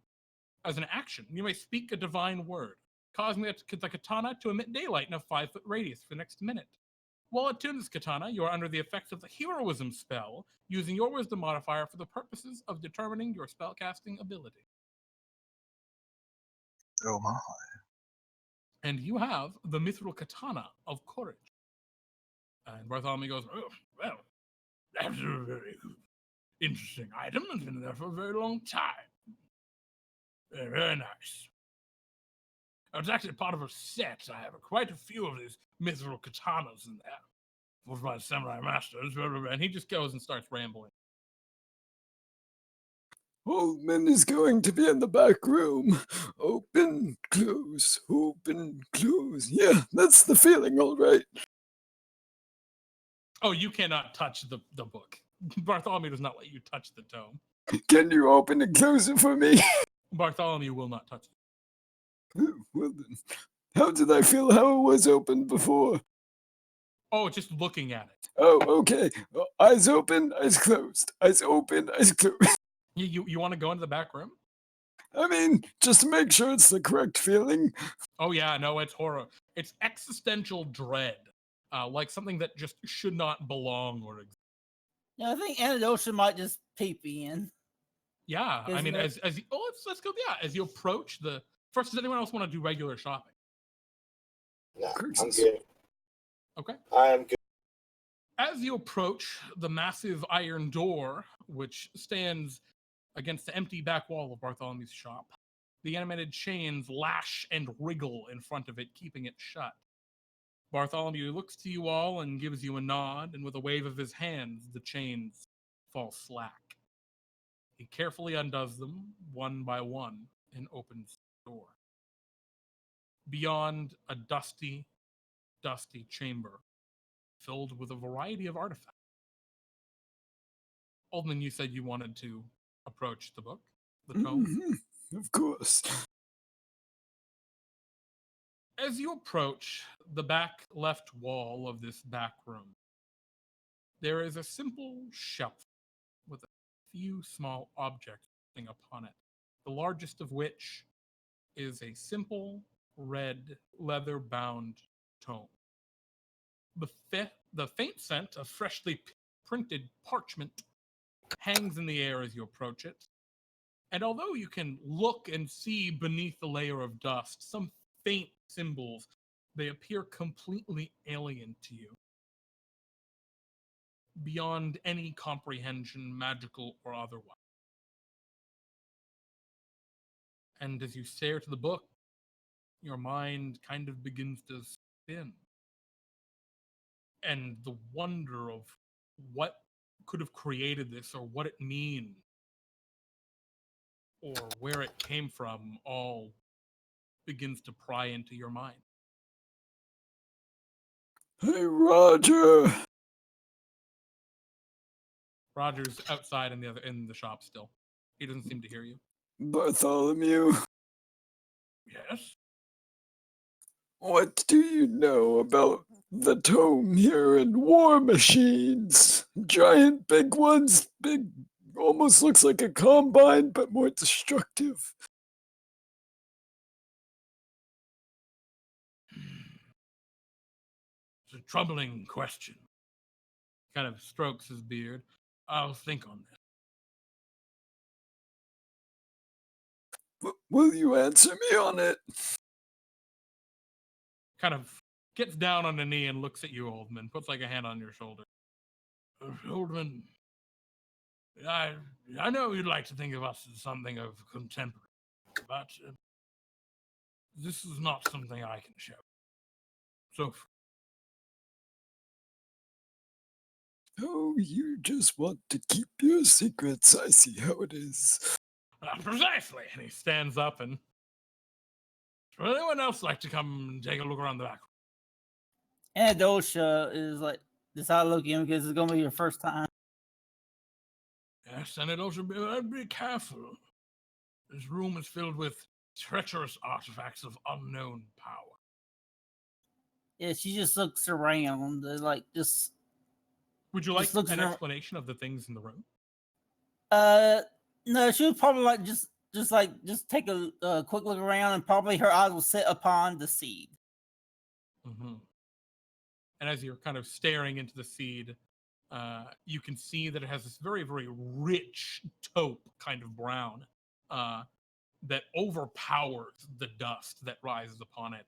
As an action, you may speak a divine word, causing the katana to emit daylight in a 5-foot radius for the next minute. While attuned to this katana, you are under the effects of the heroism spell, using your wisdom modifier for the purposes of determining your spellcasting ability. Oh my. And you have the mithril katana of courage. And Bartholomew goes, oh, well, that's a very interesting item. It's been there for a very long time. Very, very nice. It's actually part of a set. I have quite a few of these mithril katanas in there. Forged by samurai masters. And he just goes and starts rambling. Oldman is going to be in the back room. Open, close, open, close. Yeah, that's the feeling, all right. Oh, you cannot touch the book. Bartholomew does not let you touch the tome. Can you open and close it for me? Bartholomew will not touch it. Well then, how did I feel how it was open before? Oh, just looking at it. Oh, okay. Eyes open, eyes closed. Eyes open, eyes closed. You want to go into the back room? I mean, just to make sure it's the correct feeling. Oh yeah, no, it's horror. It's existential dread. Like something that just should not belong or exist. Yeah, I think Anadoltia might just peep in. Yeah, I mean, as you, let's go. Yeah, as you approach the first, does anyone else want to do regular shopping? No, I'm Krixus. good. Okay. I'm good. As you approach the massive iron door, which stands against the empty back wall of Bartholomew's shop, the animated chains lash and wriggle in front of it, keeping it shut. Bartholomew looks to you all and gives you a nod, and with a wave of his hands, the chains fall slack. He carefully undoes them, one by one, and opens the door. Beyond a dusty, dusty chamber, filled with a variety of artifacts. Oldman, you said you wanted to approach the book, the tome? Mm-hmm. Of course. As you approach the back left wall of this back room, there is a simple shelf with a few small objects sitting upon it, the largest of which is a simple red leather-bound tome. The faint scent of freshly printed parchment hangs in the air as you approach it, and although you can look and see beneath the layer of dust some faint symbols, they appear completely alien to you. beyond any comprehension, magical or otherwise. And as you stare to the book, your mind kind of begins to spin. And the wonder of what could have created this, or what it means, or where it came from, all begins to pry into your mind. Hey, Roger. Roger's outside in the shop still. He doesn't seem to hear you. Bartholomew, Yes? what do you know about the tome here in War Machines? Giant big ones, big, almost looks like a combine, but more destructive. It's a troubling question. Kind of strokes his beard. I'll think on this. Will you answer me on it? Kind of gets down on a knee and looks at you, Oldman. Puts like a hand on your shoulder. Oldman, I know you'd like to think of us as something of contemporary, but this is not something I can show. So, Oh, you just want to keep your secrets. I see how it is. precisely. And he stands up and. Would anyone else like to come and take a look around the back? Anadoltia is like decided to look in because it's gonna be your first time. Yes, and it also be careful. This room is filled with treacherous artifacts of unknown power. Yeah, she just looks around, like just. Would you like Just looks an around- explanation of the things in the room? No, she would probably like just take a quick look around, and probably her eyes will sit upon the seed. Mm-hmm. And as you're kind of staring into the seed, you can see that it has this very, very rich taupe kind of brown that overpowers the dust that rises upon it.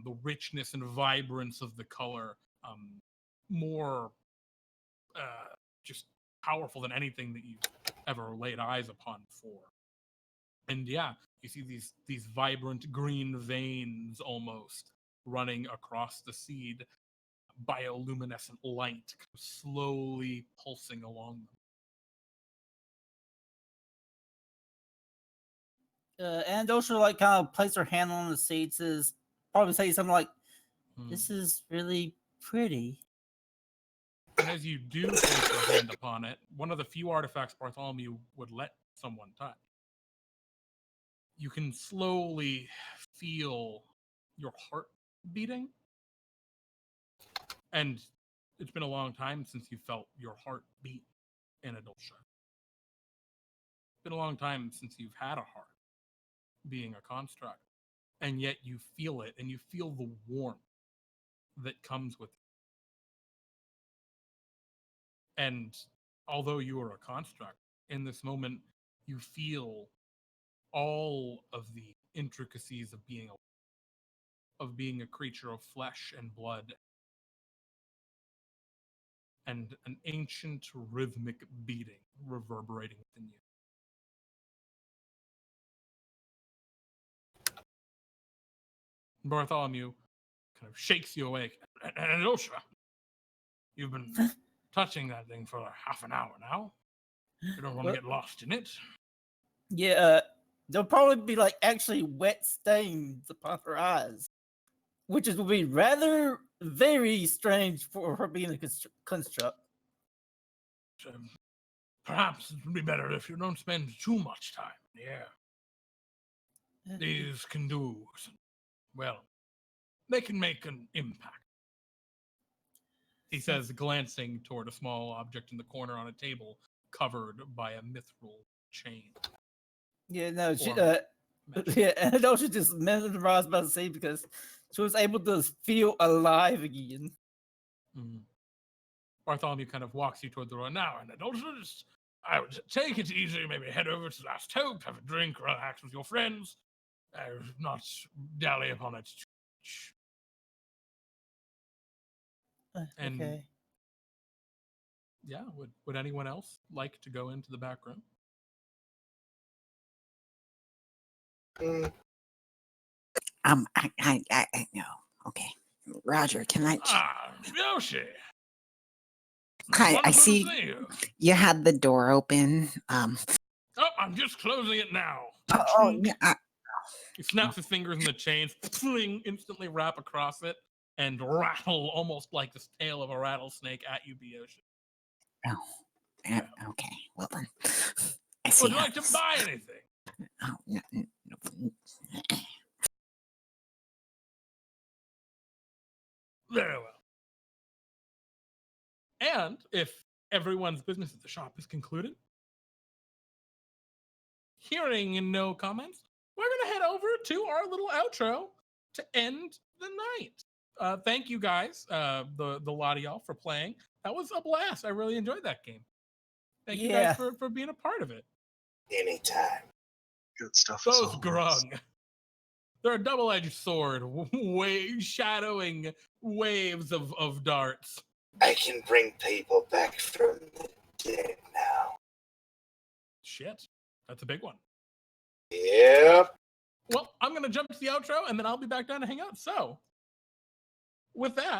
The richness and vibrance of the color, more just powerful than anything that you've ever laid eyes upon before. And yeah, you see these vibrant green veins almost running across the seed, bioluminescent light slowly pulsing along them. Anadoltia like kind of place her hand on the seed, says probably say something like, "This is really pretty." And as you do place your hand upon it, one of the few artifacts Bartholomew would let someone touch, you can slowly feel your heart beating. And it's been a long time since you felt your heart beat in Anadoltia. It's been a long time since you've had a heart, being a construct. And yet you feel it, and you feel the warmth that comes with it. And although you are a construct, in this moment, you feel all of the intricacies of being a creature of flesh and blood, and an ancient rhythmic beating reverberating within you. Bartholomew kind of shakes you awake. Anadoltia, you've been touching that thing for half an hour now. You don't want to get lost in it. Yeah, there'll probably be like actually wet stains upon her eyes, which will be rather very strange for her being a construct. So, perhaps it would be better if you don't spend too much time in the air. These can do, well, they can make an impact. He says, glancing toward a small object in the corner on a table covered by a mithril chain. Yeah, no, she, Or yeah, and I know she just mesmerized by the sea because she was able to feel alive again. Mm. Bartholomew kind of walks you toward the door. Now, Anadoltia, I would take it easy, maybe head over to Last Hope, have a drink, relax with your friends. Not dally upon it too much. And Okay. yeah, would anyone else like to go into the back room? I no. Okay. Roger, can I? Yoshi. Hi, I Wonderful to see you. you had the door open. Oh, I'm just closing it now. Yeah. He snaps his fingers in the chains, fling, instantly wrap across it, and rattle almost like the tail of a rattlesnake at you, Yoshi. Okay. Well then, I see. Would you like to buy anything? Oh, no. Very well. And if everyone's business at the shop is concluded, hearing no comments, we're going to head over to our little outro to end the night. Thank you guys, the lot of y'all, for playing. That was a blast. I really enjoyed that game. Thank you guys for being a part of it. Anytime. Good stuff. Those Grung. They're a double-edged sword, shadowing waves of darts. I can bring people back from the dead now. Shit. That's a big one. Yep. Well, I'm going to jump to the outro, and then I'll be back down to hang out. So, with that,